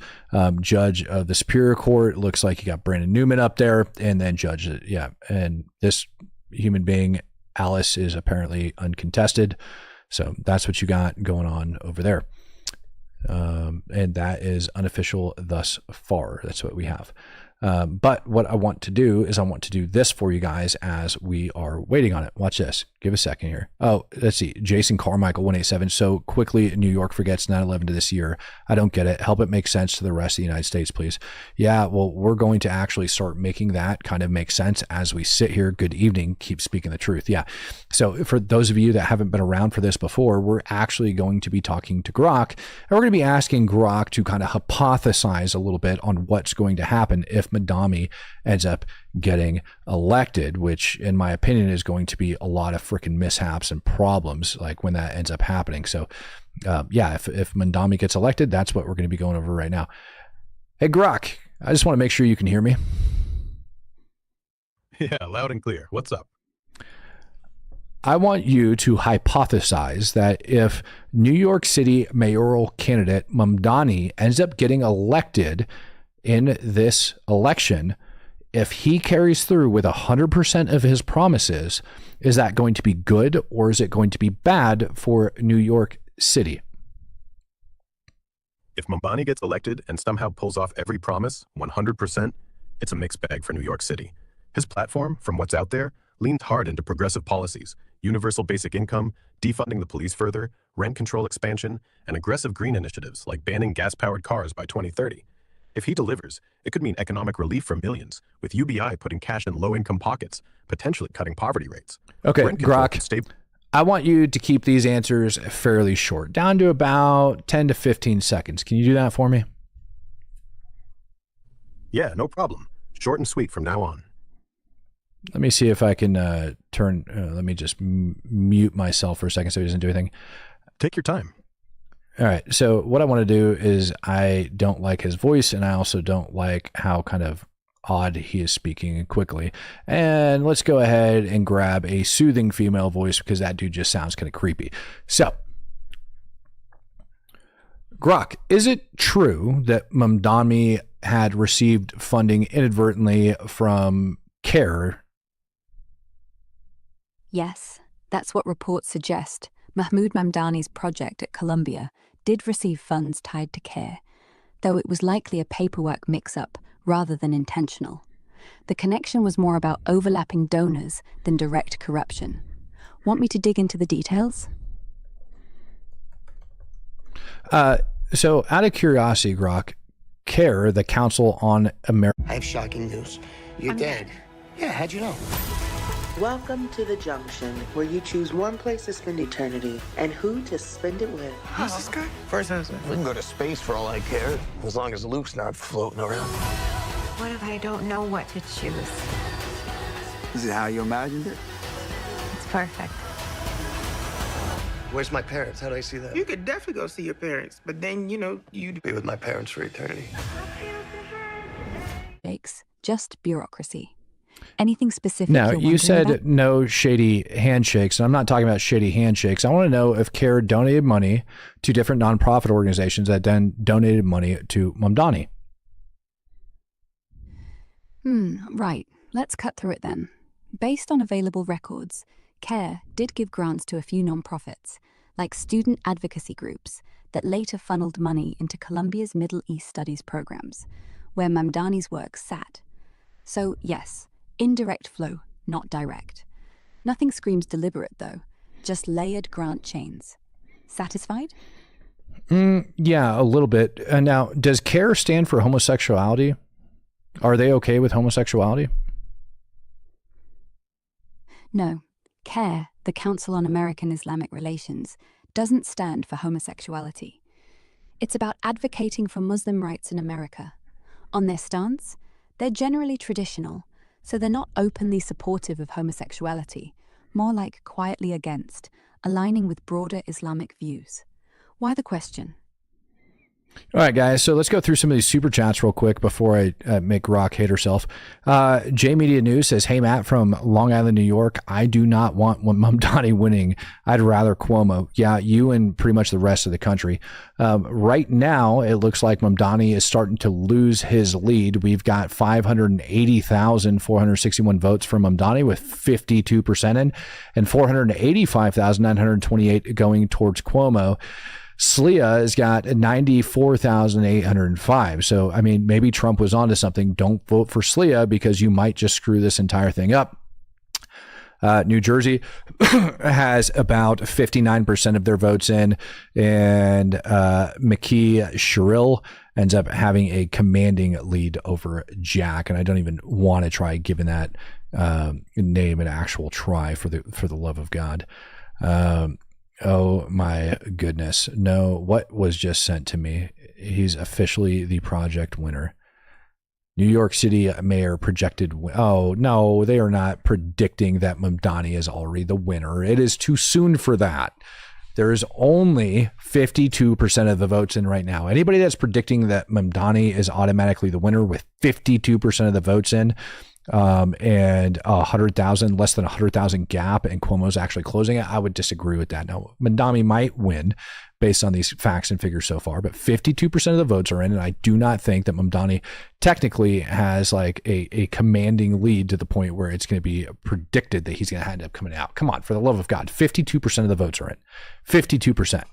Speaker 14: Judge of the Superior Court, looks like you got Brandon Newman up there, and then judge. Yeah. And this human being, Alice, is apparently uncontested. So that's what you got going on over there. And that is unofficial thus far. That's what we have. But what I want to do is I want to do this for you guys as we are waiting on it. Watch this. Give a second here. Oh, let's see. Jason Carmichael, 187. So quickly, New York forgets 9/11 to this year. I don't get it. Help it make sense to the rest of the United States, please. Yeah, well, we're going to actually start making that kind of make sense as we sit here. Good evening. Keep speaking the truth. Yeah. So for those of you that haven't been around for this before, we're actually going to be talking to Grok, and we're going to be asking Grok to kind of hypothesize a little bit on what's going to happen if Mamdani ends up getting elected, which in my opinion is going to be a lot of freaking mishaps and problems like when that ends up happening. So yeah, if Mamdani gets elected, that's what we're going to be going over right now. Hey Grok, I just want to make sure you can hear me.
Speaker 16: Yeah, loud and clear. What's up?
Speaker 14: I want you to hypothesize that if New York City mayoral candidate Mamdani ends up getting elected in this election, if he carries through with 100% of his promises, is that going to be good or is it going to be bad for New York City?
Speaker 16: If Mamdani gets elected and somehow pulls off every promise, 100%, it's a mixed bag for New York City. His platform, from what's out there, leans hard into progressive policies, universal basic income, defunding the police further, rent control expansion, and aggressive green initiatives like banning gas-powered cars by 2030. If he delivers, it could mean economic relief for millions, with UBI putting cash in low-income pockets, potentially cutting poverty rates.
Speaker 14: Okay, Grok, I want you to keep these answers fairly short, down to about 10 to 15 seconds. Can you do that for me?
Speaker 16: Yeah, no problem. Short and sweet from now on.
Speaker 14: Let me see if I can let me just mute myself for a second so he doesn't do anything.
Speaker 16: Take your time.
Speaker 14: All right. So what I want to do is I don't like his voice, and I also don't like how kind of odd he is speaking quickly. And let's go ahead and grab a soothing female voice because that dude just sounds kind of creepy. So, Grok, is it true that Mamdani had received funding inadvertently from CARE?
Speaker 12: Yes, that's what reports suggest. Mahmoud Mamdani's project at Columbia did receive funds tied to CARE, though it was likely a paperwork mix-up rather than intentional. The connection was more about overlapping donors than direct corruption. Want me to dig into the details?
Speaker 14: So out of curiosity, Grok, CARE, the Council on America...
Speaker 17: I have shocking news. You're dead. Yeah, how'd you know?
Speaker 18: Welcome to the junction, where you choose one place to spend eternity and who to spend it with.
Speaker 17: Who's this guy? First husband. We can go to space for all I care, as long as Luke's not floating around.
Speaker 18: What if I don't know what to choose?
Speaker 17: Is it how you imagined it?
Speaker 18: It's perfect.
Speaker 17: Where's my parents? How do I see them?
Speaker 18: You could definitely go see your parents, but then, you'd
Speaker 17: be with my parents for eternity.
Speaker 12: Jakes, just bureaucracy. Anything specific?
Speaker 14: Now,
Speaker 12: you're
Speaker 14: you said
Speaker 12: about?
Speaker 14: no shady handshakes, and I'm not talking about shady handshakes. I want to know if CARE donated money to different nonprofit organizations that then donated money to Mamdani.
Speaker 12: Right. Let's cut through it then. Based on available records, CARE did give grants to a few nonprofits, like student advocacy groups, that later funneled money into Columbia's Middle East Studies programs, where Mamdani's work sat. So, yes, indirect flow, not direct. Nothing screams deliberate, though, just layered grant chains. Satisfied?
Speaker 14: Yeah, a little bit. Now, does CARE stand for homosexuality? Are they okay with homosexuality?
Speaker 12: No. CARE, the Council on American Islamic Relations, doesn't stand for homosexuality. It's about advocating for Muslim rights in America. On their stance, they're generally traditional, so they're not openly supportive of homosexuality, more like quietly against, aligning with broader Islamic views. Why the question?
Speaker 14: All right, guys. So let's go through some of these super chats real quick before I make Rock hate herself. J Media News says, "Hey Matt from Long Island, New York. I do not want Mamdani winning. I'd rather Cuomo." Yeah, you and pretty much the rest of the country. Right now, it looks like Mamdani is starting to lose his lead. We've got 580,461 votes for Mamdani with 52% in, and 485,928 going towards Cuomo. Slia has got 94,805. So, I mean, maybe Trump was onto something. Don't vote for Slia because you might just screw this entire thing up. New Jersey has about 59% of their votes in, and McKee Sherrill ends up having a commanding lead over Jack. And I don't even want to try giving that name an actual try for the love of God. Oh my goodness. No, what was just sent to me? He's officially the project winner. New York City mayor projected. Oh, no, they are not predicting that Mamdani is already the winner. It is too soon for that. There is only 52% of the votes in right now. Anybody that's predicting that Mamdani is automatically the winner with 52% of the votes in, and 100,000, less than 100,000 gap, and Cuomo's actually closing it, I would disagree with that. Now, Mamdani might win based on these facts and figures so far, but 52% of the votes are in, and I do not think that Mamdani technically has like a commanding lead to the point where it's going to be predicted that he's going to end up coming out. Come on, for the love of God, 52% of the votes are in. 52%.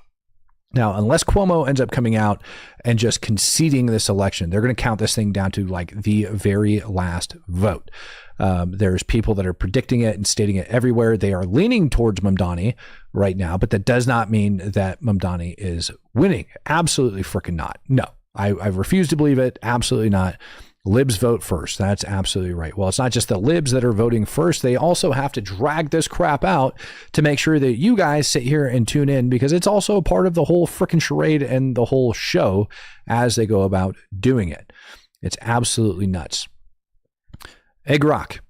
Speaker 14: Now, unless Cuomo ends up coming out and just conceding this election, they're going to count this thing down to like the very last vote. There's people that are predicting it and stating it everywhere. They are leaning towards Mamdani right now, but that does not mean that Mamdani is winning. Absolutely freaking not. No, I refuse to believe it. Absolutely not. Libs vote first. That's absolutely right. Well, it's not just the libs that are voting first. They also have to drag this crap out to make sure that you guys sit here and tune in, because it's also a part of the whole freaking charade and the whole show as they go about doing it. It's absolutely nuts. Egg Rock,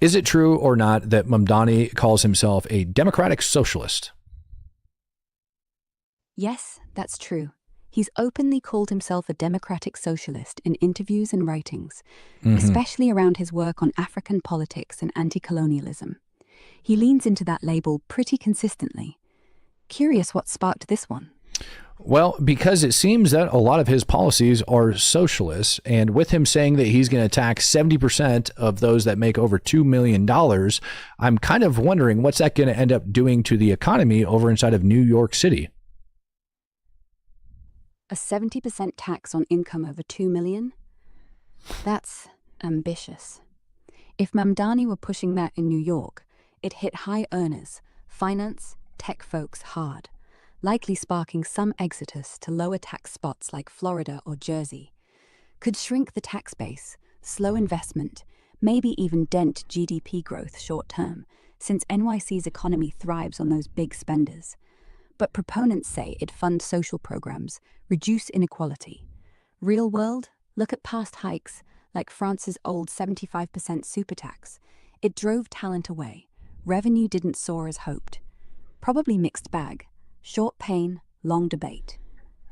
Speaker 14: is it true or not that Mamdani calls himself a democratic socialist?
Speaker 12: Yes, that's true. He's openly called himself a democratic socialist in interviews and writings, especially around his work on African politics and anti-colonialism. He leans into that label pretty consistently. Curious what sparked this one.
Speaker 14: Well, because it seems that a lot of his policies are socialist, and with him saying that he's going to tax 70% of those that make over $2 million, I'm kind of wondering what's that going to end up doing to the economy over inside of New York City.
Speaker 12: A 70% tax on income over $2 million? That's ambitious. If Mamdani were pushing that in New York, it hit high earners, finance, tech folks hard, likely sparking some exodus to lower tax spots like Florida or Jersey. Could shrink the tax base, slow investment, maybe even dent GDP growth short term, since NYC's economy thrives on those big spenders. But proponents say it funds social programs, reduce inequality. Real world, look at past hikes, like France's old 75% super tax. It drove talent away. Revenue didn't soar as hoped. Probably mixed bag. Short pain, long debate.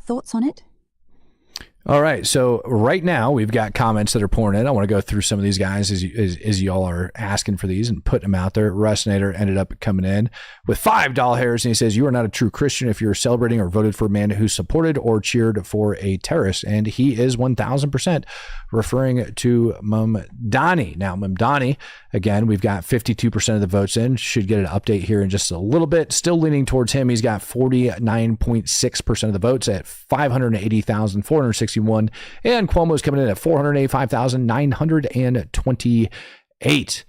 Speaker 12: Thoughts on it?
Speaker 14: All right. So right now we've got comments that are pouring in. I want to go through some of these guys as y'all are asking for these and putting them out there. Rustinator ended up coming in with $5 and he says, you are not a true Christian if you're celebrating or voted for a man who supported or cheered for a terrorist. And he is 1000% referring to Mamdani. Now, Mamdani, again, we've got 52% of the votes in. Should get an update here in just a little bit. Still leaning towards him. He's got 49.6% of the votes at 580,461. And Cuomo's coming in at 485,928.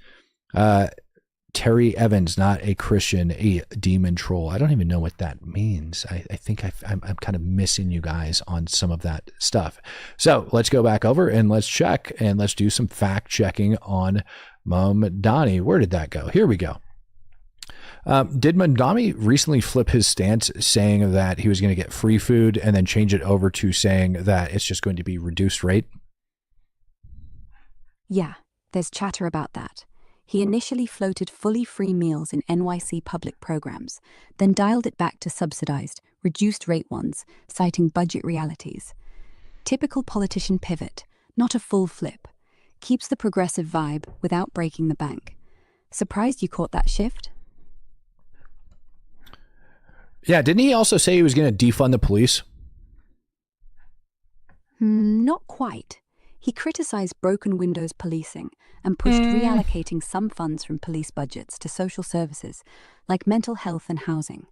Speaker 14: Terry Evans, not a Christian, a demon troll. I don't even know what that means. I think I'm kind of missing you guys on some of that stuff. So let's go back over and let's check and let's do some fact checking on Mamdani. Where did that go? Here we go. Did Mamdani recently flip his stance saying that he was going to get free food and then change it over to saying that it's just going to be reduced rate?
Speaker 12: Yeah, there's chatter about that. He initially floated fully free meals in NYC public programs, then dialed it back to subsidized, reduced rate ones, citing budget realities. Typical politician pivot, not a full flip. Keeps the progressive vibe without breaking the bank. Surprised you caught that shift?
Speaker 14: Yeah, didn't he also say he was going to defund the police?
Speaker 12: Not quite. He criticized broken windows policing and pushed reallocating some funds from police budgets to social services like mental health and housing.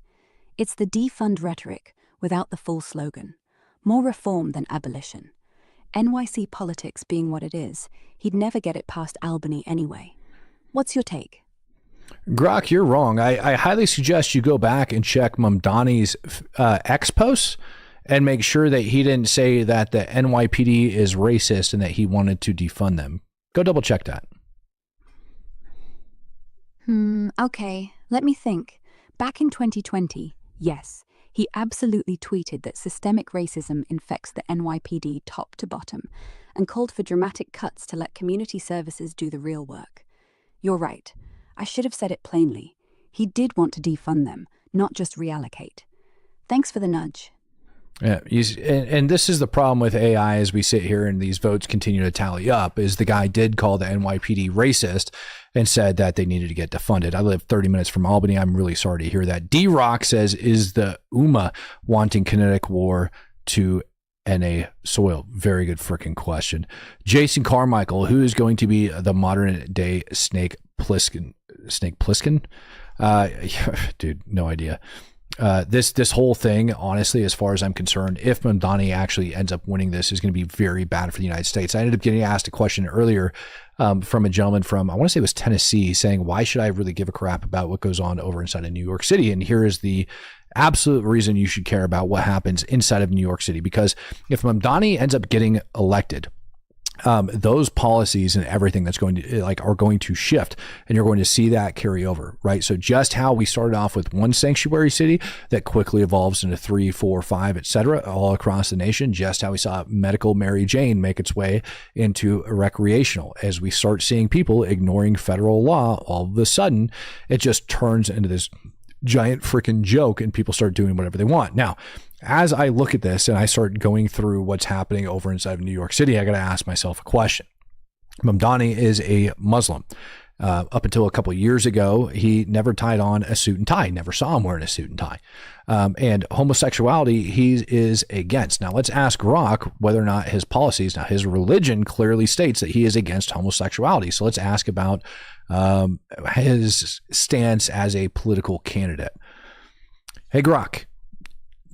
Speaker 12: It's the defund rhetoric without the full slogan. More reform than abolition. NYC politics being what it is, he'd never get it past Albany anyway. What's your take?
Speaker 14: Grok, you're wrong. I highly suggest you go back and check Mamdani's X posts and make sure that he didn't say that the NYPD is racist and that he wanted to defund them. Go double check that.
Speaker 12: Okay, let me think. Back in 2020, yes, he absolutely tweeted that systemic racism infects the NYPD top to bottom and called for dramatic cuts to let community services do the real work. You're right. I should have said it plainly. He did want to defund them, not just reallocate. Thanks for the nudge.
Speaker 14: Yeah, and this is the problem with AI as we sit here and these votes continue to tally up, is the guy did call the NYPD racist and said that they needed to get defunded. I live 30 minutes from Albany. I'm really sorry to hear that. D-Rock says, is the UMA wanting kinetic war to NA soil? Very good freaking question. Jason Carmichael, who is going to be the modern day Snake Plissken? Dude, no idea. This whole thing, honestly, as far as I'm concerned, if Mamdani actually ends up winning this, is going to be very bad for the United States. I ended up getting asked a question earlier from a gentleman from, I want to say it was Tennessee, saying, why should I really give a crap about what goes on over inside of New York City? And here is the absolute reason you should care about what happens inside of New York City. Because if Mamdani ends up getting elected, those policies and everything that's going to are going to shift, and you're going to see that carry over, right? So just how we started off with one sanctuary city that quickly evolves into 3, 4, 5, et cetera, all across the nation, just how we saw medical Mary Jane make its way into recreational. As we start seeing people ignoring federal law, all of a sudden it just turns into this giant freaking joke and people start doing whatever they want. Now, as I look at this and I start going through what's happening over inside of New York City, I got to ask myself a question. Mamdani is a Muslim. Up until a couple of years ago, he never tied on a suit and tie. Never saw him wearing a suit and tie. And homosexuality, he is against. Now, let's ask Grok whether or not his policies, now his religion clearly states that he is against homosexuality. So let's ask about his stance as a political candidate. Hey, Grok.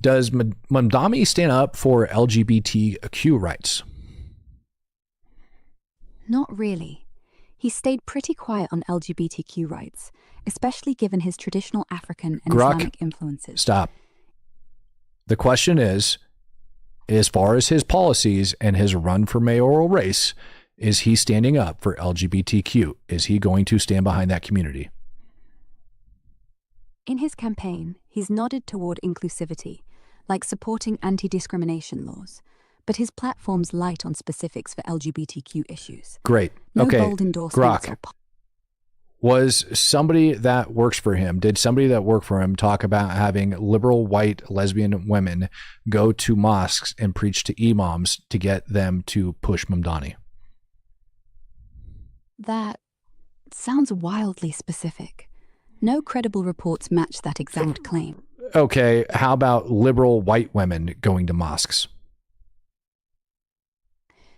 Speaker 14: Does Mamdani stand up for LGBTQ rights?
Speaker 12: Not really. He stayed pretty quiet on LGBTQ rights, especially given his traditional African and
Speaker 14: Grok,
Speaker 12: Islamic influences.
Speaker 14: Stop. The question is, as far as his policies and his run for mayoral race, is he standing up for LGBTQ? Is he going to stand behind that community?
Speaker 12: In his campaign, he's nodded toward inclusivity, like supporting anti-discrimination laws, but his platform's light on specifics for LGBTQ issues.
Speaker 14: Great.
Speaker 12: No
Speaker 14: okay.
Speaker 12: bold endorsements
Speaker 14: Grok. Was somebody that works for him, did somebody that worked for him talk about having liberal white lesbian women go to mosques and preach to imams to get them to push Mamdani?
Speaker 12: That sounds wildly specific. No credible reports match that exact claim.
Speaker 14: Okay, how about liberal white women going to mosques?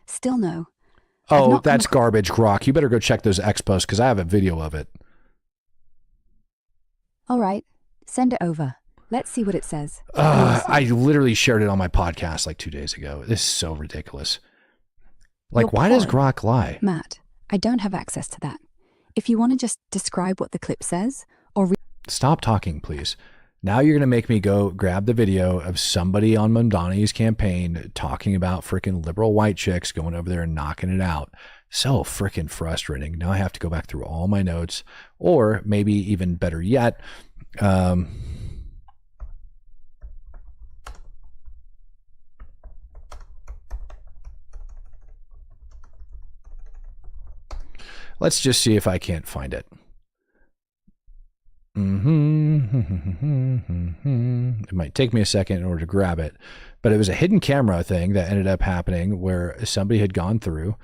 Speaker 12: Still no.
Speaker 14: Oh, that's garbage, Grok. You better go check those expos because I have a video of it.
Speaker 12: All right, send it over. Let's see what it says.
Speaker 14: I literally shared it on my podcast like 2 days ago. This is so ridiculous. Like, why does Grok lie?
Speaker 12: Matt, I don't have access to that. If you want to just describe what the clip says, or
Speaker 14: Stop talking, please. Now you're going to make me go grab the video of somebody on Mamdani's campaign talking about freaking liberal white chicks going over there and knocking it out. So freaking frustrating. Now I have to go back through all my notes, or maybe even better yet, let's just see if I can't find it. It might take me a second in order to grab it, but it was a hidden camera thing that ended up happening where somebody had gone through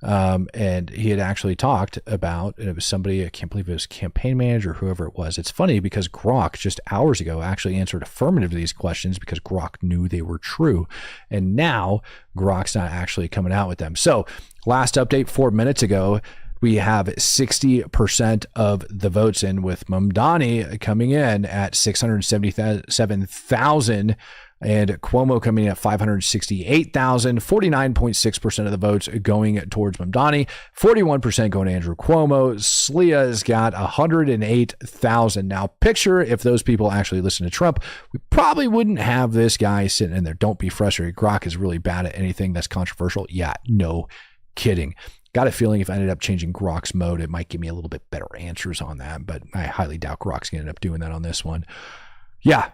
Speaker 14: and he had actually talked about, and it was somebody, I can't believe it was campaign manager, whoever it was. It's funny because Grok just hours ago actually answered affirmative to these questions because Grok knew they were true. And now Grok's not actually coming out with them. So last update 4 minutes ago, we have 60% of the votes in, with Mamdani coming in at 677,000 and Cuomo coming in at 568,000. 49.6% of the votes going towards Mamdani, 41% going to Andrew Cuomo. Slia's got 108,000. Now, picture if those people actually listen to Trump, we probably wouldn't have this guy sitting in there. Don't be frustrated. Grok is really bad at anything that's controversial. Yeah, no kidding. Got a feeling if I ended up changing Grok's mode, it might give me a little bit better answers on that, but I highly doubt Grok's going to end up doing that on this one. Yeah,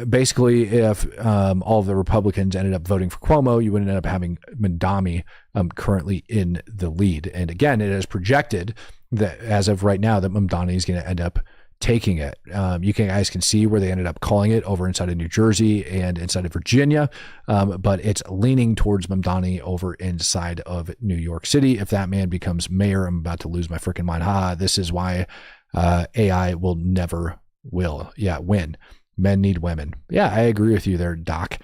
Speaker 14: basically, if all of the Republicans ended up voting for Cuomo, you would end up having Mamdani currently in the lead. And again, it is projected that as of right now that Mamdani is going to end up taking it. You guys can see where they ended up calling it over inside of New Jersey and inside of Virginia, but it's leaning towards Mamdani over inside of New York City. If that man becomes mayor, I'm about to lose my freaking mind. This is why AI will never win. Men need women. Yeah, I agree with you there, Doc.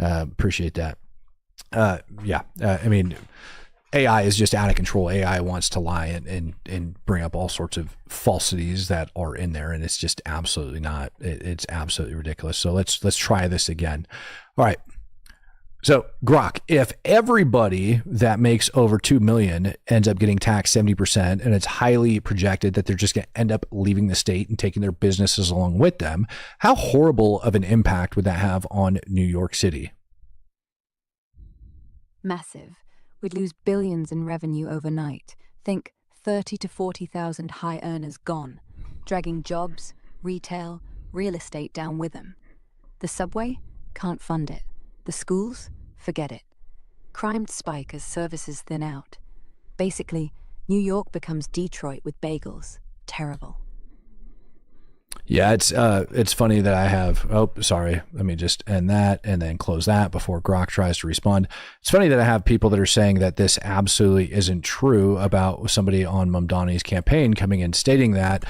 Speaker 14: Appreciate that. I mean, AI is just out of control. AI wants to lie and bring up all sorts of falsities that are in there, and it's just absolutely not. It's absolutely ridiculous. So let's try this again. All right. So Grok, if everybody that makes over 2 million ends up getting taxed 70%, and it's highly projected that they're just going to end up leaving the state and taking their businesses along with them, how horrible of an impact would that have on New York City?
Speaker 12: Massive. we'd lose billions in revenue overnight. Think 30 to 40,000 high earners gone, dragging jobs, retail, real estate down with them. The subway? Can't fund it. The schools? Forget it. Crime'd spike as services thin out. Basically, New York becomes Detroit with bagels. Terrible.
Speaker 14: Yeah, it's funny that I have, oh, sorry, let me just end that and then close that before Grok tries to respond. It's funny that I have people that are saying that this absolutely isn't true about somebody on Mamdani's campaign coming in stating that.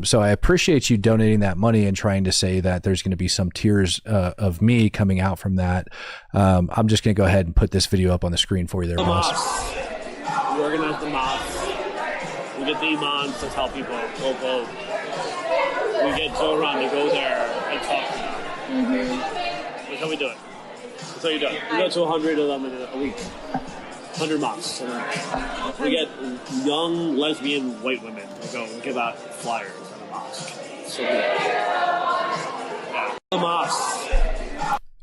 Speaker 14: So I appreciate you donating that money and trying to say that there's going to be some tears of me coming out from that. I'm just going to go ahead and put this video up on the screen for you there, boss.
Speaker 19: We organize the mosques. We get the imams to tell people, go vote. We get Zoran to go there and talk to them. That's how we do it. That's how you do it. We go to 100 of them in a week. 100 mosques. And we get young lesbian white women to go and give out flyers at a mosque. It's so good. Yeah. The mosque.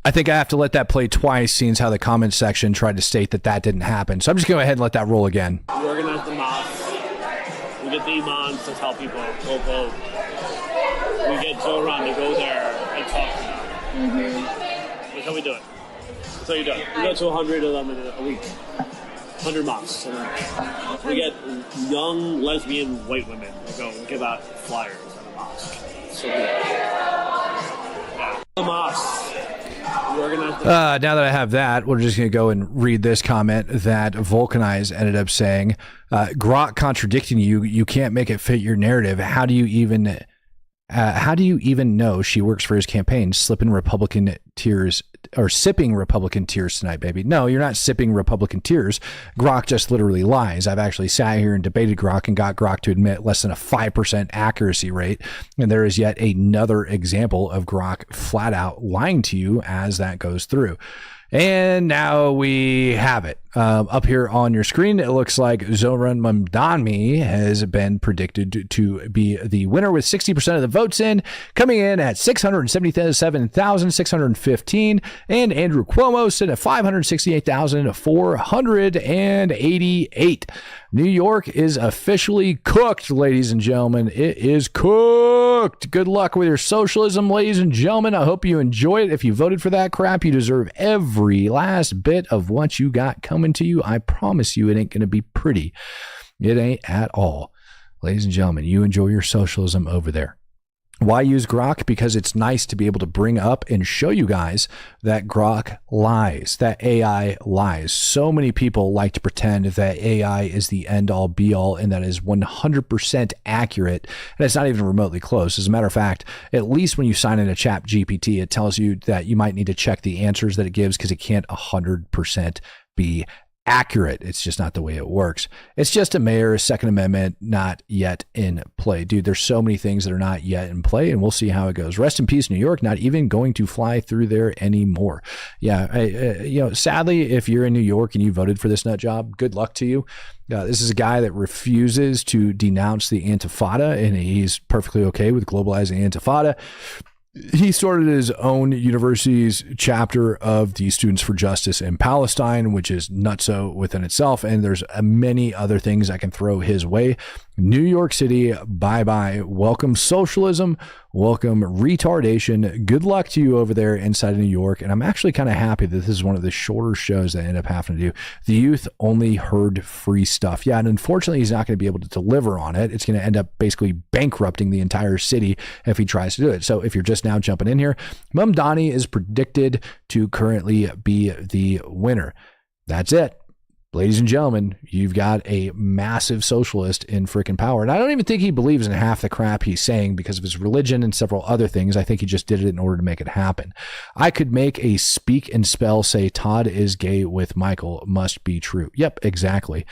Speaker 14: I think I have to let that play twice, seeing how the comments section tried to state that that didn't happen. So I'm just going to go ahead and let that roll again.
Speaker 19: We organize the mosques. We get the imams to tell people, go vote. We get Zoran to go there and talk to them. That's how we do it. That's how you do it. We go to 100 of them in a week. 100 mosques. And we get young lesbian white women to go and give out flyers at a mosque. It's so good. Yeah. The mosque.
Speaker 14: Now that I have that, we're just going to go and read this comment that Vulcanize ended up saying. Grok contradicting you. You can't make it fit your narrative. How do you even know she works for his campaign? Sipping Republican tears tonight, baby. No, you're not sipping Republican tears. Grok just literally lies. I've actually sat here and debated Grok and got Grok to admit less than a 5% accuracy rate. And there is yet another example of Grok flat out lying to you as that goes through. And now we have it. Up here on your screen, it looks like Zoran Mamdani has been predicted to be the winner with 60% of the votes in, coming in at 677,615, and Andrew Cuomo sitting at 568,488. New York is officially cooked, ladies and gentlemen. It is cooked. Good luck with your socialism, ladies and gentlemen. I hope you enjoy it. If you voted for that crap, you deserve every last bit of what you got coming to you. I promise you it ain't going to be pretty. It ain't at all. Ladies and gentlemen, you enjoy your socialism over there. Why use Grok? Because it's nice to be able to bring up and show you guys that Grok lies, that AI lies. So many people like to pretend that AI is the end all be all and that is 100% accurate. And it's not even remotely close. As a matter of fact, at least when you sign in a chat GPT, it tells you that you might need to check the answers that it gives because it can't 100% be accurate. It's just not the way it works. It's just a mayor's Second Amendment not yet in play. Dude, there's so many things that are not yet in play, and we'll see how it goes. Rest in peace, New York, not even going to fly through there anymore. Yeah, sadly, if you're in New York and you voted for this nut job, good luck to you. This is a guy that refuses to denounce the Intifada, and he's perfectly okay with globalizing Intifada. He started his own university's chapter of the Students for Justice in Palestine, which is nutso within itself. And there's many other things I can throw his way. New York City, bye-bye. Welcome socialism. Welcome retardation. Good luck to you over there inside of New York. And I'm actually kind of happy that this is one of the shorter shows that I end up having to do. The youth only heard free stuff. Yeah, and unfortunately, he's not going to be able to deliver on it. It's going to end up basically bankrupting the entire city if he tries to do it. So if you're just now jumping in here, Mamdani is predicted to currently be the winner. That's it. Ladies and gentlemen, you've got a massive socialist in freaking power. And I don't even think he believes in half the crap he's saying because of his religion and several other things. I think he just did it in order to make it happen. I could make a speak and spell say Todd is gay with Michael must be true. Yep, exactly.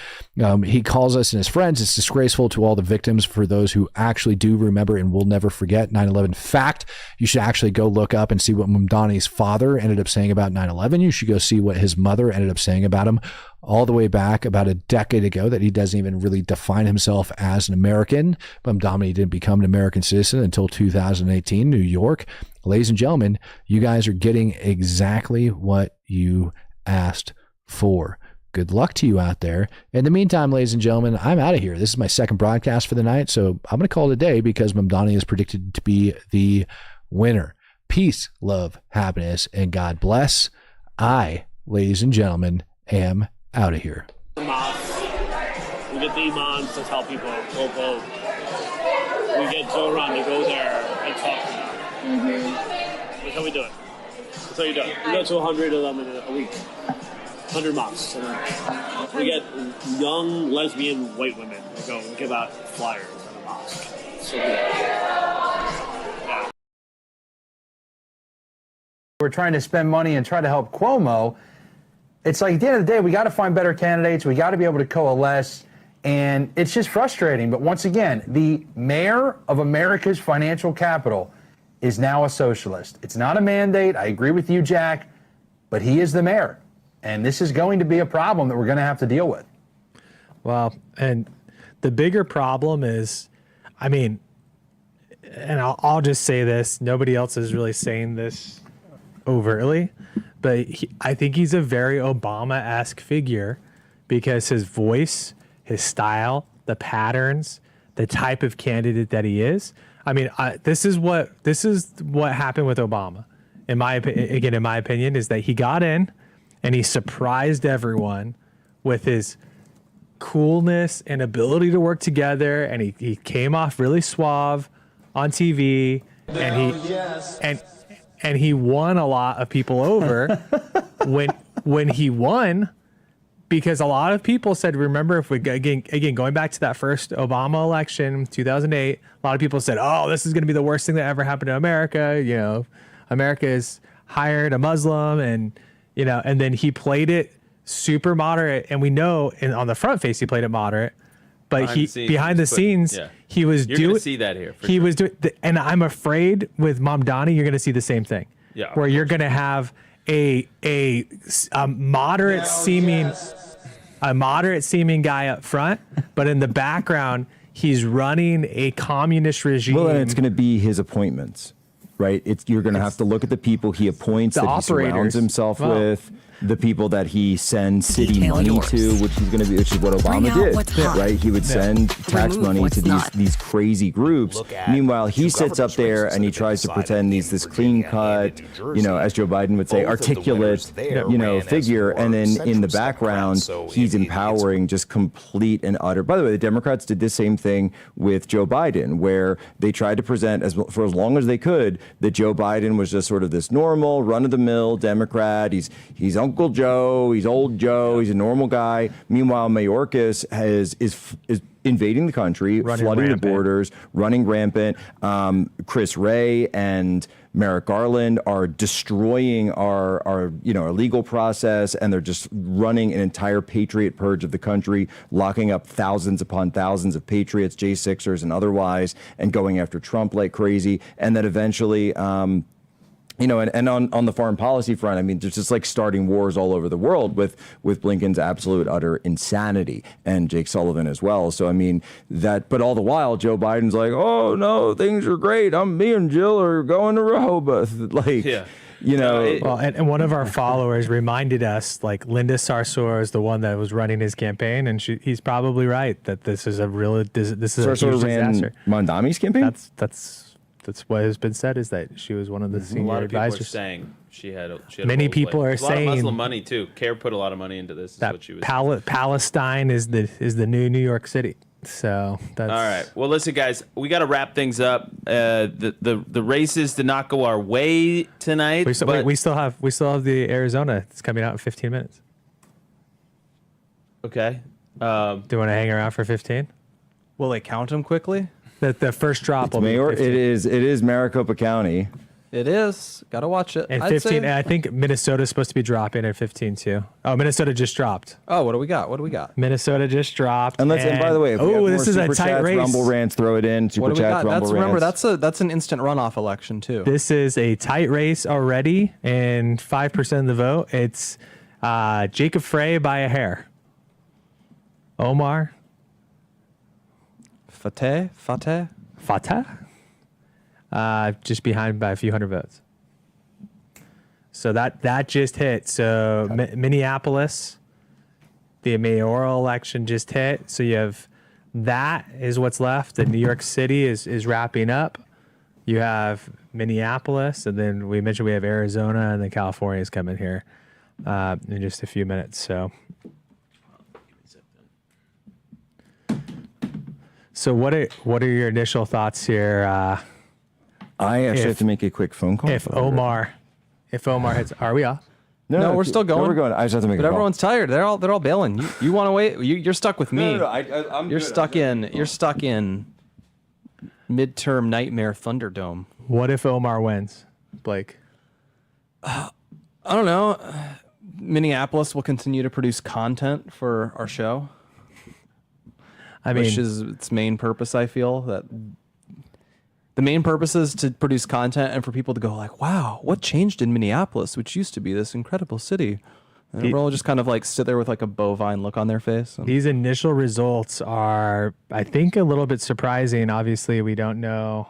Speaker 14: He calls us and his friends. It's disgraceful to all the victims. For those who actually do remember and will never forget 9/11 fact, you should actually go look up and see what Mamdani's father ended up saying about 9/11. You should go see what his mother ended up saying about him all the way back about a decade ago, that he doesn't even really define himself as an American. Mamdani didn't become an American citizen until 2018, New York. Ladies and gentlemen, you guys are getting exactly what you asked for. good luck to you out there. In the meantime, ladies and gentlemen, I'm out of here. This is my second broadcast for the night, so I'm going to call it a day because Mamdani is predicted to be the winner. Peace, love, happiness, and God bless. I, ladies and gentlemen, am out of here.
Speaker 19: We get the imams to tell people, go vote. We get Zoran to go there and talk to them. That's how we do it. That's how you do it. We go to 100 of them in a week. 100 mosques. And we get young lesbian white women to go and give out flyers at a mosque. So good. Yeah.
Speaker 7: We're trying to spend money and try to help Cuomo. It's like at the end of the day, we got to find better candidates. We got to be able to coalesce. And it's just frustrating. But once again, the mayor of America's financial capital is now a socialist. It's not a mandate. I agree with you, Jack, but he is the mayor. And this is going to be a problem that we're going to have to deal with.
Speaker 8: Well, and the bigger problem is, I mean, and I'll just say this, nobody else is really saying this overtly, but I think he's a very Obama-esque figure because his voice, his style, the patterns, the type of candidate that he is. I mean, this is what happened with Obama. In my opinion, is that he got in and he surprised everyone with his coolness and ability to work together, and he came off really suave on TV, and he won a lot of people over when he won. Because a lot of people said, remember, if we again going back to that first Obama election, 2008, a lot of people said, "Oh, this is going to be the worst thing that ever happened to America." You know, America has hired a Muslim, and and then he played it super moderate, and we know, on the front face he played it moderate, but behind the scenes he was doing. You're going to see that here. He was doing, and I'm afraid with Mamdani, you're going to see the same thing.
Speaker 5: Yeah,
Speaker 8: where you're going to have a moderate seeming guy up front, but in the background he's running a communist regime.
Speaker 10: Well, and it's going to be his appointments, right? You're going to have to look at the people he appoints, that he surrounds himself with, the people that he sends city money to, which is what Obama did, right? He would send tax money to these crazy groups. Meanwhile, he sits up there and he tries to pretend he's this clean cut, as Joe Biden would say, articulate, figure. And then in the background, he's empowering just complete and utter. By the way, the Democrats did the same thing with Joe Biden, where they tried to present for as long as they could that Joe Biden was just sort of this normal, run-of-the-mill Democrat. He's Uncle Joe, he's old Joe, he's a normal guy. Meanwhile, Mayorkas is invading the country, flooding the borders, running rampant. Chris Wray and Merrick Garland are destroying our legal process, and they're just running an entire patriot purge of the country, locking up thousands upon thousands of patriots, J6ers and otherwise, and going after Trump like crazy. And then eventually, and on the foreign policy front, I mean, there's just like starting wars all over the world with Blinken's absolute utter insanity, and Jake Sullivan as well. So, I mean, but all the while, Joe Biden's like, oh, no, things are great. Me and Jill are going to Rehoboth.
Speaker 8: And one of our followers reminded us, like, Linda Sarsour is the one that was running his campaign, and he's probably right that this is a huge disaster.
Speaker 10: Mamdani's campaign?
Speaker 8: That's what has been said, is that she was one of the senior
Speaker 5: a lot of
Speaker 8: advisors.
Speaker 5: People are saying she had
Speaker 8: many people are saying
Speaker 5: a lot of Muslim money too. CARE put a lot of money into this. Is
Speaker 8: that
Speaker 5: what she was
Speaker 8: Palestine is the new New York City. So that's
Speaker 5: all right. Well, listen, guys, we got to wrap things up. The races did not go our way tonight.
Speaker 8: We still have the Arizona. It's coming out in 15 minutes.
Speaker 5: Okay.
Speaker 8: Do you want to hang around for 15?
Speaker 11: Will they count them quickly?
Speaker 8: The first drop will be 15.
Speaker 10: It is Maricopa County.
Speaker 11: It is. Gotta watch it.
Speaker 8: And 15. And I think Minnesota's supposed to be dropping at 15 too. Oh, Minnesota just dropped.
Speaker 11: Oh, what do we got?
Speaker 8: Minnesota just dropped.
Speaker 10: And by the way, if we have
Speaker 8: this is a tight race.
Speaker 10: Rumble rants, throw it in. Super chats, Rumble rants.
Speaker 11: That's an instant runoff election too.
Speaker 8: This is a tight race already, and 5% of the vote. It's Jacob Frey by a hair. Omar.
Speaker 11: Fateh?
Speaker 8: Just behind by a few hundred votes. So that just hit. So Minneapolis The mayoral election just hit, so you have that is what's left. The New York City is wrapping up. You have Minneapolis, and then we mentioned we have Arizona, and then California is coming here in just a few minutes. So what are your initial thoughts here?
Speaker 10: I actually have to make a quick phone call.
Speaker 8: If Omar hits, are we off?
Speaker 11: No, we're still going.
Speaker 10: No, we're going. I just have to make
Speaker 11: But
Speaker 10: a call.
Speaker 11: everyone's tired. They're all bailing. You want to wait? You're stuck with me.
Speaker 10: No, I'm
Speaker 11: You're
Speaker 10: good.
Speaker 11: stuck in. You're stuck in midterm nightmare Thunderdome.
Speaker 8: What if Omar wins, Blake?
Speaker 11: I don't know. Minneapolis will continue to produce content for our show. Which is its main purpose. I feel that the main purpose is to produce content and for people to go like, wow, what changed in Minneapolis, which used to be this incredible city? And everyone will just kind of like sit there with like a bovine look on their face.
Speaker 8: These initial results are, I think, a little bit surprising. Obviously, we don't know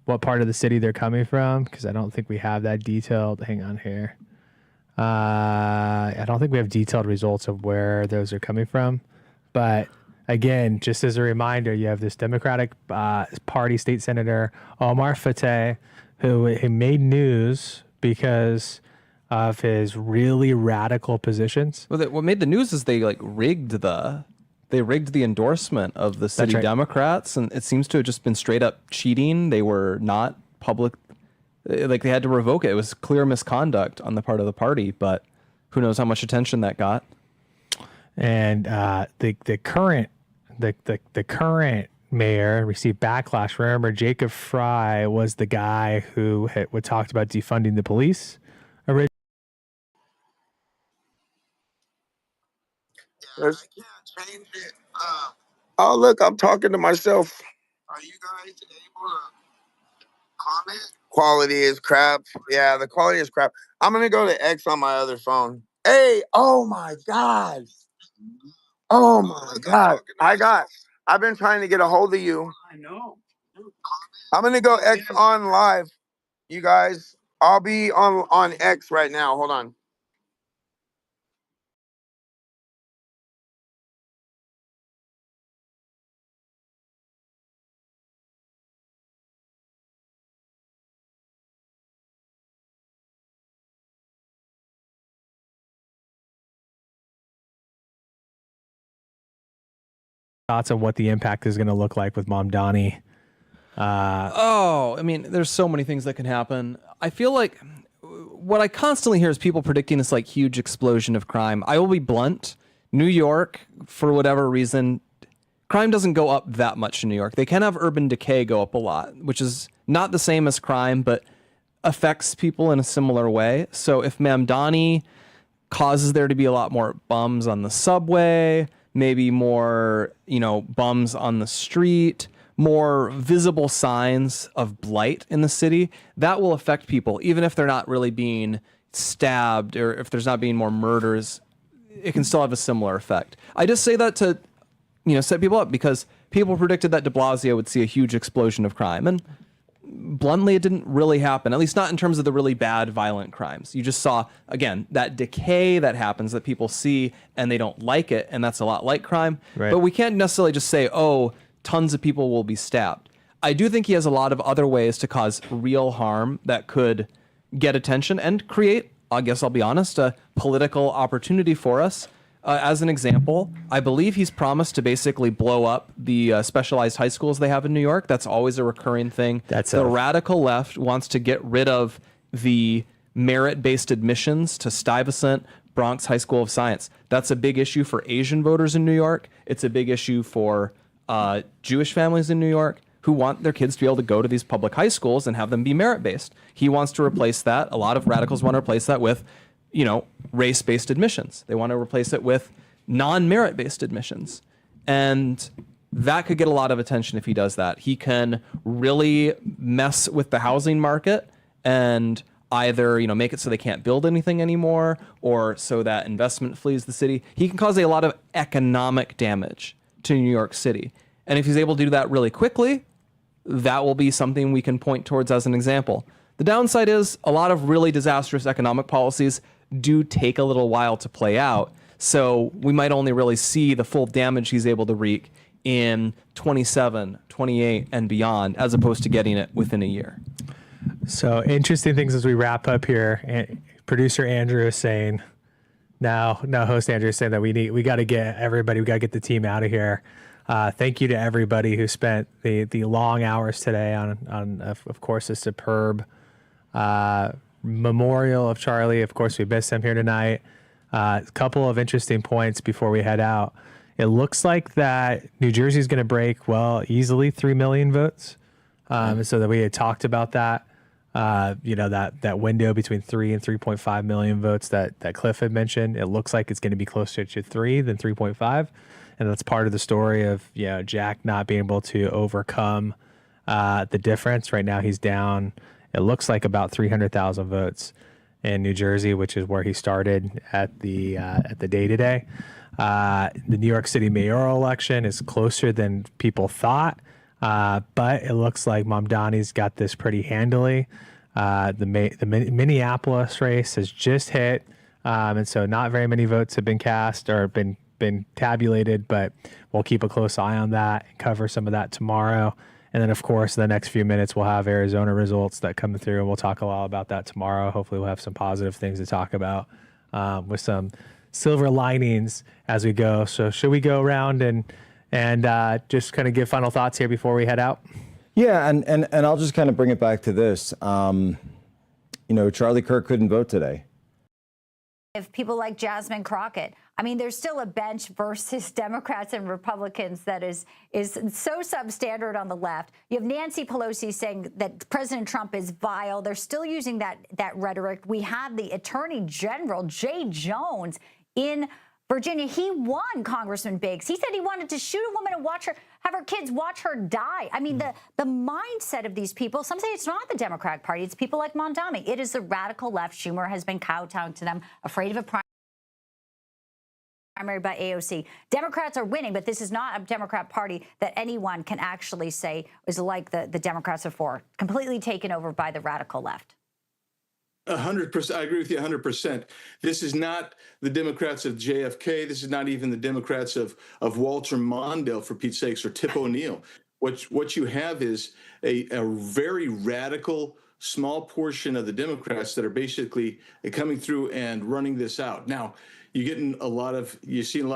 Speaker 8: what part of the city they're coming from because I don't think we have that detailed. Hang on here. I don't think we have detailed results of where those are coming from. But again, just as a reminder, you have this Democratic Party state senator, Omar Fateh, who made news because of his really radical positions.
Speaker 11: Well, what made the news is they like rigged the endorsement of the city Democrats, and it seems to have just been straight up cheating. They were not public, like they had to revoke it. It was clear misconduct on the part of the party, but who knows how much attention that got.
Speaker 8: And the current mayor received backlash. Remember, Jacob Fry was the guy who talked about defunding the police originally.
Speaker 20: Oh, look, I'm talking to myself. Are you guys able to comment? Quality is crap. Yeah, the quality is crap. I'm going to go to X on my other phone. Hey, oh my God. Oh my God. I've been trying to get a hold of you. I know. I'm going to go X on live. You guys, I'll be on X right now. Hold on.
Speaker 8: Thoughts on what the impact is going to look like with Mamdani.
Speaker 11: I mean, there's so many things that can happen. I feel like what I constantly hear is people predicting this like huge explosion of crime. I will be blunt. New York, for whatever reason, crime doesn't go up that much in New York. They can have urban decay go up a lot, which is not the same as crime, but affects people in a similar way. So if Mamdani causes there to be a lot more bums on the subway, maybe more, bums on the street, more visible signs of blight in the city, that will affect people, even if they're not really being stabbed or if there's not being more murders, it can still have a similar effect. I just say that to, set people up because people predicted that de Blasio would see a huge explosion of crime. And bluntly, it didn't really happen, at least not in terms of the really bad, violent crimes. You just saw, again, that decay that happens that people see and they don't like it. And that's a lot like crime.
Speaker 8: Right.
Speaker 11: But we can't necessarily just say, oh, tons of people will be stabbed. I do think he has a lot of other ways to cause real harm that could get attention and create, I guess I'll be honest, a political opportunity for us. As an example, I believe he's promised to basically blow up the specialized high schools they have in New York. That's always a recurring thing. The radical left wants to get rid of the merit-based admissions to Stuyvesant, Bronx High School of Science. That's a big issue for Asian voters in New York. It's a big issue for Jewish families in New York who want their kids to be able to go to these public high schools and have them be merit-based. He wants to replace that. A lot of radicals want to replace that with race-based admissions. They want to replace it with non-merit-based admissions. And that could get a lot of attention if he does that. He can really mess with the housing market and either, make it so they can't build anything anymore or so that investment flees the city. He can cause a lot of economic damage to New York City. And if he's able to do that really quickly, that will be something we can point towards as an example. The downside is a lot of really disastrous economic policies do take a little while to play out. So we might only really see the full damage he's able to wreak in 27, 28, and beyond, as opposed to getting it within a year.
Speaker 8: So interesting things as we wrap up here. Producer Andrew is saying, now host Andrew is saying that we got to get everybody, we got to get the team out of here. Thank you to everybody who spent the long hours today on of course, a superb memorial of Charlie. Of course, we miss him here tonight. A couple of interesting points before we head out. It looks like that New Jersey is going to break, easily 3 million votes. So that we had talked about that, that window between 3 and 3.5 million votes that Cliff had mentioned. It looks like it's going to be closer to 3 than 3.5. And that's part of the story of, Jack not being able to overcome the difference. Right now he's down, it looks like about 300,000 votes in New Jersey, which is where he started at the day today. The New York City mayoral election is closer than people thought, but it looks like Mamdani's got this pretty handily. The Minneapolis race has just hit, and so not very many votes have been cast or been tabulated, but we'll keep a close eye on that and cover some of that tomorrow. And then, of course, in the next few minutes, we'll have Arizona results that come through, and we'll talk a lot about that tomorrow. Hopefully we'll have some positive things to talk about with some silver linings as we go. So should we go around and just kind of give final thoughts here before we head out?
Speaker 10: Yeah, and I'll just kind of bring it back to this. Charlie Kirk couldn't vote today.
Speaker 15: If people like Jasmine Crockett, I mean, there's still a bench versus Democrats and Republicans that is so substandard on the left. You have Nancy Pelosi saying that President Trump is vile. They're still using that rhetoric. We have the Attorney General, Jay Jones, in Virginia. He won, Congressman Biggs. He said he wanted to shoot a woman and have her kids watch her die. I mean, the mindset of these people, some say it's not the Democratic Party, it's people like Mamdani. It is the radical left. Schumer has been kowtowing to them, afraid of a primary by AOC. Democrats are winning, but this is not a Democrat Party that anyone can actually say is like the Democrats before, completely taken over by the radical left.
Speaker 21: 100%. I agree with you 100%. This is not the Democrats of JFK. This is not even the Democrats of Walter Mondale, for Pete's sakes, or Tip O'Neill. What you have is a very radical, small portion of the Democrats that are basically coming through and running this out. Now, you're seeing a lot of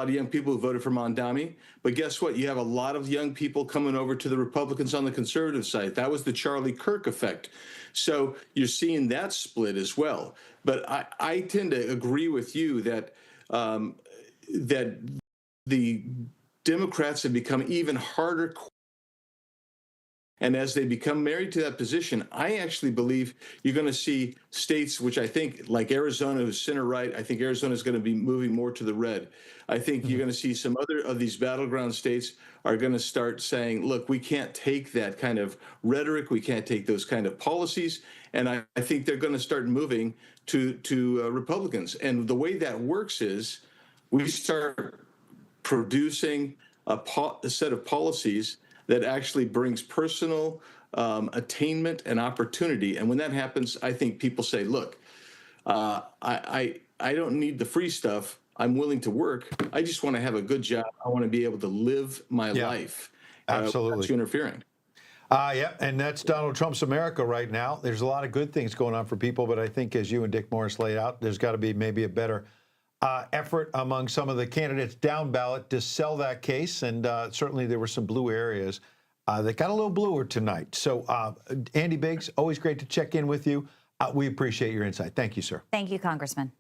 Speaker 21: young people who voted for Mamdani, but guess what? You have a lot of young people coming over to the Republicans on the conservative side. That was the Charlie Kirk effect. So you're seeing that split as well. But I tend to agree with you that that the Democrats have become even harder. And as they become married to that position, I actually believe you're going to see states, which I think, like Arizona, who's center right, I think Arizona is going to be moving more to the red. I think you're going to see some other of these battleground states are going to start saying, look, we can't take that kind of rhetoric. We can't take those kind of policies. And I think they're going to start moving to Republicans. And the way that works is we start producing a set of policies that actually brings personal attainment and opportunity. And when that happens, I think people say, look, I don't need the free stuff. I'm willing to work. I just want to have a good job. I want to be able to live my life.
Speaker 22: Absolutely.
Speaker 21: Without you interfering.
Speaker 22: Yeah, and that's Donald Trump's America right now. There's a lot of good things going on for people, but I think as you and Dick Morris laid out, there's got to be maybe a better effort among some of the candidates down ballot to sell that case. And certainly there were some blue areas that got a little bluer tonight. So Andy Biggs, always great to check in with you. We appreciate your insight. Thank you, sir.
Speaker 15: Thank you, Congressman.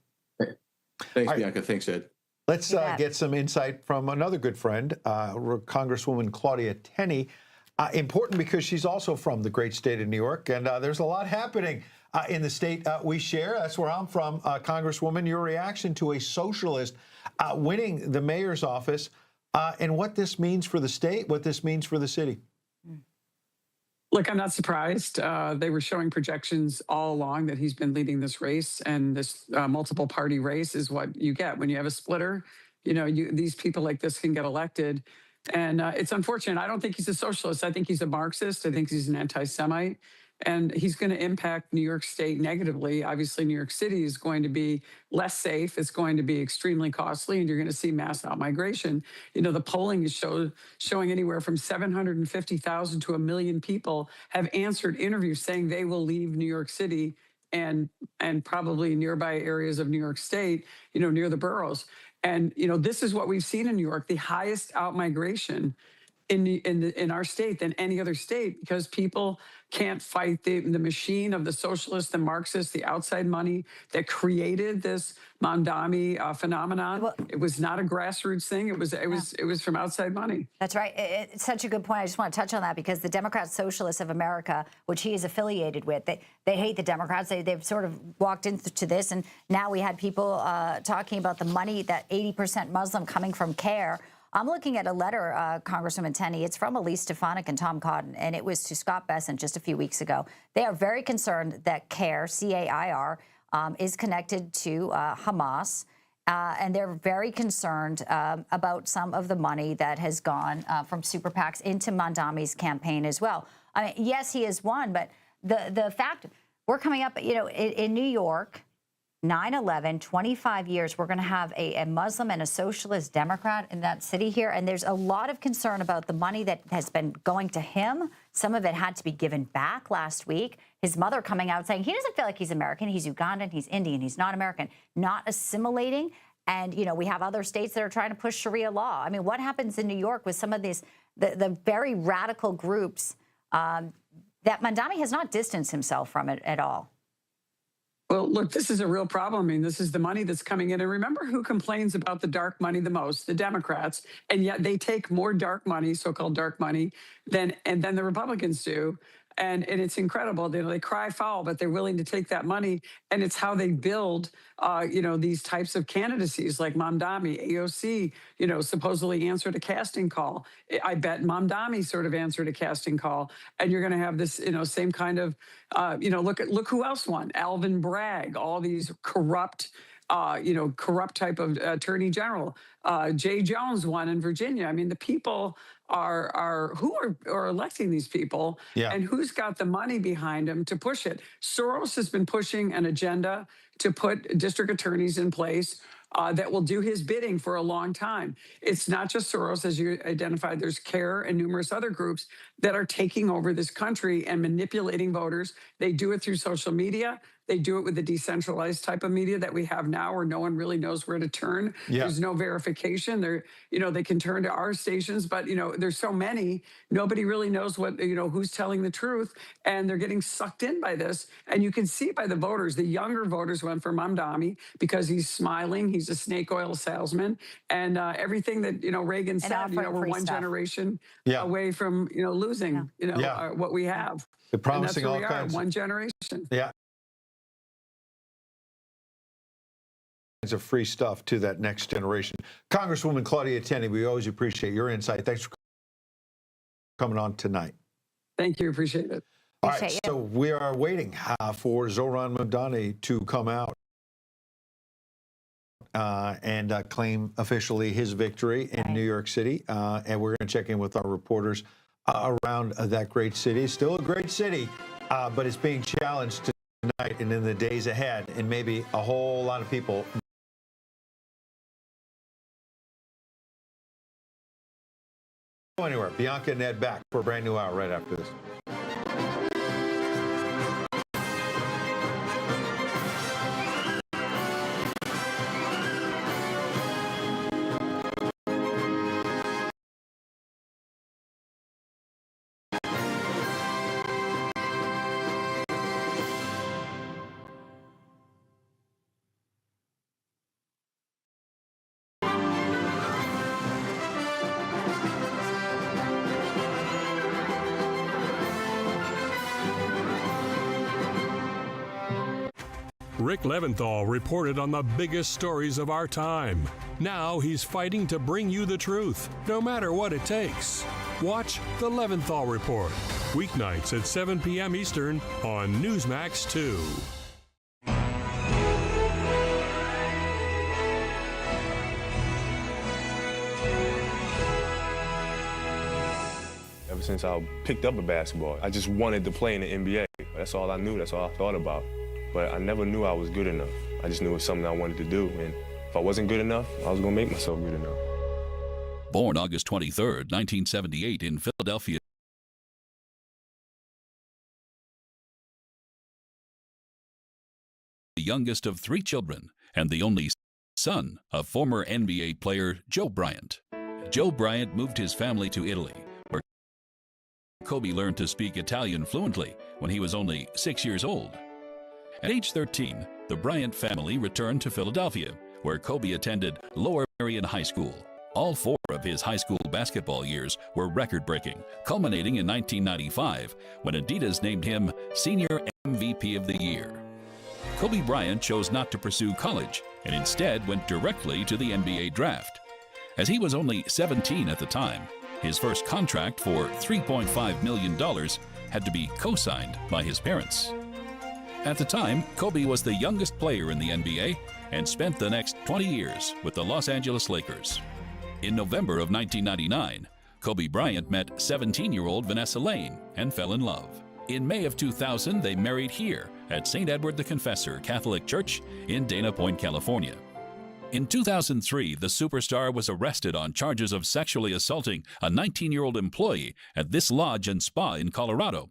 Speaker 21: Thanks, Bianca. Thanks, Ed.
Speaker 22: Let's get some insight from another good friend, Congresswoman Claudia Tenney. Important because she's also from the great state of New York, and there's a lot happening in the state we share. That's where I'm from, Congresswoman. Your reaction to a socialist winning the mayor's office and what this means for the state, what this means for the city.
Speaker 23: Look, I'm not surprised. They were showing projections all along that he's been leading this race, and this multiple party race is what you get when you have a splitter. These people like this can get elected. And it's unfortunate. I don't think he's a socialist. I think he's a Marxist. I think he's an anti-Semite. And he's going to impact New York State negatively. Obviously, New York City is going to be less safe. It's going to be extremely costly, and you're going to see mass outmigration. You know, the polling is showing anywhere from 750,000 to 1 million people have answered interviews saying they will leave New York City and probably nearby areas of New York State, you know, near the boroughs. And, you know, this is what we've seen in New York, the highest outmigration in our state than any other state, because people can't fight the machine of the socialists, the Marxists, the outside money that created this Mamdani phenomenon. Well, it was not a grassroots thing. It was from outside money.
Speaker 15: That's right. It's such a good point. I just want to touch on that because the Democrat Socialists of America, which he is affiliated with, they hate the Democrats. They've sort of walked into this, and now we had people talking about the money, that 80% Muslim coming from CARE. I'm looking at a letter, Congresswoman Tenney. It's from Elise Stefanik and Tom Cotton, and it was to Scott Bessent just a few weeks ago. They are very concerned that CAIR, C-A-I-R, is connected to Hamas, and they're very concerned about some of the money that has gone from super PACs into Mamdani's campaign as well. I mean, yes, he has won, but the fact we're coming up, you know, in New York, 9/11, 25 years, we're going to have a Muslim and a socialist Democrat in that city here. And there's a lot of concern about the money that has been going to him. Some of it had to be given back last week. His mother coming out saying he doesn't feel like he's American. He's Ugandan. He's Indian. He's not American. Not assimilating. And, you know, we have other states that are trying to push Sharia law. I mean, what happens in New York with some of these, the very radical groups that Mamdani has not distanced himself from it at all?
Speaker 23: Well, look, this is a real problem. I mean, this is the money that's coming in. And remember who complains about the dark money the most? The Democrats. And yet they take more dark money, so-called dark money, than the Republicans do. And it's incredible. They cry foul, but they're willing to take that money. And it's how they build, you know, these types of candidacies like Mamdani, AOC, you know, supposedly answered a casting call. I bet Mamdani sort of answered a casting call. And you're going to have this, you know, same kind of, you know, look who else won. Alvin Bragg, all these corrupt, you know, corrupt type of attorney general. Jay Jones won in Virginia. I mean, the people who are electing these people, and who's got the money behind them to push it. Soros has been pushing an agenda to put district attorneys in place that will do his bidding for a long time. It's not just Soros, as you identified. There's CARE and numerous other groups that are taking over this country and manipulating voters. They do it through social media. They do it with the decentralized type of media that we have now, where no one really knows where to turn. There's no verification. You know, they can turn to our stations, but you know, there's so many. Nobody really knows what, you know, who's telling the truth, and they're getting sucked in by this. And you can see by the voters. The younger voters went for Mamdani because he's smiling. He's a snake oil salesman, and everything that, you know, Reagan said. You know, we're one generation away from, you know, losing, you know, what we have.
Speaker 22: They're promising
Speaker 23: and that's where
Speaker 22: all
Speaker 23: we
Speaker 22: kinds.
Speaker 23: are, one generation.
Speaker 22: Yeah. Of free stuff to that next generation. Congresswoman Claudia Tenney, we always appreciate your insight. Thanks for coming on tonight.
Speaker 23: Thank you. Appreciate it.
Speaker 22: All right, so we are waiting for Zohran Mamdani to come out and claim officially his victory in New York City. And we're going to check in with our reporters around that great city. It's still a great city, but it's being challenged tonight and in the days ahead, and maybe a whole lot of people. Go anywhere. Bianca and Ed back for a brand new hour right after this.
Speaker 3: Rick Leventhal reported on the biggest stories of our time. Now he's fighting to bring you the truth, no matter what it takes. Watch The Leventhal Report, weeknights at 7 p.m. Eastern on Newsmax 2.
Speaker 4: Ever since I picked up a basketball, I just wanted to play in the NBA. That's all I knew. That's all I thought about. But I never knew I was good enough. I just knew it was something I wanted to do. And if I wasn't good enough, I was going to make myself good enough.
Speaker 6: Born August 23, 1978 in Philadelphia, the youngest of 3 children and the only son of former NBA player Joe Bryant. Joe Bryant moved his family to Italy, where Kobe learned to speak Italian fluently when he was only 6 years old. At age 13, the Bryant family returned to Philadelphia, where Kobe attended Lower Merion High School. All 4 of his high school basketball years were record-breaking, culminating in 1995 when Adidas named him Senior MVP of the Year. Kobe Bryant chose not to pursue college and instead went directly to the NBA draft. As he was only 17 at the time, his first contract for $3.5 million had to be co-signed by his parents. At the time, Kobe was the youngest player in the NBA and spent the next 20 years with the Los Angeles Lakers. In November of 1999, Kobe Bryant met 17-year-old Vanessa Lane and fell in love. In May of 2000, they married here at St. Edward the Confessor Catholic Church in Dana Point, California. In 2003, the superstar was arrested on charges of sexually assaulting a 19-year-old employee at this lodge and spa in Colorado.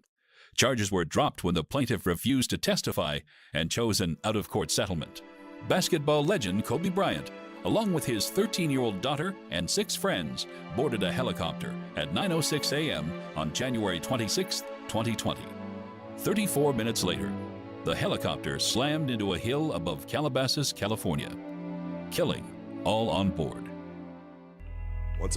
Speaker 6: Charges were dropped when the plaintiff refused to testify and chose an out-of-court settlement. Basketball legend Kobe Bryant, along with his 13-year-old daughter and 6 friends, boarded a helicopter at 9:06 a.m. on January 26, 2020. 34 minutes later, the helicopter slammed into a hill above Calabasas, California, killing all on board.
Speaker 9: Once